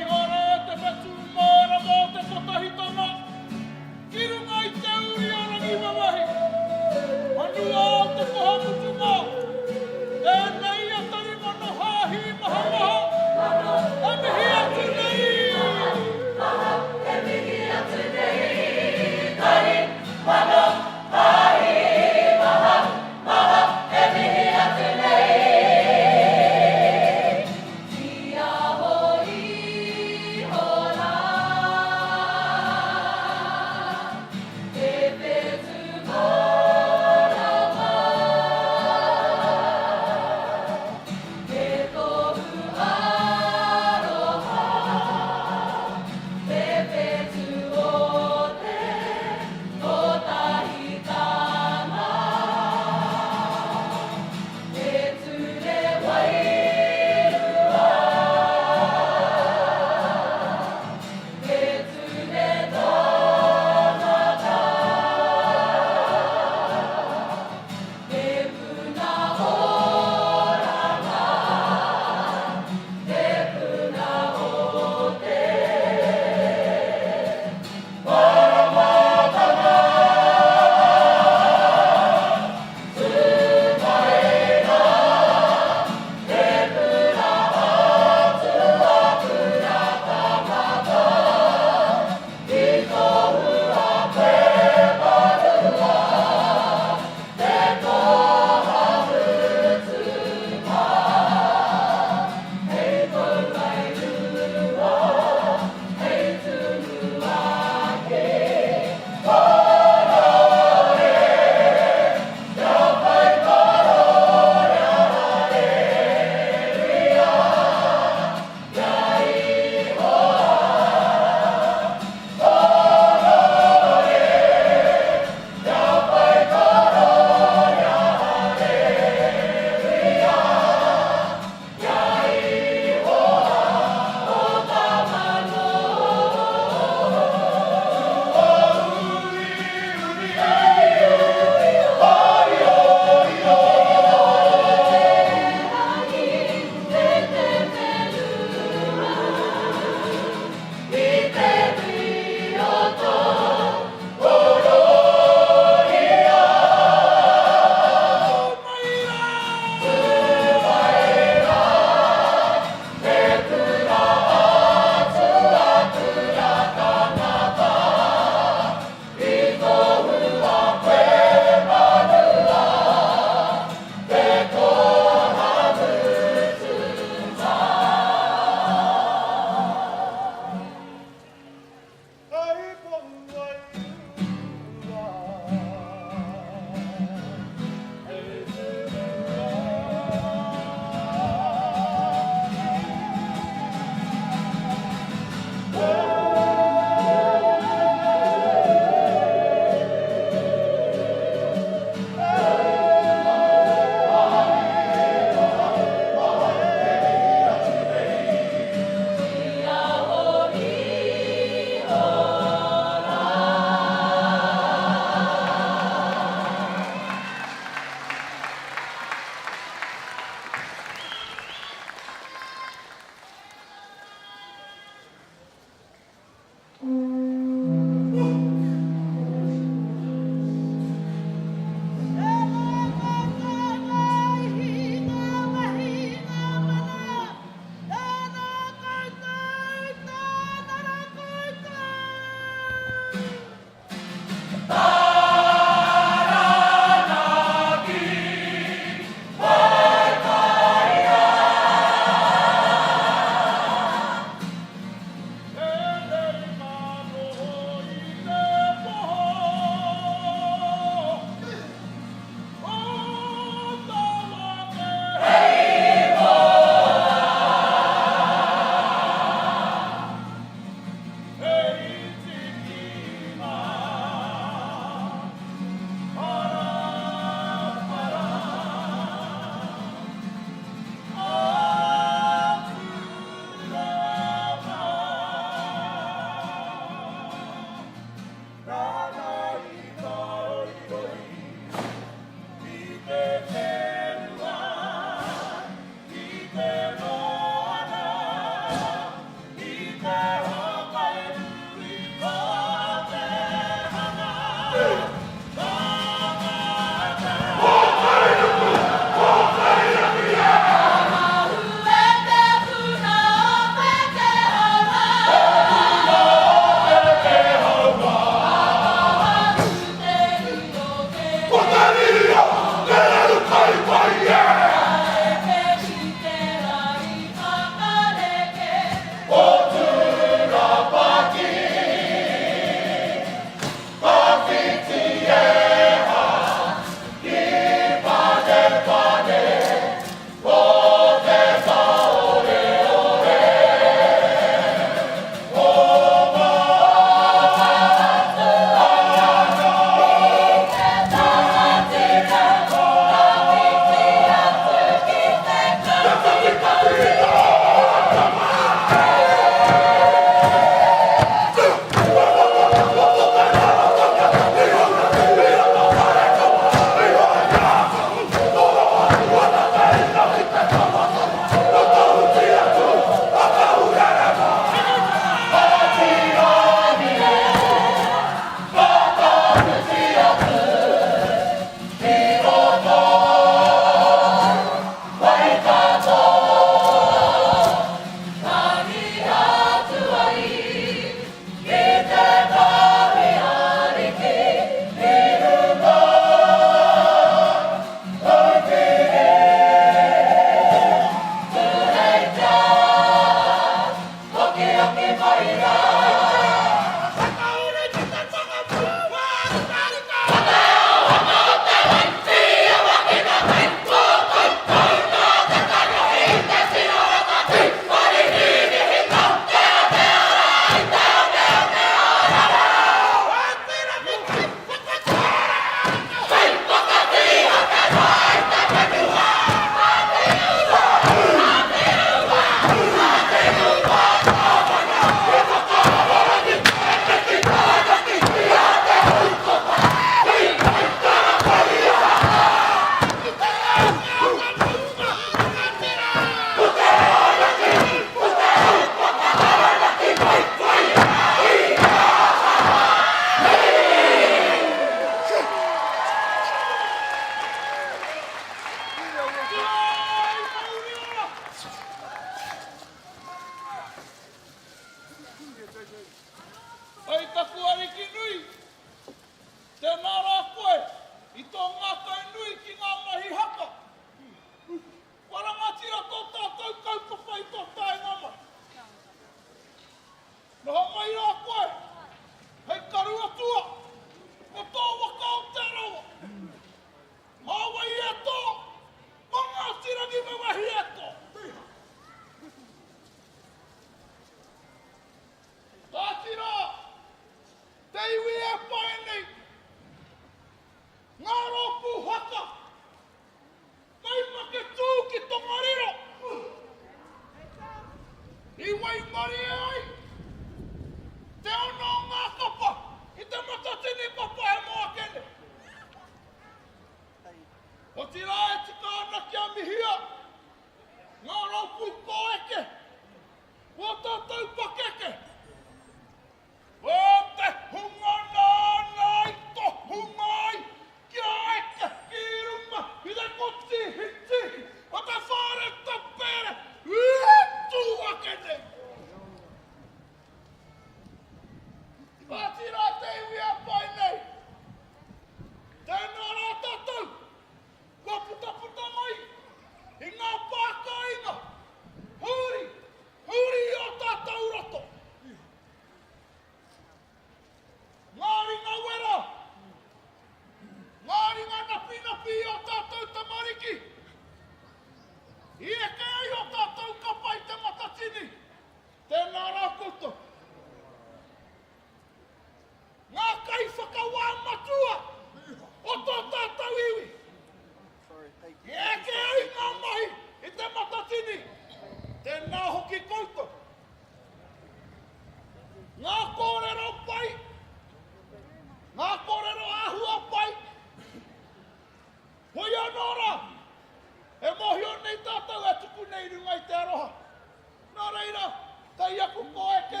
Te iaku ko eke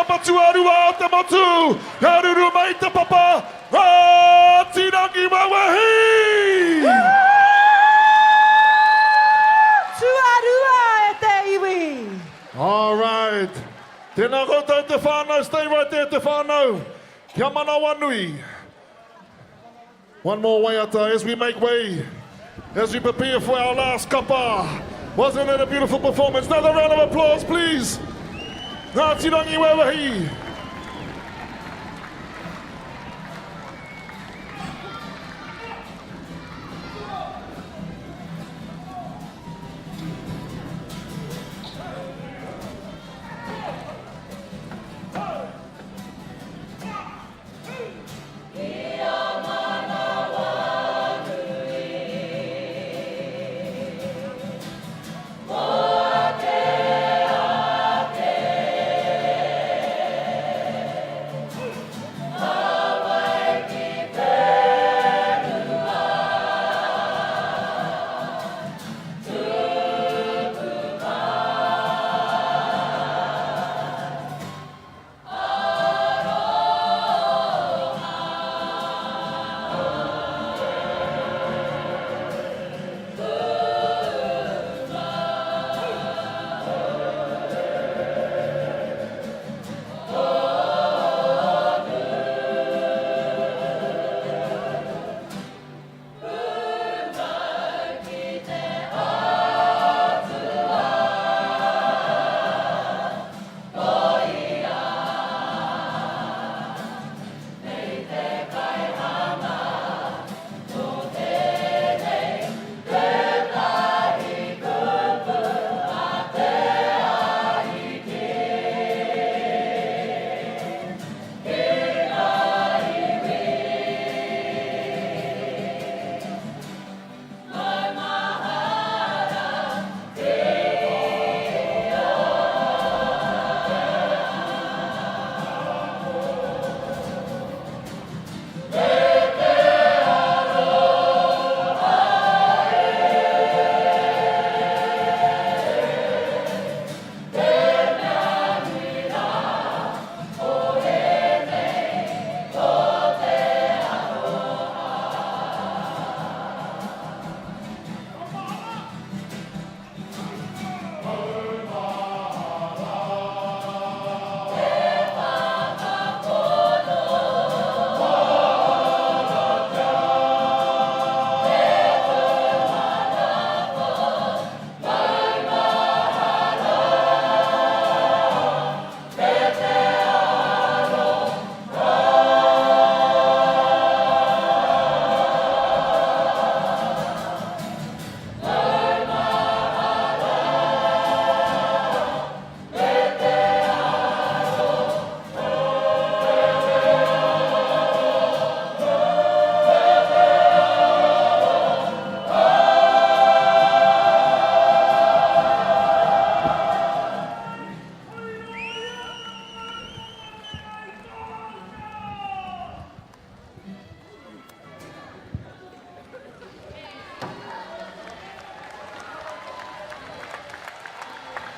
motu arua o te motu. He ruru mai te papa. Ngāti Rangiwewehi. Tuarua e te iwi. All right. Tēnā koutou te whānau. Stay right there, te whānau. Kia mana wanui. One more waiata as we make way, as we prepare for our last kapa. Wasn't it a beautiful performance? Another round of applause, please. Ngāti Rangiwewehi.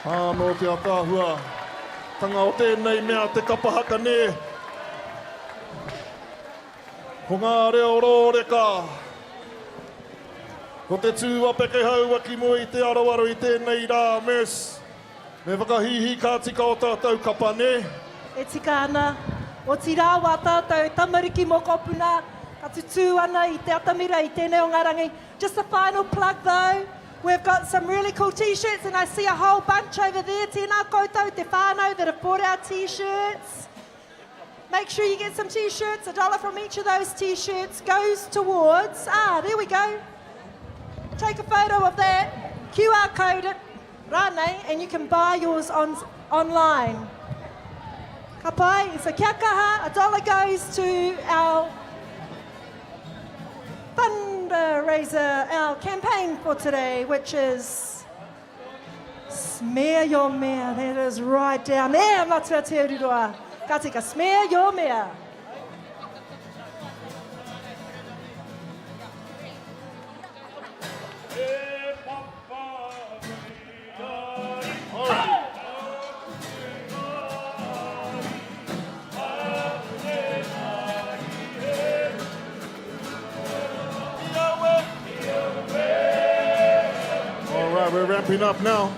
Anō te atahua, tanga o tēnei mea te kapa haka ne. Ko ngā reo rōreka. Ko te tūwa peke hau aki mo I te arawaru I tēnei rā mes. Me whakahihi kā tika o tātou kapa ne. E tika ana, o ti rā wā tātou tamariki mō kopuna, ka tutu ana I te atamira I tēnei o ngā rangi. Just a final plug though. We've got some really cool t-shirts and I see a whole bunch over there. Tēnā koutou te whānau that have bought our t-shirts. Make sure you get some t-shirts. $1 from each of those t-shirts goes towards, there we go. Take a photo of that, QR code it, rānei, and you can buy yours online. Ka pai, so kia kaha, $1 goes to our fundraiser, our campaign for today, which is Smear Your Mea. That is right down there, Matua Te Ururoa. Ka tika, Smear Your Mea. ramping up now.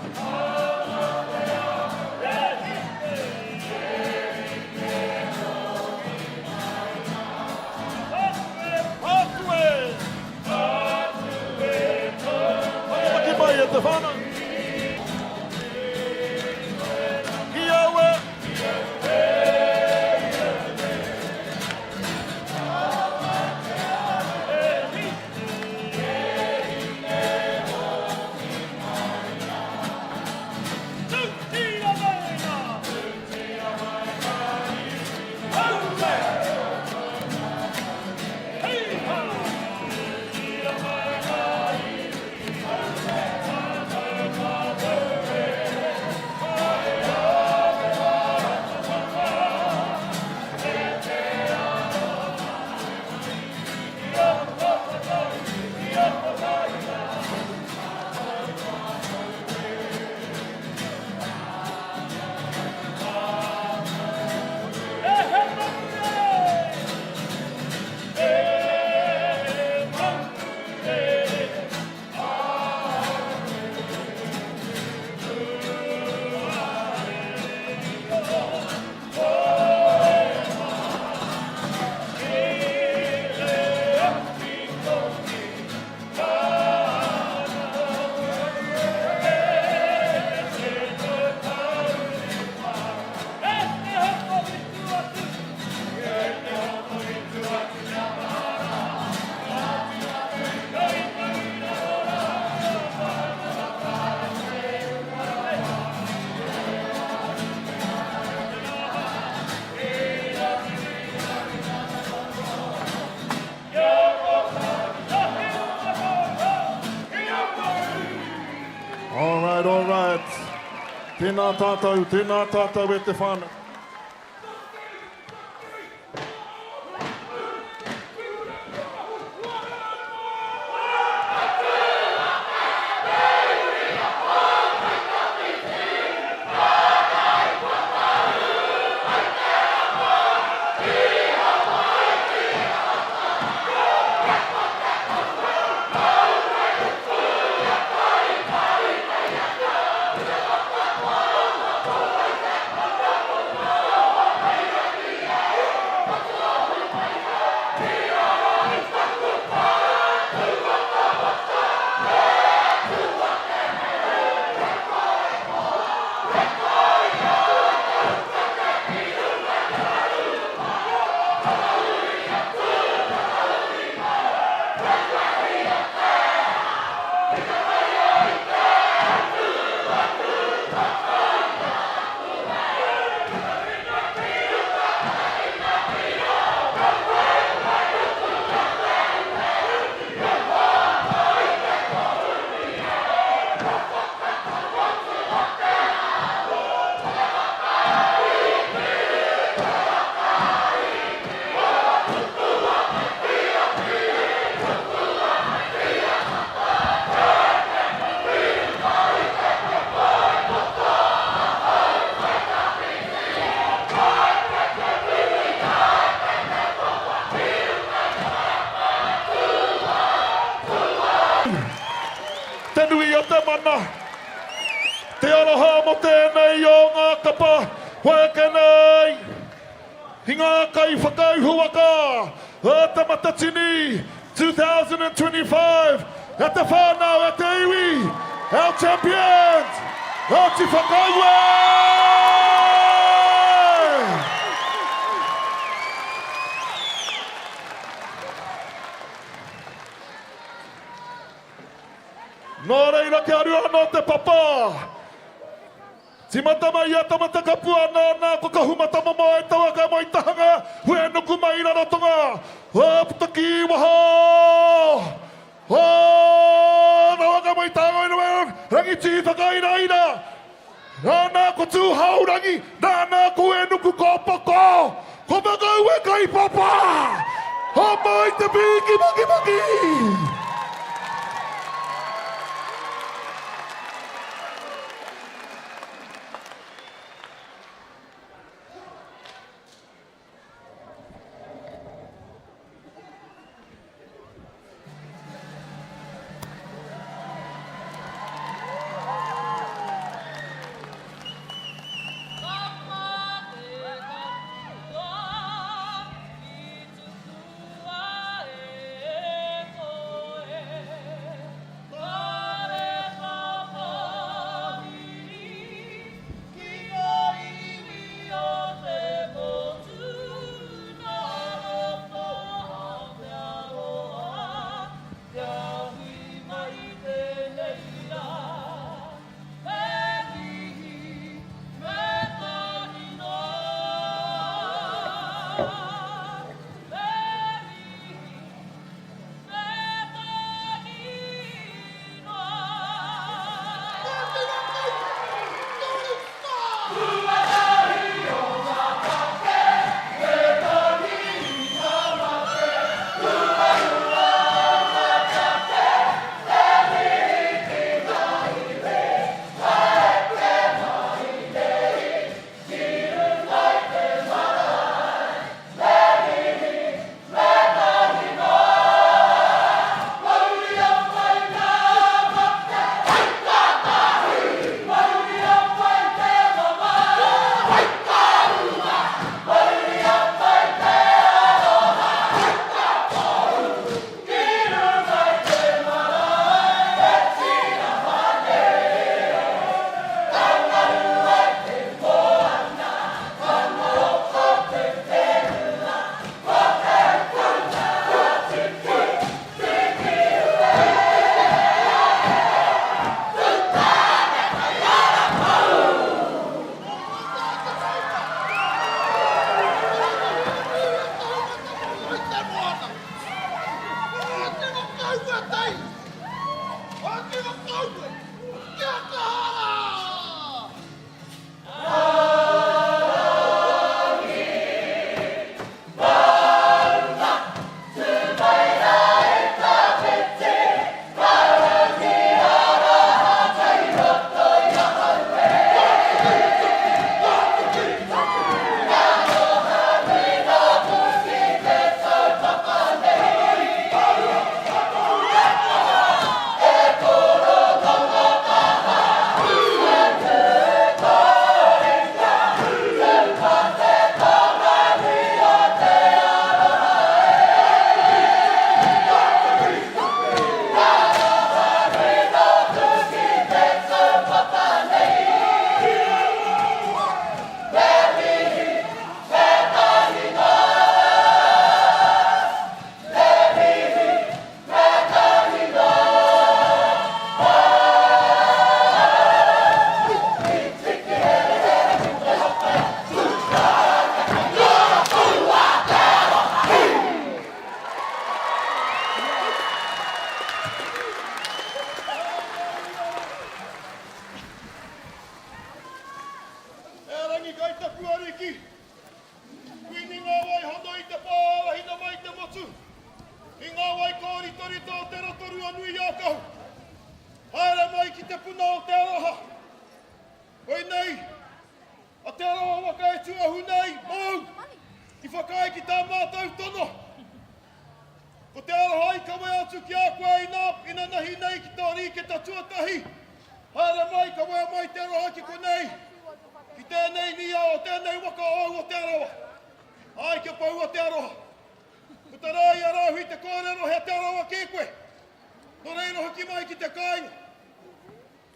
All right. Tēnā tātou e te whānau. Te Aroha mo tēnei o ngā kapa Hekenga. Hi Ngāti Whakaue, Te Matatini 2025. At the whānau, at the iwi, our champions, Ngāti Whakaue! Nō reira ke arua no te papa. Timata mai a tamata kapua nā ko kahumata momo e taua ka mai tahanga. Hue nuku mai na rotonga. Whītiki waho. Nawa ka mai tāngai na mai rangi tī whakaina ina. Nā ko Tūhourangi. Nā ko e nuku ko poko. Ko Whakaue kai papa. Ha mai te piki maki maki. ariki. Kuini ngā wai hono i te pāra hina mai te motu. I ngā wai kōri tori tō te Rotorua nui a kahu. Haere mai ki te puna o te Aroha. Hoi nei, a te Aroha waka e tuahu nei, mau, i whakai ki tā mātou tono. Ko te Aroha i kawe atu ki a koe ina nahi nei ki tō rike ta tuatahi. Haere mai kawe mai te Aroha ki ko nei. Ki tēnei nia o tēnei waka au o te Aroha. Ai kia pau o te Aroha. Ko te rai a rauhi te kōrero hea te Aroha ki koe. No reiro hoki mai ki te kāinga.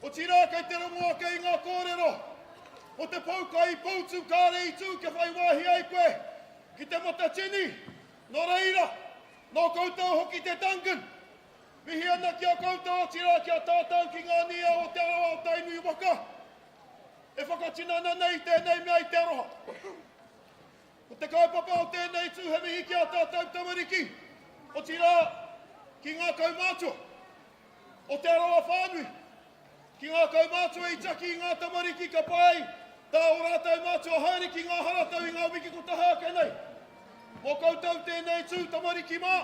O tira kai te rongoa kei ngā kōrero. O te paukai poutu kāre i tū ke whai Wāhiao koe. Ki te Matatini. No reira. No koutou hoki te Duncan. Mihi ana ki a koutou o tira ki a tātau ki ngā nia o te Aroha o tainui waka. E whakatinana nei tēnei mea i te Aroha. O te kaupapa o tēnei tū he mihi ki a tātau tamariki. O tira ki ngā kaumātua. O te Aroha whānui. Ki ngā kaumātua i taki i ngā tamariki ka pai. Tā o rātou mātua haere ki ngā haratau i ngā Whītiki Taua nei. Mō koutou tēnei tū tamariki mā.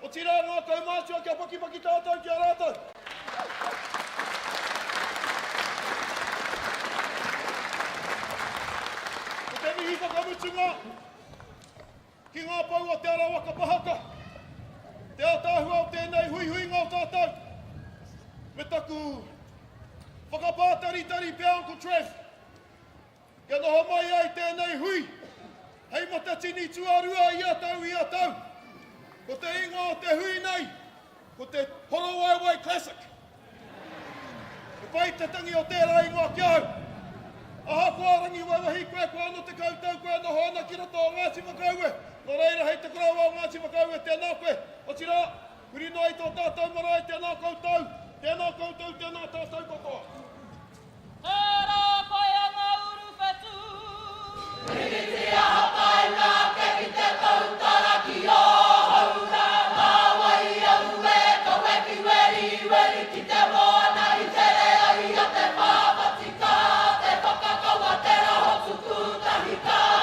O tira ngā kaumātua kia pakipaki tātou ki a rātou. O te mihi whakamutunga. Ki ngā pau o Te Arawa Kapa Haka. Te atahua o tēnei huihuinga o tātou. Me taku whakapātari pia Uncle Trev. Kia noho mai ai tēnei hui. Hei Matatini tuarua i atau. Ko te inga o te hui nei. Ko te Horowaiwai Classic. E pai te tangi o tērā ingoa ki au. Aha kua Rangiwewehi koe kua ano te koutou koe noho ana ki roto o Ngāti Whakaue. No reira hei te kurawa o Ngāti Whakaue tēnā koe. O tira, kuri noa i tō tātou marae tēnā koutou. Tēnā koutou, tēnā tātou katoa. Tērā koe a ngā uru whetū. Rikiti a hapai ngā keki te tautara ki o haura. Ngā wai au e ka weki weri ki te moana i te rea i a te whāpatika. Te whakakaua te raho tuku tahi kā.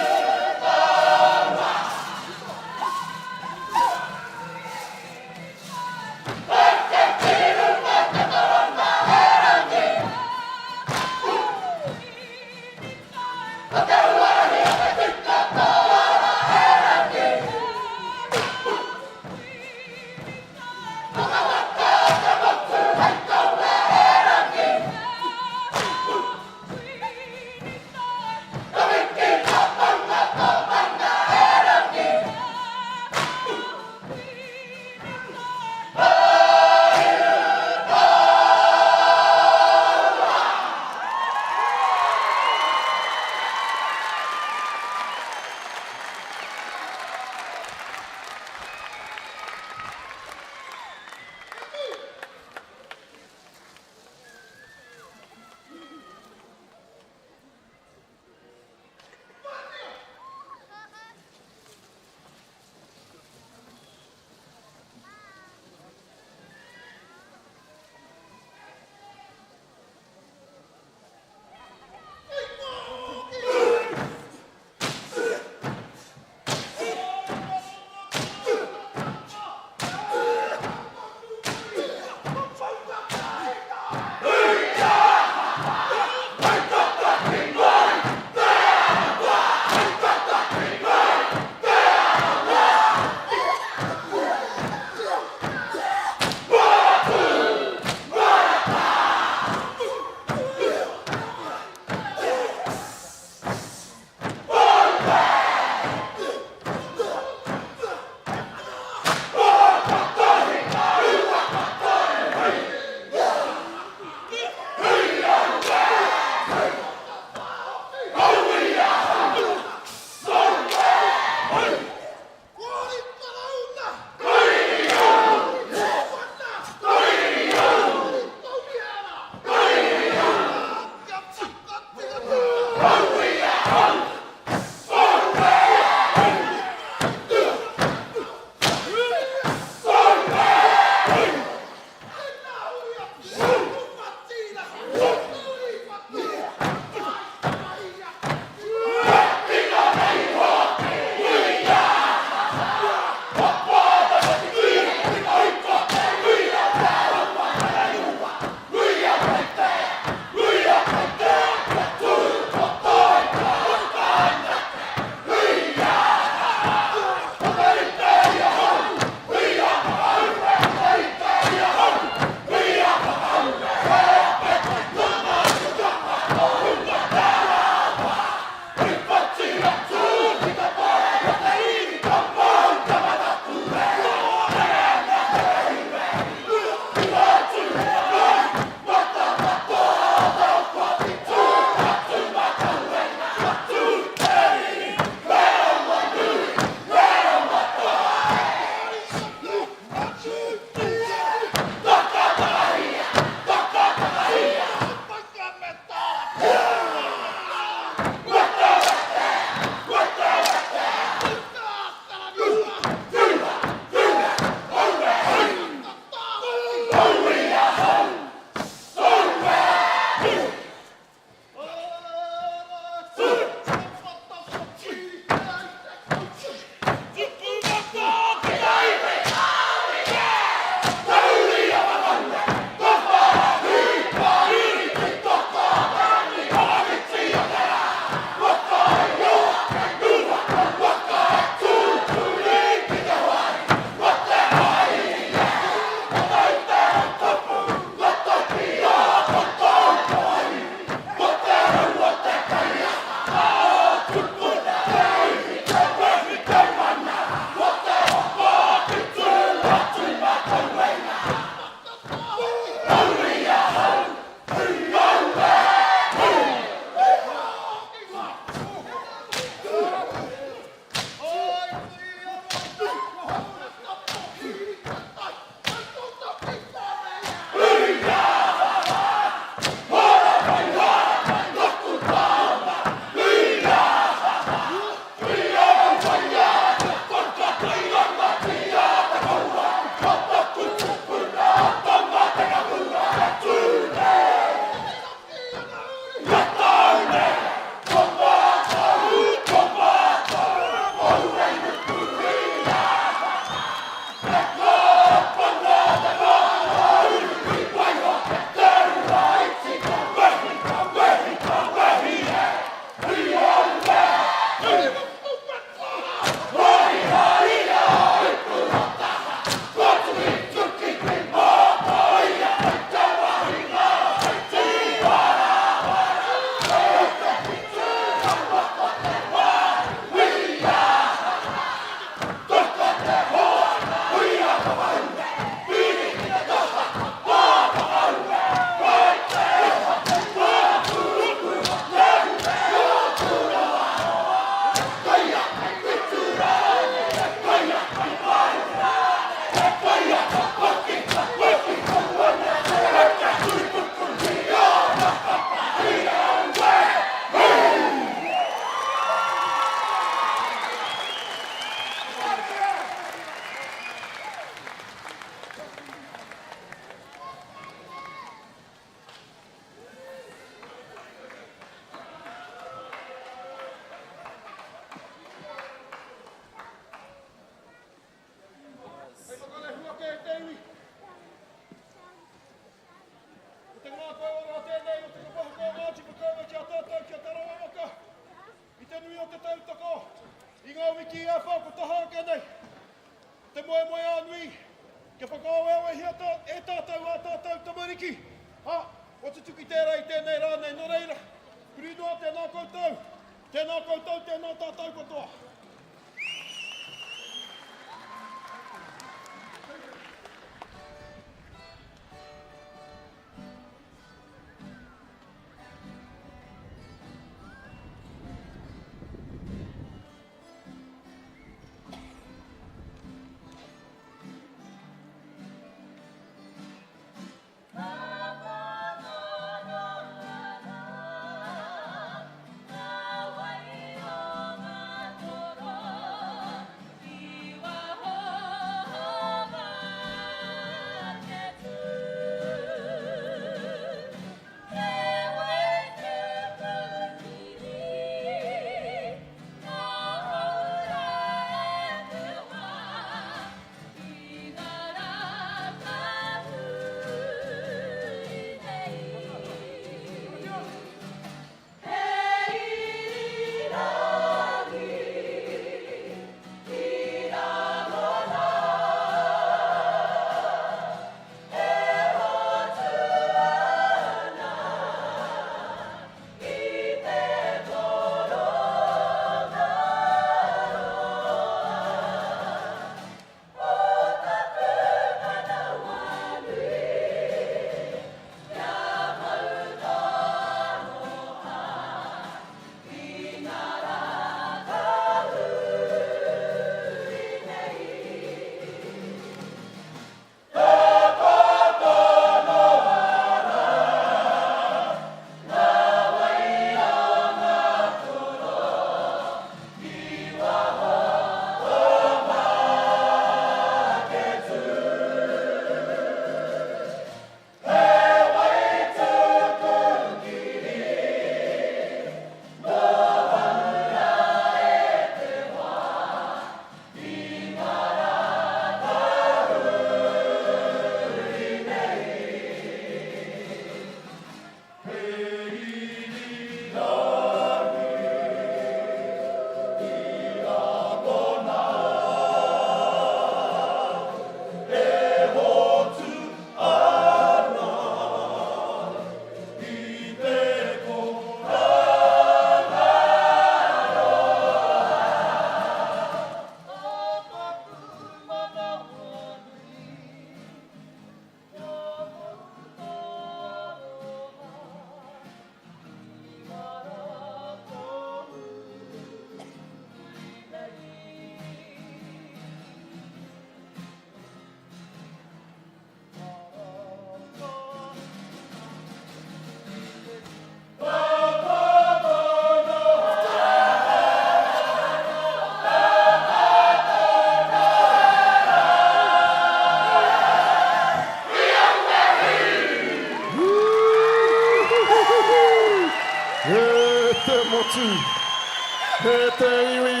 e te iwi.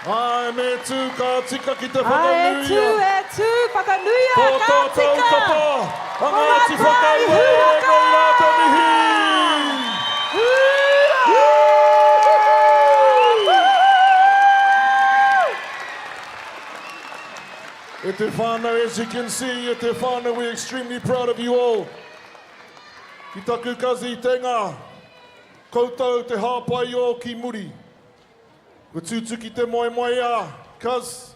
Ai me tū ka tika ki te whakanuia. E tū, whakanuia, Ko ka tōtou tika. kapa, a Ko Ngāti Ngāti Whakaue, Haka. nei rā te mihi. E te whānau, as you can see, e te whānau, we're extremely proud of you all. Ki taku kazi te ngā, koutou te hāpai o ki muri. Ko tūtuki te moe moe a, kaz,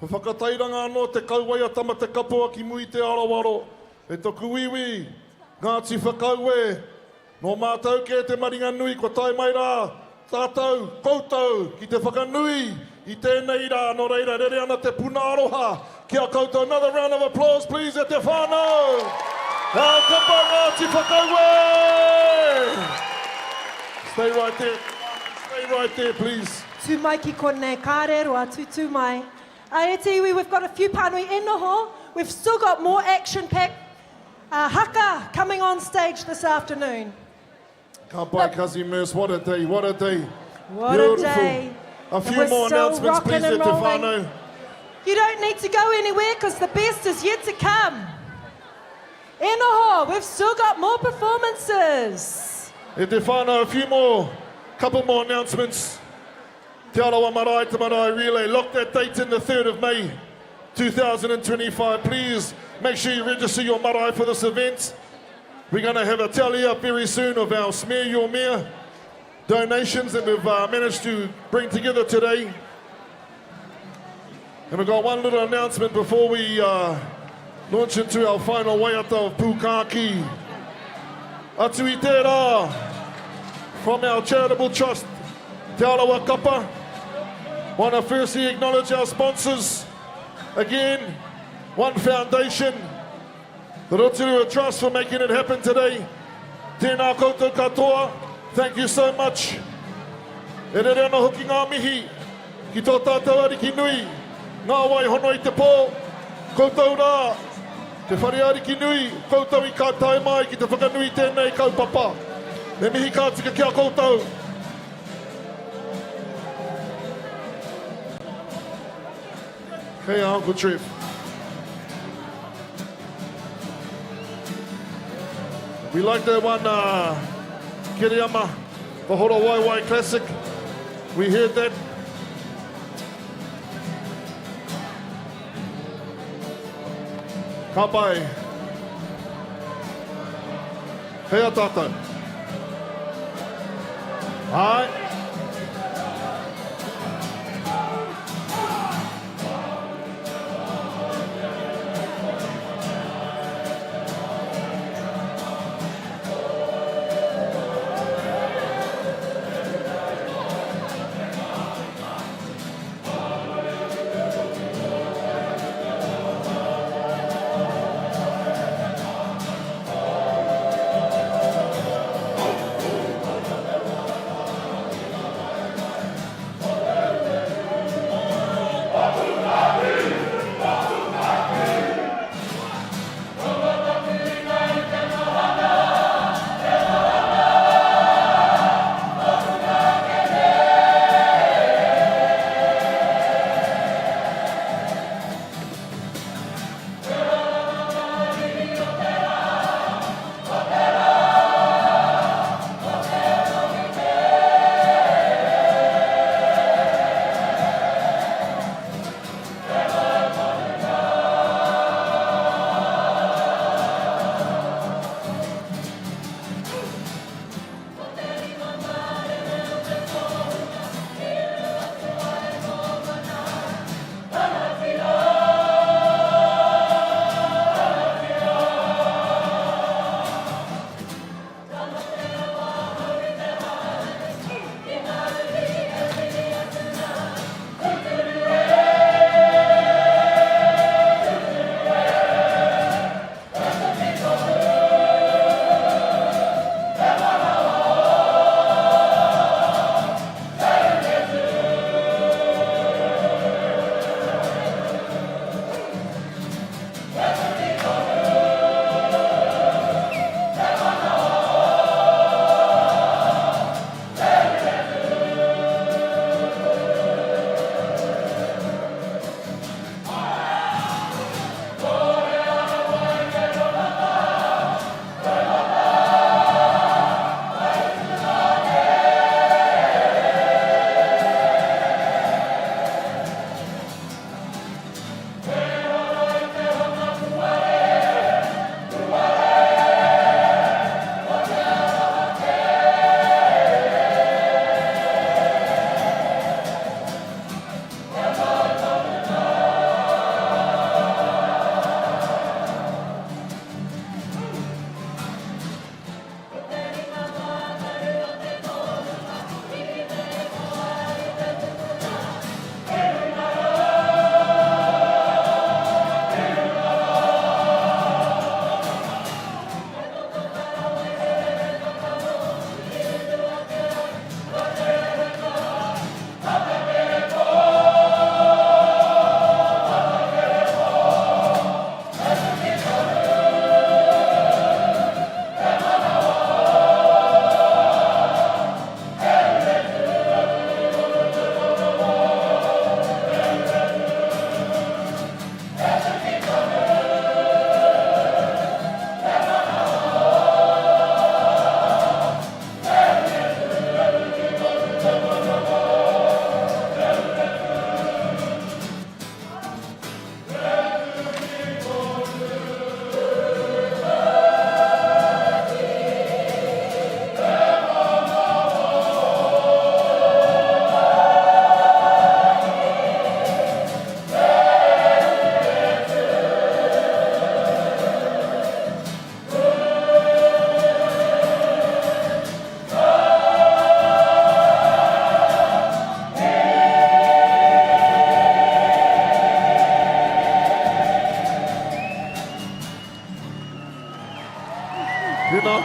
ko whakatairanga anō te kauwai a tama te kapua ki mui te arawaro. E toku iwi, Ngāti Whakaue, no mātou ke te maringa nui, ko tai mai rā, tātou, koutou, ki te whakanui, i tēnei rā, no reira, rere ana te puna aroha, kia koutou, another round of applause, please, e te whānau. Hau kapa Ngāti Whakaue! Stay right there, stay right there, please. Tū mai ki konei, kā reroa, tū mai. Ai te iwi, we've got a few pānui e noho. We've still got more action-packed haka coming on stage this afternoon. Ka pai kazi Merce, what a day, what a day. What Beautiful. a day. A And few we're more still announcements, rocking please, and e te rolling. whānau. You don't need to go anywhere because the best is yet to come. E noho, we've still got more performances. E te whānau, a few more, couple more announcements. Te Arawa Marae Te Marae Relay, lock that date in the 3rd of May, 2025. Please make sure you register your marae for this event. We're going to have a tally up very soon of our Smear Your Mare donations that we've managed to bring together today. And we've got one little announcement before we launch into our final waiata of Pūkāki. Atu i te rā, from our charitable trust, Te Arawa Kapa. Want to firstly acknowledge our sponsors. Again, One Foundation, the Rotorua Trust for making it happen today. Tēnā koutou katoa, thank you so much. E rere ana hoki ngā mihi, ki tō tātou ariki nui, ngā wai hono i te pō, koutou rā, te whare ariki nui, koutou i ka tae mai ki te whakanui tēnei kaupapa. E mihi kā tika kia koutou. Hey, Uncle Trev. We like that one, Kiriyama, the Horo Wai Wai Classic. We heard that. Ka pai. Hea tātou. Ai.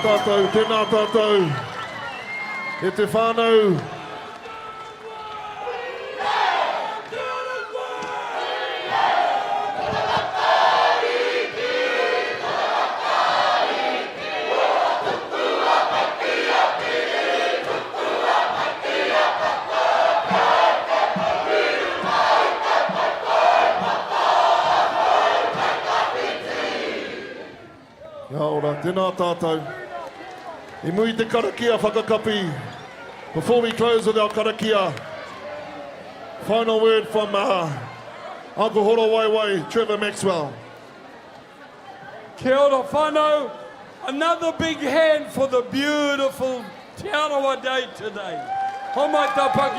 tātou, tēnā tātou. E te whānau. Ia ora, tēnā tātou. I mui te karakia whakakapi. Before we close with our karakia, final word from Uncle Horo Waiwai, Trevor Maxwell. Kia ora whanau. Another big hand for the beautiful Te Arawa Day today. Ho mai tā paki.